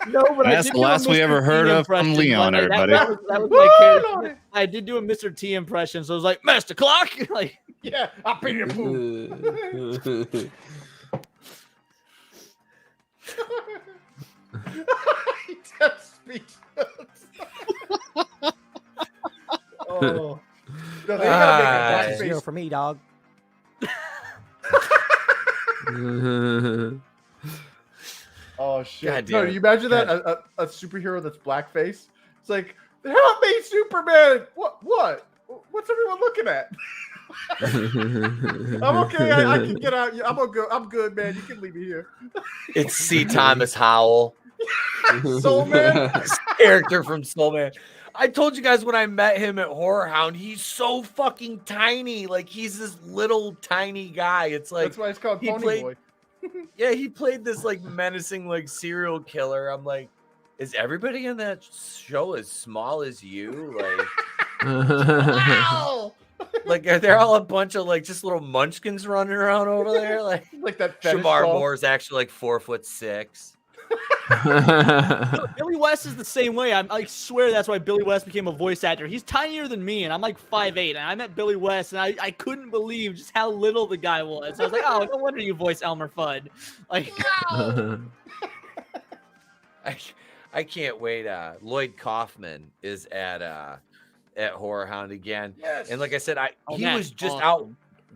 No, but that's the last we ever heard of from Leon, everybody. That was my character. I did do a Mr. T impression, so I was like, Master Clark, like, yeah, up in your poo. Just speechless. Oh, no, they gotta make a Zero for me, dog. Oh shit! God No, damn do it. you imagine that a superhero that's blackface? It's like, help me, Superman! What? What's everyone looking at? I'm okay. I can get out. I'm good, man. You can leave me here. It's C. Thomas Howell. Soul Man. This character from Soul Man. I told you guys when I met him at Horror Hound, he's so fucking tiny. Like he's this little tiny guy. It's like That's why it's called Pony Boy. Yeah, he played this like menacing like serial killer. I'm like, is everybody in that show as small as you? Like, wow. Like they're all a bunch of like just little munchkins running around over there. Like that Shamar doll. Moore's actually like 4'6". Billy West is the same way. I swear that's why Billy West became a voice actor. He's tinier than me, and I'm like 5'8", and I met Billy West, and I couldn't believe just how little the guy was. I was like, oh, no wonder you voice Elmer Fudd. Like, wow. I can't wait. Lloyd Kaufman is at Horror Hound again. Yes. And like I said, he that's was just awesome. out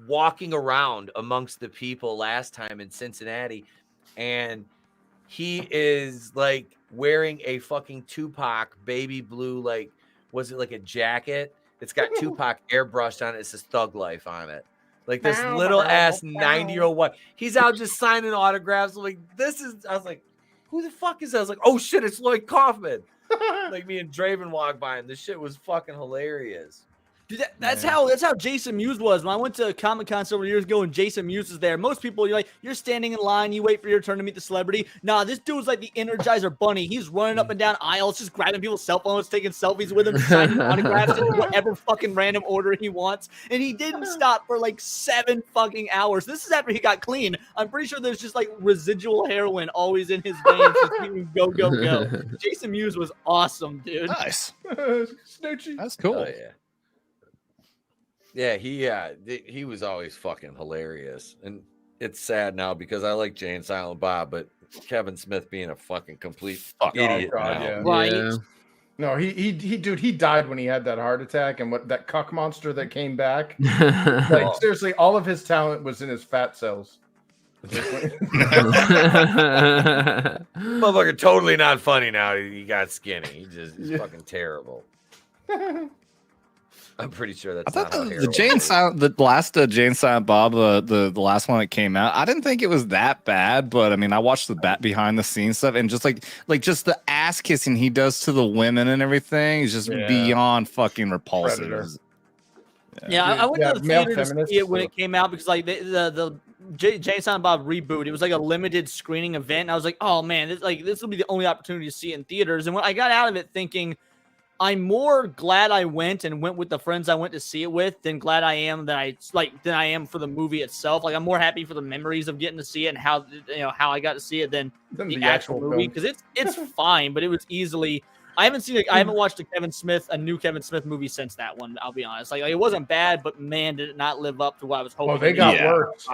walking around amongst the people last time in Cincinnati, and he is like wearing a fucking Tupac baby blue, like, was it like a jacket? It's got Tupac airbrushed on it. It says Thug Life on it. Like this little ass 90-year-old what? He's out just signing autographs. I'm like, I was like, who the fuck is that? I was like, oh shit, it's Lloyd Kaufman. Like me and Draven walked by him. This shit was fucking hilarious. Dude, that's how Jason Mewes was. When I went to Comic-Con several years ago and Jason Mewes was there, most people, you're standing in line, you wait for your turn to meet the celebrity. Nah, this dude was like the Energizer Bunny. He's running up and down aisles, just grabbing people's cell phones, taking selfies with them, signing autographs in whatever fucking random order he wants. And he didn't stop for like 7 fucking hours. This is after he got clean. I'm pretty sure there's just like residual heroin always in his veins. Just keeping go. Jason Mewes was awesome, dude. Nice. Snoochie. That's cool. Oh, yeah. Yeah, he was always fucking hilarious. And it's sad now because I like Jay and Silent Bob, but Kevin Smith being a fucking complete idiot now. Yeah. Right. Yeah. No, he died when he had that heart attack, and what that cuck monster that came back. Like seriously, all of his talent was in his fat cells. Motherfucker totally not funny now. He got skinny. He's fucking terrible. I'm pretty sure that's I thought the last Jay and Silent Bob, the last one that came out, I didn't think it was that bad, but I mean, I watched the behind the scenes stuff, and just like just the ass kissing he does to the women and everything is just beyond fucking repulsive. Yeah, I went to the theater to see it when it came out because like the Jay and Silent Bob reboot, it was like a limited screening event, and I was like, oh man, this will be the only opportunity to see it in theaters. And when I got out of it thinking, I'm more glad I went with the friends I went to see it with than glad I am than I am for the movie itself. Like I'm more happy for the memories of getting to see it and how I got to see it than the actual movie, because it's fine, but it was easily. I haven't watched a new Kevin Smith movie since that one. I'll be honest. Like it wasn't bad, but man, did it not live up to what I was hoping. Oh, they got worse,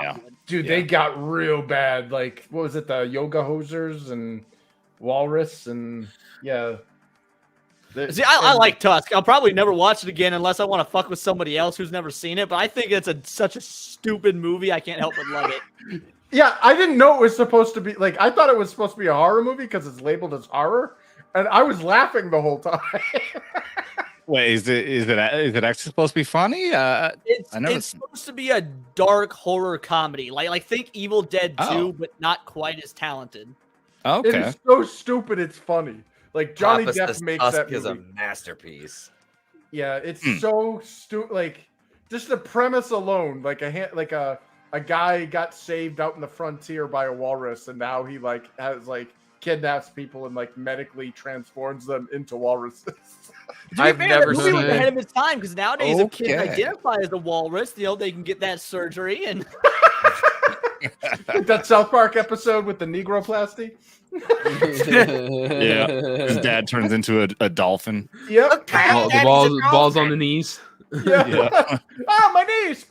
dude. They got real bad. Like what was it? The Yoga Hosers and Walrus and See, I like Tusk. I'll probably never watch it again unless I want to fuck with somebody else who's never seen it. But I think it's such a stupid movie. I can't help but love it. Yeah, I didn't know it was supposed to be like. I thought it was supposed to be a horror movie because it's labeled as horror, and I was laughing the whole time. Wait, is it actually supposed to be funny? It's supposed to be a dark horror comedy, like think Evil Dead 2, but not quite as talented. Okay, it is so stupid. It's funny. Like Johnny Depp makes that movie. Is a masterpiece. Yeah, it's so stupid. Like just the premise alone, like a guy got saved out in the frontier by a walrus, and now he kidnaps people and medically transforms them into walruses. I've never seen seen it. Ahead of its time, because nowadays if kids identify as a walrus, they can get that surgery and. That South Park episode with the negroplasty. Yeah, his dad turns into a dolphin. Yep. The balls on the knees. Yeah. Oh, my knees.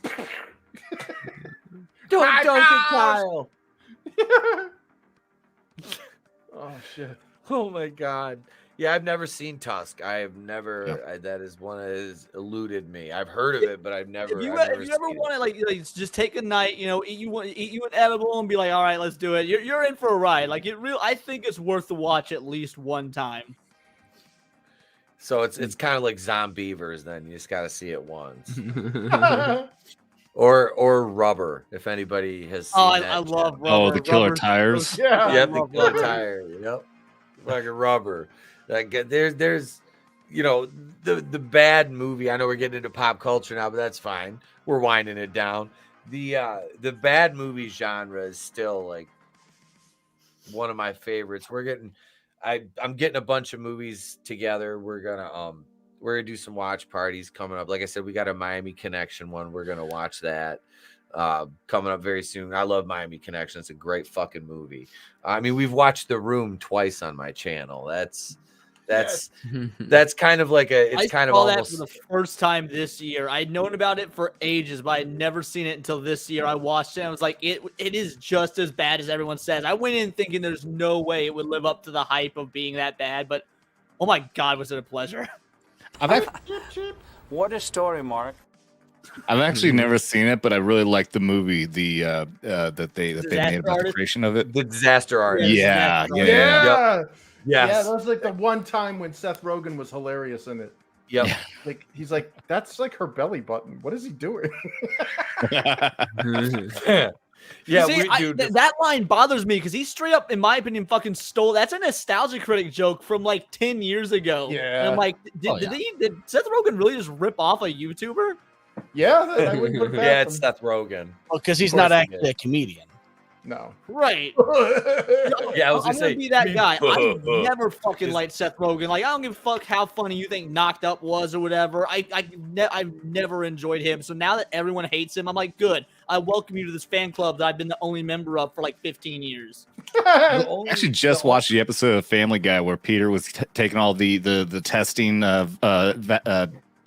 Don't get Kyle. Oh shit. Oh my god. Yeah, I've never seen Tusk. I have never. That is one that has eluded me. I've heard of it, but I've never. If you I've ever never seen want to like just take a night, eat you an edible and be like, all right, let's do it. You're in for a ride. Like I think it's worth the watch at least one time. So it's kind of like Zombievers. Then you just got to see it once. Or Rubber, if anybody has seen that. I love Rubber. Oh, the Killer Rubber. Tires. Yeah, Yep, the Killer Tire. Yep, like a Rubber. Like there's the bad movie. I know we're getting into pop culture now, but that's fine. We're winding it down. The bad movie genre is still like one of my favorites. I'm getting a bunch of movies together. We're gonna do some watch parties coming up. Like I said, we got a Miami Connection one. We're gonna watch that coming up very soon. I love Miami Connection. It's a great fucking movie. I mean, we've watched The Room twice on my channel. That's kind of like I saw that for the first time this year. I'd known about it for ages, but I'd never seen it until this year. I watched it and I was like, it is just as bad as everyone says. I went in thinking there's no way it would live up to the hype of being that bad, but oh my god, was it a pleasure. What a story, Mark. I've actually never seen it, but I really like the movie. That they made about the creation of it. The Disaster Artist. Yeah. Yes. Yeah, that was like the one time when Seth Rogen was hilarious in it. Yep. Like he's like, that's like her belly button. What is he doing? Yeah, See, that line bothers me because he straight up, in my opinion, fucking stole. That's a Nostalgia Critic joke from like 10 years ago. Yeah. And I'm like, did Seth Rogen really just rip off a YouTuber? Yeah, I wouldn't put it past it's him. Seth Rogen. Well, because he's not actually a comedian. No. Right. Yeah, I was I'm gonna be that guy. I say, never fucking liked Seth Rogen. Like, I don't give a fuck how funny you think Knocked Up was or whatever. I've never enjoyed him. So now that everyone hates him, I'm like, good. I welcome you to this fan club that I've been the only member of for like 15 years. I actually just watched the episode of Family Guy where Peter was taking all the testing of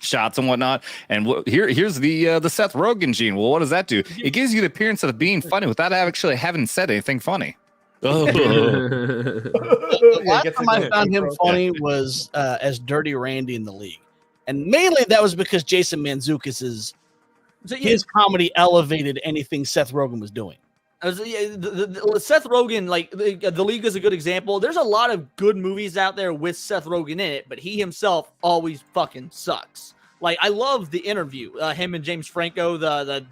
shots and whatnot, and here's the Seth Rogen gene. Well, what does that do? It gives you the appearance of being funny without actually having said anything funny. The last time I found him funny was as Dirty Randy in the League, and mainly that was because Jason Mantzoukas' his comedy elevated anything Seth Rogen was doing. Seth Rogen, like the League is a good example. There's a lot of good movies out there with Seth Rogen in it, but he himself always fucking sucks. Like, I love The Interview, him and James Franco, the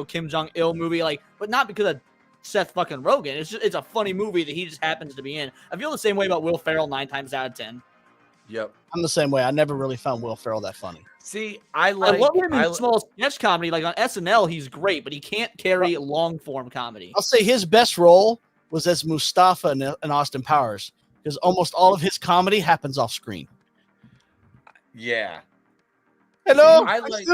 Kim Jong-il movie, like, but not because of Seth fucking Rogen. It's a funny movie that he just happens to be in. I feel the same way about Will Ferrell 9 times out of 10. Yep. I'm the same way. I never really found Will Ferrell that funny. See, I love him in small sketch comedy. Like on SNL, he's great, but he can't carry long form comedy. I'll say his best role was as Mustafa in Austin Powers, because almost all of his comedy happens off screen. Yeah. Hello, I like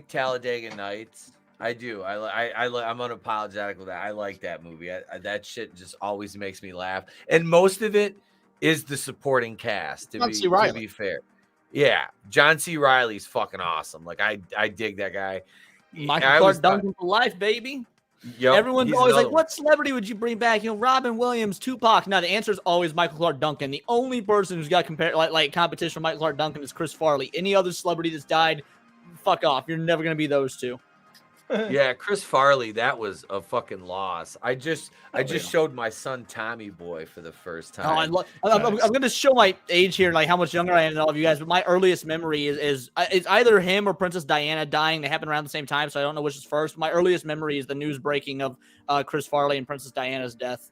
Talladega Nights. I do. I'm unapologetic with that. I like that movie. That shit just always makes me laugh, and most of it is the supporting cast. To be fair, yeah, John C. Reilly's fucking awesome. Like I dig that guy. Michael Clark Duncan for life, baby. Yep, everyone's always like, "What celebrity would you bring back?" Robin Williams, Tupac. Now the answer is always Michael Clark Duncan. The only person who's got competition with Michael Clark Duncan is Chris Farley. Any other celebrity that's died, fuck off. You're never gonna be those two. Yeah, Chris Farley, that was a fucking loss. I just showed my son Tommy Boy for the first time. I'm going to show my age here, like how much younger I am than all of you guys. But my earliest memory is either him or Princess Diana dying. They happened around the same time, so I don't know which is first. My earliest memory is the news breaking of Chris Farley and Princess Diana's death.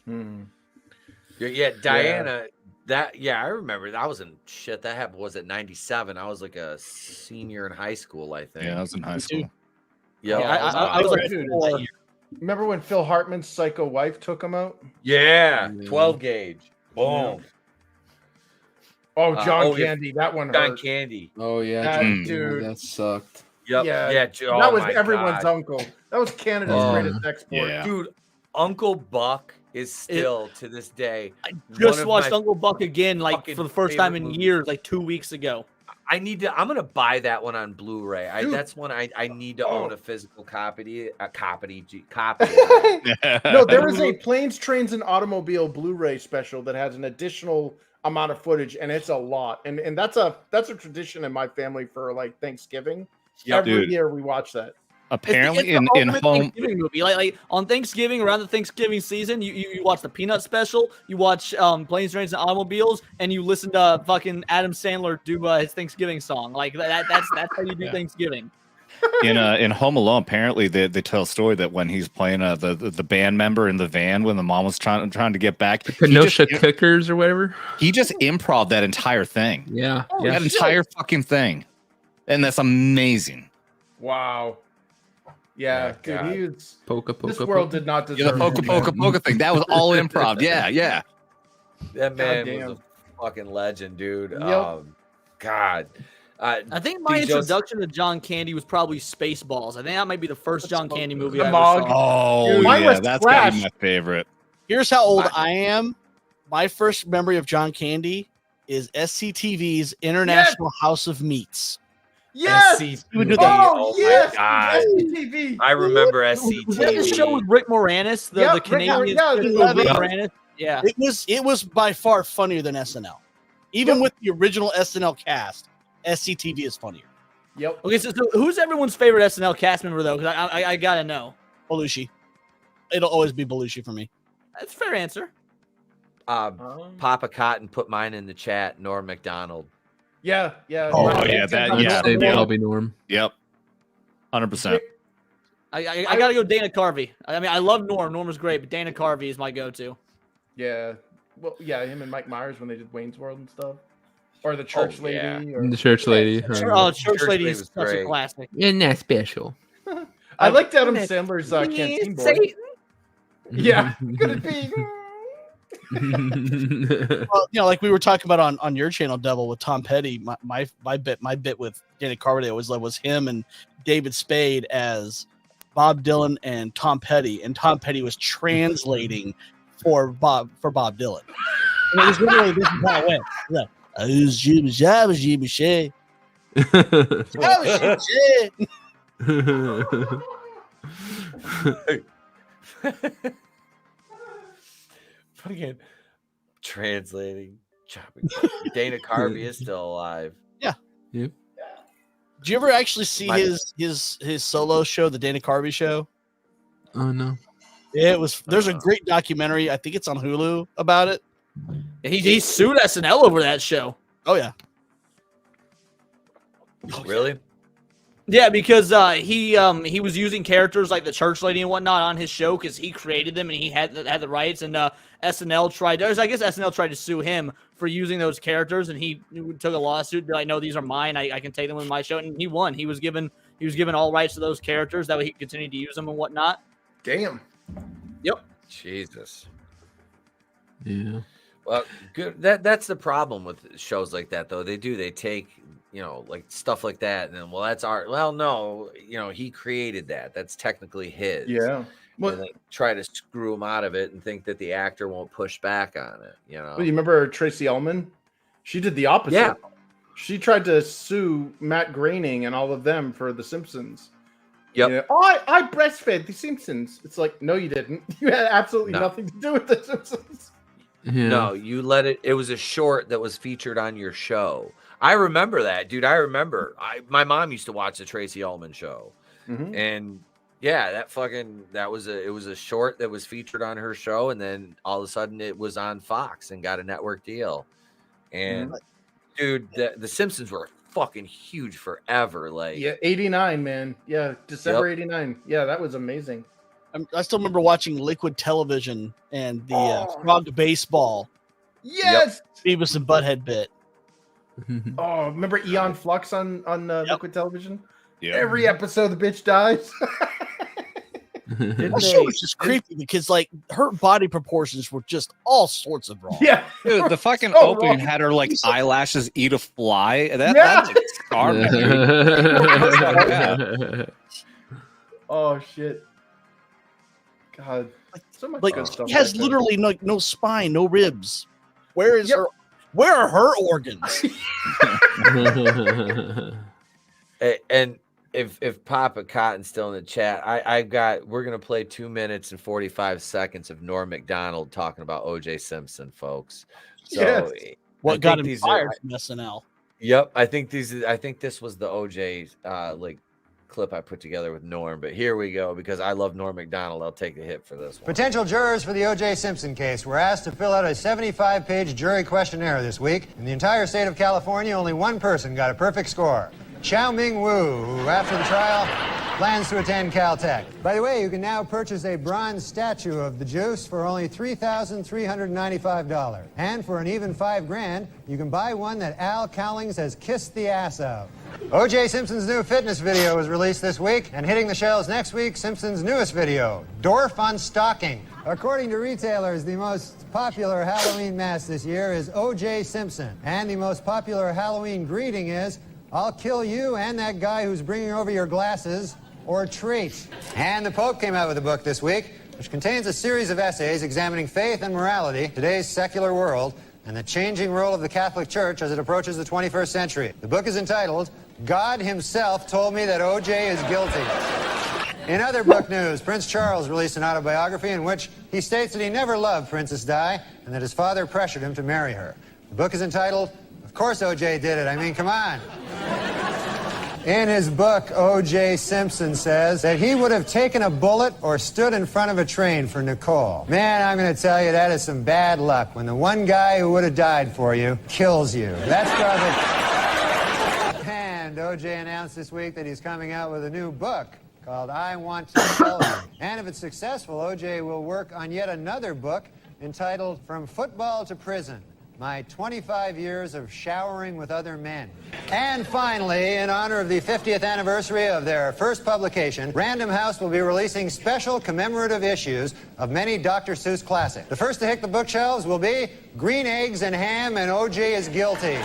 Yeah, Diana. I remember. I was in shit. That happened. Was it 97? I was like a senior in high school, I think. Yeah, I was in high school. Yeah, I was like, remember when Phil Hartman's psycho wife took him out? Yeah, 12 gauge. Boom. Oh, John Candy, that one hurt. John Candy. Oh yeah, dude, that sucked. Yep. Yeah, that was everyone's uncle. That was Canada's greatest export. Yeah. Dude, Uncle Buck is still to this day. I just watched Uncle Buck again, like for the first time in years, like 2 weeks ago. I need to. I'm gonna buy that one on Blu-ray. Dude. That's one I need to own a physical copy. Copy. No, there is a Planes, Trains, and Automobile Blu-ray special that has an additional amount of footage, and it's a lot. And that's a tradition in my family for like Thanksgiving. Every year we watch that. Apparently, it's in home Thanksgiving movie, like on Thanksgiving, around the Thanksgiving season, you watch the Peanut special, you watch Planes, Trains, and Automobiles, and you listen to fucking Adam Sandler do his Thanksgiving song. Like that's how you do Thanksgiving. in Home Alone, apparently they tell a story that when he's playing the band member in the van when the mom was trying to get back, Kenosha Cookers or whatever, he just improv that entire thing. Yeah, that entire fucking thing, and that's amazing. Wow. Yeah, dude, he was. This world did not deserve. Yeah, the poka thing. That was all improv. Yeah. That man was a fucking legend, dude. Yep. God. I think my introduction to John Candy was probably Spaceballs. I think that might be the first John Candy movie I ever saw. Oh, yeah, that's gotta be my favorite. Here's how old I am. My first memory of John Candy is SCTV's International House of Meats. Yes! SCTV. Oh, yes! My God. SCTV. I remember SCTV. Was that the show with Rick Moranis, the Canadian? Rick Moranis. Yeah, it was by far funnier than SNL. Even with the original SNL cast, SCTV is funnier. Yep. Okay, so who's everyone's favorite SNL cast member though? Because I gotta know. Belushi. It'll always be Belushi for me. That's a fair answer. Papa Cotton put mine in the chat. Norm Macdonald. Yeah. Oh yeah, that'll be Norm. Yep, 100%. I gotta go Dana Carvey. I mean, I love Norm. Norm was great, but Dana Carvey is my go-to. Yeah. Well, yeah, him and Mike Myers when they did Wayne's World and stuff, or the Church Lady. Yeah. Or... The Church Lady. Church Lady is such a classic. Isn't that special? I liked Adam Sandler's Canteen Boy. Yeah, could it be? Well, like we were talking about on your channel, Devil, with Tom Petty. My bit with Dana Carvey I always loved was him and David Spade as Bob Dylan and Tom Petty, and Tom Petty was translating for Bob Dylan. And it was literally this is how it went. Like, Fucking translating, chopping. Dana Carvey is still alive. Yeah. Yep. Did you ever actually see his solo show, the Dana Carvey Show? Oh no. It was. There's a great documentary. I think it's on Hulu about it. He sued SNL over that show. Oh yeah. Really? Yeah, because he was using characters like the Church Lady and whatnot on his show because he created them and he had the rights, and SNL tried. I guess SNL tried to sue him for using those characters, and he took a lawsuit to be like, no, these are mine. I can take them in my show, and he won. He was given all rights to those characters. That way he could continue to use them and whatnot. Damn. Yep. Jesus. Yeah. Well, good. That's the problem with shows like that, though. They take, like stuff like that, and then, well, that's art. Well, no, he created that. That's technically his. Yeah. Well, and they try to screw him out of it and think that the actor won't push back on it. Well, you remember Tracy Ullman? She did the opposite. Yeah. She tried to sue Matt Groening and all of them for The Simpsons. Yep. I breastfed The Simpsons. It's like, no, you didn't. You had absolutely nothing to do with The Simpsons. Yeah. No, you let it. It was a short that was featured on your show. I remember that, dude. I remember. My mom used to watch the Tracy Ullman show, and yeah, it was a short that was featured on her show, and then all of a sudden it was on Fox and got a network deal. And dude, the Simpsons were fucking huge forever. Like 89, man. Yeah, December 89. Yeah, that was amazing. I still remember watching Liquid Television and the Frog Baseball. Yes, Beavis and Butthead bit. Oh, remember Eon Flux on Liquid Television? Yeah. Every episode the bitch dies. That show was just creepy because like her body proportions were just all sorts of wrong. Yeah, dude, the fucking so opening wrong. had her like eyelashes eat a fly. That's like scarred me, dude. Oh shit. God, so much Like good stuff. he has like that. literally no spine, no ribs. Where is her Where are her organs? And if Papa Cotton's still in the chat, we're gonna play 2 minutes and 45 seconds of Norm Macdonald talking about OJ Simpson, folks. So Yes. What got him fired from SNL? Yep, I think this was the OJ like clip I put together with Norm, but here we go because I love Norm Macdonald. I'll take the hit for this one. Potential jurors for the O.J. Simpson case were asked to fill out a 75-page jury questionnaire this week. In the entire state of California, only one person got a perfect score. Xiao Ming Wu, who after the trial plans to attend Caltech. By the way, you can now purchase a bronze statue of the Juice for only $3,395. And for an even $5,000, you can buy one that Al Cowlings has kissed the ass of. O.J. Simpson's new fitness video was released this week, and hitting the shelves next week, Simpson's newest video, Dorf on Stocking. According to retailers, the most popular Halloween mask this year is O.J. Simpson, and the most popular Halloween greeting is, I'll kill you and that guy who's bringing over your glasses, or treat. And the Pope came out with a book this week, which contains a series of essays examining faith and morality, today's secular world, and the changing role of the Catholic Church as it approaches the 21st century. The book is entitled, God Himself Told Me That O.J. is Guilty. In other book news, Prince Charles released an autobiography in which he states that he never loved Princess Di and that his father pressured him to marry her. The book is entitled, Of Course O.J. Did It. I mean, come on. In his book, O.J. Simpson says that he would have taken a bullet or stood in front of a train for Nicole. Man, I'm going to tell you, that is some bad luck when the one guy who would have died for you kills you. That's probably... And O.J. announced this week that he's coming out with a new book called I Want to Tell You. And if it's successful, O.J. will work on yet another book entitled From Football to Prison. My 25 years of showering with other men. And finally, in honor of the 50th anniversary of their first publication, Random House will be releasing special commemorative issues of many Dr. Seuss classics. The first to hit the bookshelves will be Green Eggs and Ham and O.J. is Guilty.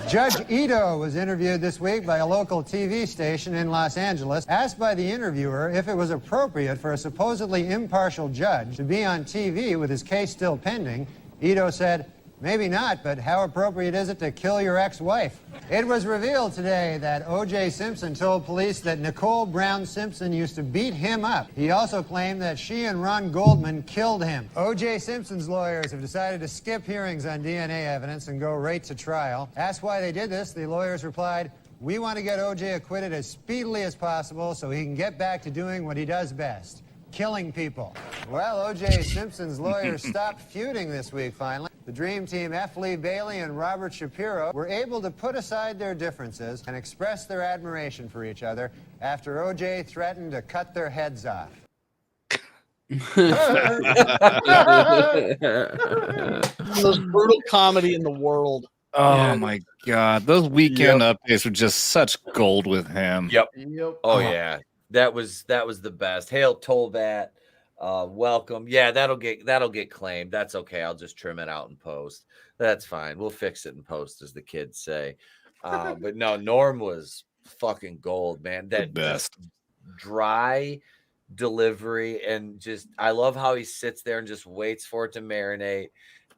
Judge Ito was interviewed this week by a local TV station in Los Angeles. Asked by the interviewer if it was appropriate for a supposedly impartial judge to be on TV with his case still pending, Ito said, maybe not, but how appropriate is it to kill your ex-wife? It was revealed today that O.J. Simpson told police that Nicole Brown Simpson used to beat him up. He also claimed that she and Ron Goldman killed him. O.J. Simpson's lawyers have decided to skip hearings on DNA evidence and go right to trial. Asked why they did this, the lawyers replied, we want to get O.J. acquitted as speedily as possible so he can get back to doing what he does best. Killing people. Well, O.J. Simpson's lawyers stopped feuding this week, finally. The Dream Team, F. Lee Bailey and Robert Shapiro, were able to put aside their differences and express their admiration for each other after O.J. threatened to cut their heads off. The most brutal comedy in the world. Oh my God. Those weekend updates were just such gold with him. Yep. Oh yeah. That was the best. Hail Tolbat. Welcome. Yeah, that'll get claimed. That's okay. I'll just trim it out in post. That's fine. We'll fix it in post, as the kids say. But no, Norm was fucking gold, man. That best dry delivery, and just I love how he sits there and just waits for it to marinate.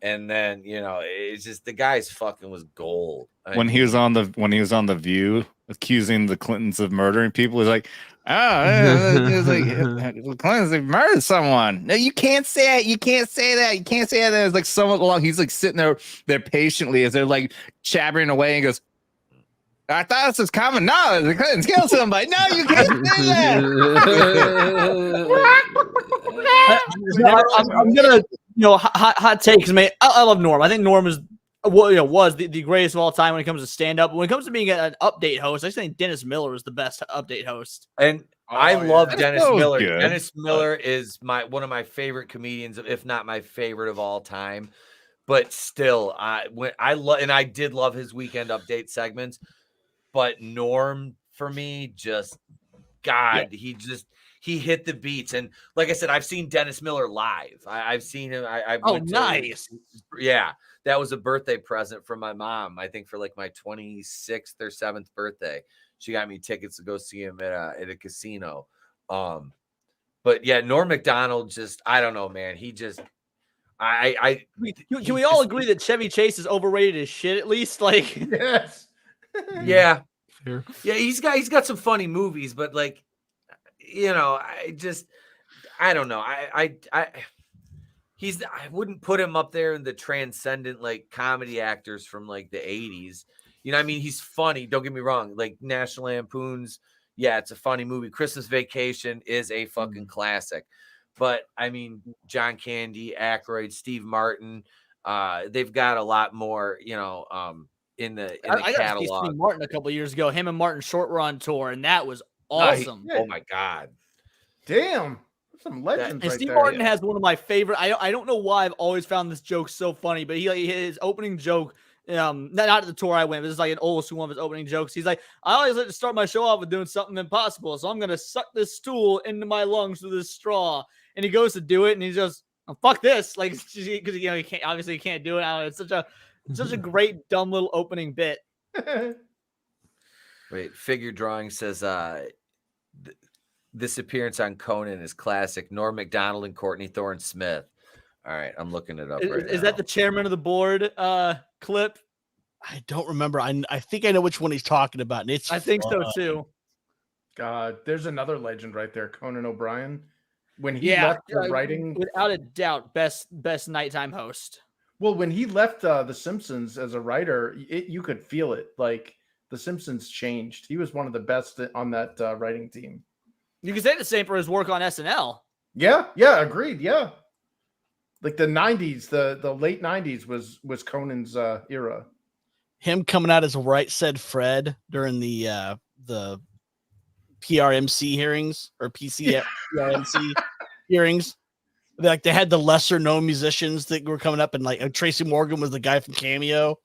And then, it's just the guy's fucking was gold. When he was on the View accusing the Clintons of murdering people, he's like, it's like the Clintons have murdered someone. No, you can't say it. You can't say that. You can't say that. There's like someone along. He's like sitting there patiently as they're like chattering away, and goes, I thought this was common knowledge. The Clintons killed somebody. No, you can't say that. I'm gonna, hot takes, man. I love Norm. I think Norm is, was the greatest of all time when it comes to stand up. When it comes to being an update host, I think Dennis Miller is the best update host. And I love Dennis Miller. Good. Dennis Miller is one of my favorite comedians, if not my favorite of all time. But still, I did love his weekend update segments. But Norm, for me, just God, he hit the beats. And like I said, I've seen Dennis Miller live. I've seen him. Nice. Yeah, that was a birthday present from my mom. I think for like my 26th or 7th birthday, she got me tickets to go see him at a casino. But yeah, Norm Macdonald, just I don't know, man. Can we all agree that Chevy Chase is overrated as shit? At least, like, yes, yeah, Fair. yeah. He's got some funny movies, but like, I don't know. I wouldn't put him up there in the transcendent like comedy actors from like the 80s. I mean, he's funny. Don't get me wrong. Like National Lampoon's, yeah, it's a funny movie. Christmas Vacation is a fucking classic. But I mean, John Candy, Aykroyd, Steve Martin, they've got a lot more, in the I got to see catalog. Steve Martin a couple years ago. Him and Martin short were on tour, and that was awesome. Oh my god, damn, some legends. And Steve Martin has one of my favorite. I don't know why I've always found this joke so funny, but his opening joke. Not at the tour I went, but it's like an old school one of his opening jokes. He's like, I always like to start my show off with doing something impossible, so I'm gonna suck this stool into my lungs with this straw. And he goes to do it, and he's just, oh, fuck this, like, because he can't, obviously he can't do it. I don't know, it's such a great dumb little opening bit. Wait, Figure Drawing says this appearance on Conan is classic. Norm Macdonald and Courtney Thorne Smith. All right, I'm looking it up right now. Is that the chairman of the board clip? I don't remember. I think I know which one he's talking about. And I think so too. God, there's another legend right there, Conan O'Brien. When he left writing, without a doubt, best nighttime host. Well, when he left The Simpsons as a writer, you could feel it. Like The Simpsons changed. He was one of the best on that writing team. You can say the same for his work on SNL. Yeah, agreed. Yeah, like the '90s, the late '90s was Conan's era. Him coming out as Right Said Fred during the PRMC hearings or PRMC hearings. Like they had the lesser known musicians that were coming up, and like Tracy Morgan was the guy from Cameo,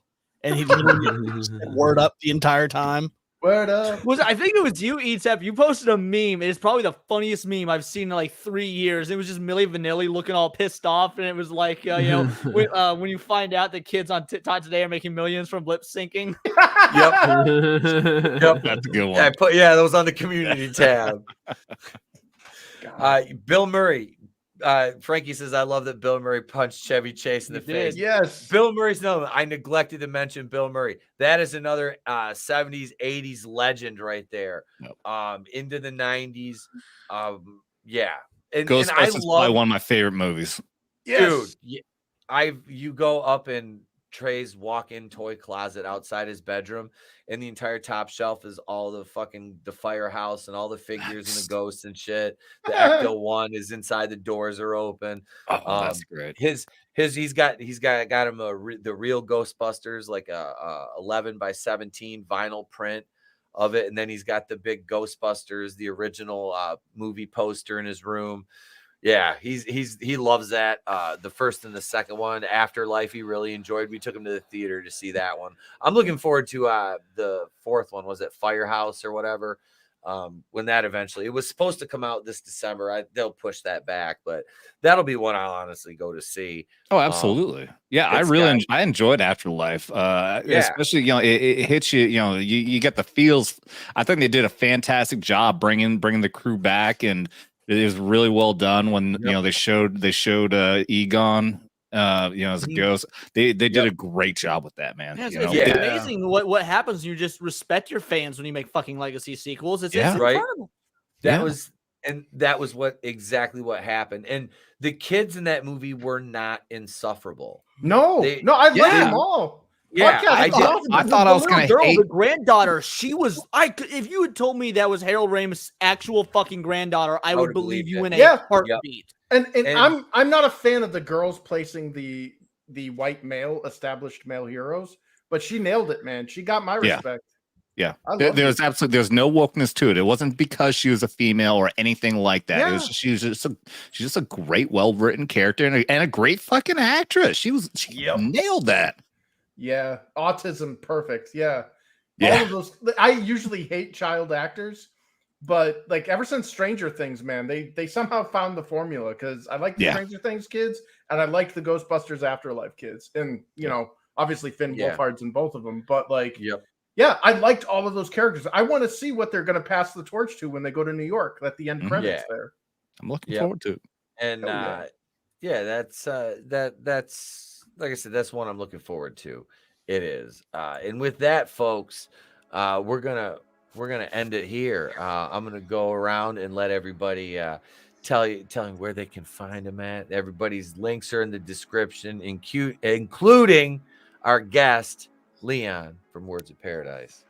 and he literally said word up the entire time. Word up. I think it was you, Etep. You posted a meme. It's probably the funniest meme I've seen in like 3 years. It was just Milli Vanilli looking all pissed off, and it was like, when you find out that kids on TikTok today are making millions from lip syncing. Yep, That's a good one. That was on the community tab. Bill Murray. Frankie says, I love that Bill Murray punched Chevy Chase in the face. Yes. Bill Murray's I neglected to mention Bill Murray. That is another 70s, 80s legend right there. Into the 90s. Yeah. And Ghostbusters is I love one of my favorite movies. Dude, you go up in Trey's walk-in toy closet outside his bedroom, and the entire top shelf is all the firehouse and all the figures and the ghosts and shit. The Ecto one is inside, the doors are open. Oh, that's great. He's got him the real Ghostbusters, like a 11 by 17 vinyl print of it, and then he's got the big Ghostbusters, the original movie poster in his room. Yeah, he loves that. The first and the second one, Afterlife, he really enjoyed. We took him to the theater to see that one. I'm looking forward to the fourth one. Was it Firehouse or whatever? When that eventually, it was supposed to come out this December. They'll push that back, but that'll be one I'll honestly go to see. Oh, absolutely. I enjoyed Afterlife. Especially, it hits you, you get the feels. I think they did a fantastic job bringing the crew back, and it was really well done when they showed Egon as a ghost. They did a great job with that, man. It's amazing what happens. You just respect your fans when you make fucking legacy sequels. It's incredible. That was exactly what happened. And the kids in that movie were not insufferable. No, I love them all. Yeah, I thought I was going to hate the granddaughter. She was. If you had told me that was Harold Ramis's actual fucking granddaughter, I would believe you in a heartbeat. And I'm not a fan of the girls placing the white established male heroes, but she nailed it, man. She got my respect. Yeah, there's no wokeness to it. It wasn't because she was a female or anything like that. It was she's just a great, well written character and a great fucking actress. She nailed that. Yeah, autism, perfect. Yeah. All of those. I usually hate child actors, but like ever since Stranger Things, man, they somehow found the formula, because I like the Stranger Things kids and I liked the Ghostbusters Afterlife kids, and obviously Finn Wolfhard's in both of them, but like I liked all of those characters. I want to see what they're going to pass the torch to when they go to New York at the end credits there. I'm looking forward to it. And Yeah, that's like I said, that's one I'm looking forward to. It is. And with that, folks, we're gonna end it here. I'm gonna go around and let everybody telling where they can find them at. Everybody's links are in the description, including our guest Leon from Words of Paradise.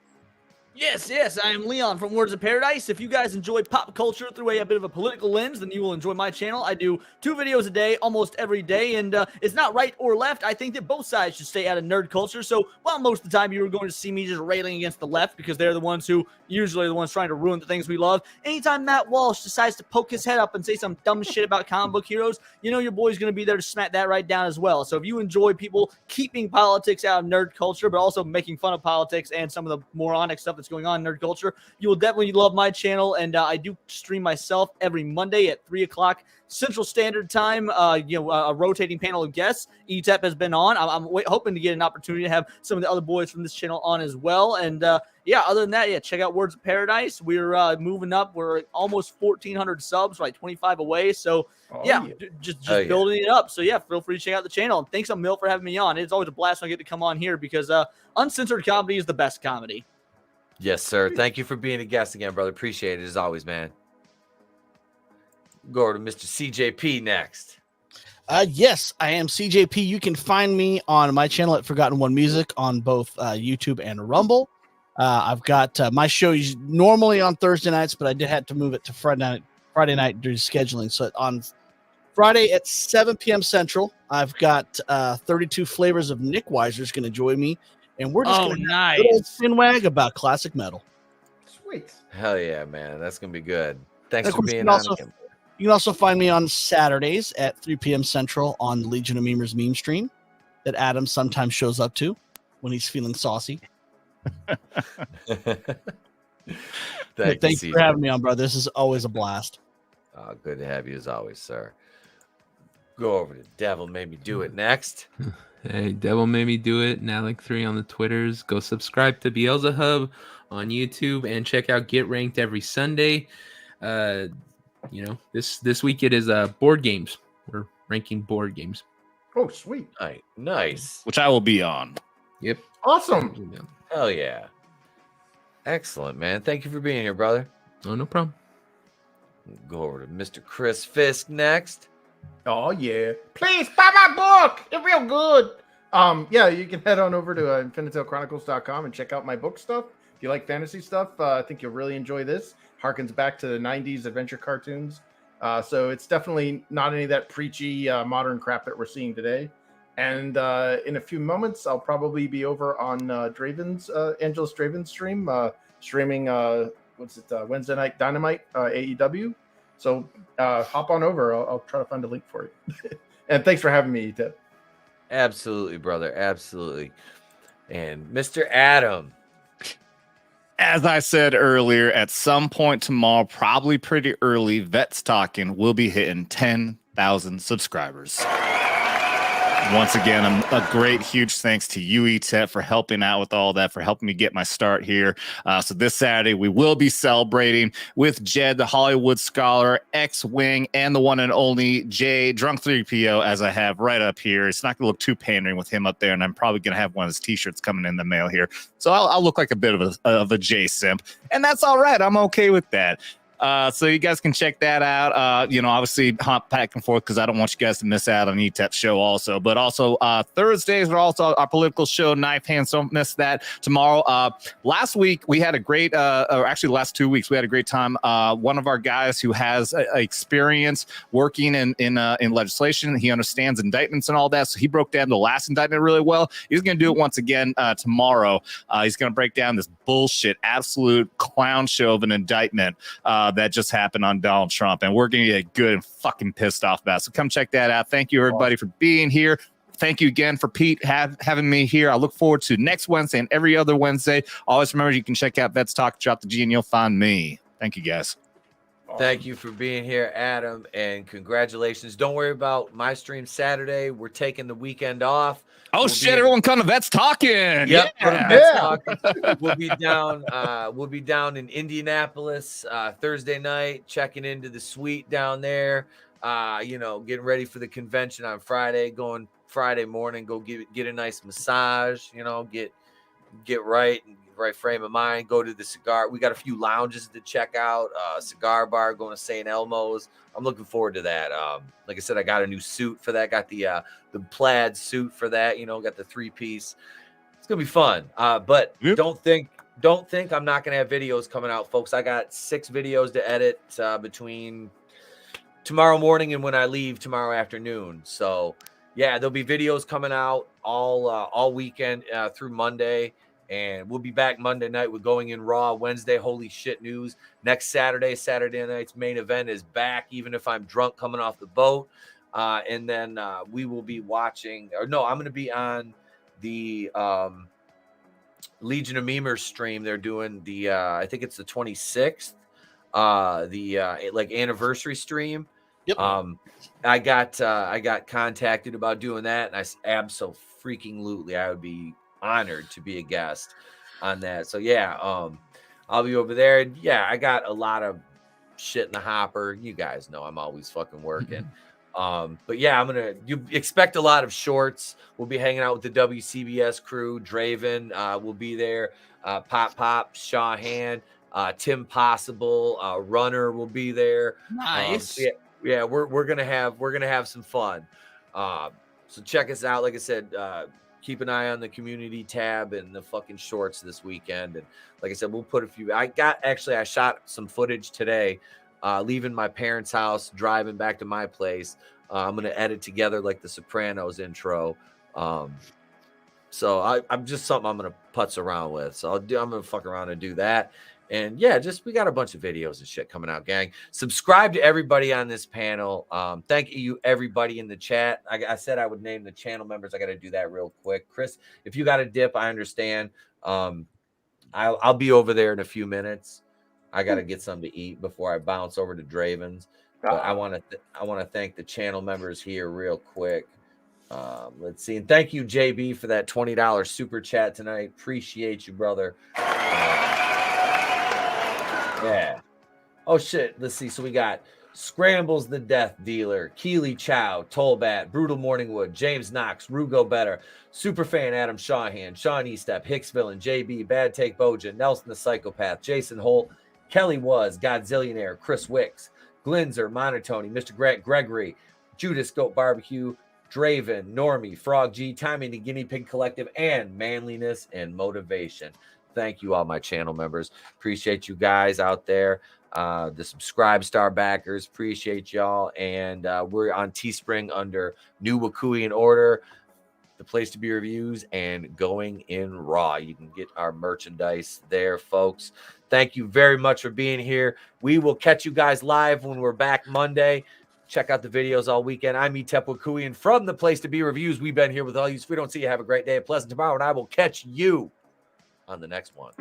Yes, I am Leon from Words of Paradise. If you guys enjoy pop culture through a bit of a political lens, then you will enjoy my channel. I do 2 videos a day, almost every day, and it's not right or left. I think that both sides should stay out of nerd culture. So while most of the time you are going to see me just railing against the left because they're the ones who usually are the ones trying to ruin the things we love, anytime Matt Walsh decides to poke his head up and say some dumb shit about comic book heroes, you know your boy's going to be there to smack that right down as well. So if you enjoy people keeping politics out of nerd culture, but also making fun of politics and some of the moronic stuff that's going on in nerd culture, you will definitely love my channel. And I do stream myself every Monday at 3 o'clock Central Standard Time. A rotating panel of guests. Etep has been on. I'm hoping to get an opportunity to have some of the other boys from this channel on as well. And other than that, check out Words of Paradise. We're moving up. We're almost 1,400 subs, like 25 away. So just building it up. So feel free to check out the channel. And thanks, Emil, for having me on. It's always a blast when I get to come on here because uncensored comedy is the best comedy. Yes, sir. Thank you for being a guest again, brother. Appreciate it as always, man. Go over to Mr. CJP next. Yes, I am CJP. You can find me on my channel at Forgotten One Music on both YouTube and Rumble. I've got my show is normally on Thursday nights, but I did have to move it to Friday night due to scheduling. So on Friday at 7 p.m. Central, I've got 32 Flavors of Nick Weiser's going to join me. And we're just going to have a little spinwag about classic metal. Sweet. Hell yeah, man. That's going to be good. Thanks for being on. on. You can also find me on Saturdays at 3 p.m. Central on the Legion of Memers meme stream that Adam sometimes shows up to when he's feeling saucy. Thank you for having me on, brother. This is always a blast. Good to have you as always, sir. Go over to Devil Made Me Do It next. Hey, Devil Made Me Do It. Now like 3 on the Twitters. Go subscribe to Beelzehub on YouTube and check out Get Ranked every Sunday. This week it is board games. We're ranking board games. Oh, sweet. Nice. Which I will be on. Yep. Awesome. Hell yeah. Excellent, man. Thank you for being here, brother. Oh, no problem. Go over to Mr. Chris Fisk next. Oh yeah. Please buy my book. It's real good. You can head on over to InfinitaleChronicles.com and check out my book stuff. If you like fantasy stuff, I think you'll really enjoy this. Harkens back to the 90s adventure cartoons. So it's definitely not any of that preachy modern crap that we're seeing today. And in a few moments, I'll probably be over on AngelousDraven's stream, streaming Wednesday Night Dynamite AEW. So hop on over. I'll try to find a link for you. And thanks for having me, Etep. Absolutely, brother. Absolutely. And Mr. Adam. As I said earlier, at some point tomorrow, probably pretty early, Vets Talking will be hitting 10,000 subscribers. Once again, a great, huge thanks to you, Etep, for helping out with all that, for helping me get my start here. So this Saturday, we will be celebrating with Jed, the Hollywood Scholar, X-Wing, and the one and only Jay, Drunk 3PO, as I have right up here. It's not going to look too pandering with him up there, and I'm probably going to have one of his T-shirts coming in the mail here. So I'll look like a bit of a Jay simp, and that's all right. I'm okay with that. So you guys can check that out. Obviously hop back and forth because I don't want you guys to miss out on Etep's show also. But also Thursdays are also our political show, Knife Hands. Don't miss that tomorrow. Last week we had a great, or actually the last 2 weeks we had a great time. One of our guys who has experience working in legislation, he understands indictments and all that. So he broke down the last indictment really well. He's going to do it once again tomorrow. He's going to break down this bullshit, absolute clown show of an indictment that just happened on Donald Trump, and we're going to get good and fucking pissed off about it. So come check that out. Thank you, everybody, for being here. Thank you again for Pete having me here. I look forward to next Wednesday and every other Wednesday. Always remember, you can check out Vets Talk, drop the G, and you'll find me. Thank you, guys. Thank you for being here, Adam, and congratulations. Don't worry about my stream Saturday. We're taking the weekend off. Oh shit! Everyone come to Vets Talking. Yep, Yeah. We'll be down. We'll be down in Indianapolis Thursday night, checking into the suite down there. Getting ready for the convention on Friday. Going Friday morning, go get a nice massage. Get right frame of mind. Go to the cigar. We got a few lounges to check out. Cigar bar. Going to St. Elmo's. I'm looking forward to that. Like I said, I got a new suit for that. Got the plaid suit for that. Got the 3-piece. It's gonna be fun. But don't think I'm not gonna have videos coming out, folks. I got 6 videos to edit between tomorrow morning and when I leave tomorrow afternoon. So yeah, there'll be videos coming out all weekend through Monday. And we'll be back Monday night with Going In Raw. Wednesday, Holy Shit News. Next Saturday night's main event is back, even if I'm drunk coming off the boat. And then we will be watching, I'm going to be on the Legion of Memers stream. They're doing the, I think it's the 26th, anniversary stream. Yep. I got contacted about doing that, and absolutely I would be honored to be a guest on that. So yeah, I'll be over there. And yeah, I got a lot of shit in the hopper. You guys know I'm always fucking working. But yeah, you expect a lot of shorts. We'll be hanging out with the WCBS crew. Draven will be there. Pop, Shawhan, Tim Possible, Runner will be there. Nice. Yeah, we're gonna have some fun. So check us out. Like I said, keep an eye on the community tab and the fucking shorts this weekend. And like I said, we'll put a few. I shot some footage today, leaving my parents' house, driving back to my place. I'm gonna edit together like the Sopranos intro. So I'm just something I'm gonna putz around with. So I'm gonna fuck around and do that. And yeah, we got a bunch of videos and shit coming out, gang. Subscribe to everybody on this panel. Thank you, everybody in the chat. I said I would name the channel members. I got to do that real quick. Chris, if you got a dip, I understand. I'll be over there in a few minutes. I got to get something to eat before I bounce over to Draven's. But I want to thank the channel members here real quick. Let's see. And thank you, JB, for that $20 super chat tonight. Appreciate you, brother. Yeah. Oh, shit. Let's see. So we got Scrambles the Death Dealer, Keely Chow, Tollbat, Brutal Morningwood, James Knox, Rugo Better, Superfan Adam Shawhan, Sean Estep, Hicksville and JB, Bad Take Bojan, Nelson the Psychopath, Jason Holt, Kelly Was, Godzillionaire, Chris Wicks, Glinzer, monoTony, Mr. Gregory, Judas Goat Barbecue, Draven, Normie, Frog G, Tommy the Guinea Pig Collective, and Manliness and Motivation. Thank you, all my channel members. Appreciate you guys out there. The subscribe star backers, appreciate y'all. And we're on Teespring under New Wakuian Order, the place to be reviews, and Going In Raw. You can get our merchandise there, folks. Thank you very much for being here. We will catch you guys live when we're back Monday. Check out the videos all weekend. I'm Etep Wakuian from the place to be reviews. We've been here with all you. If we don't see you, have a great day, a pleasant tomorrow, and I will catch you on the next one.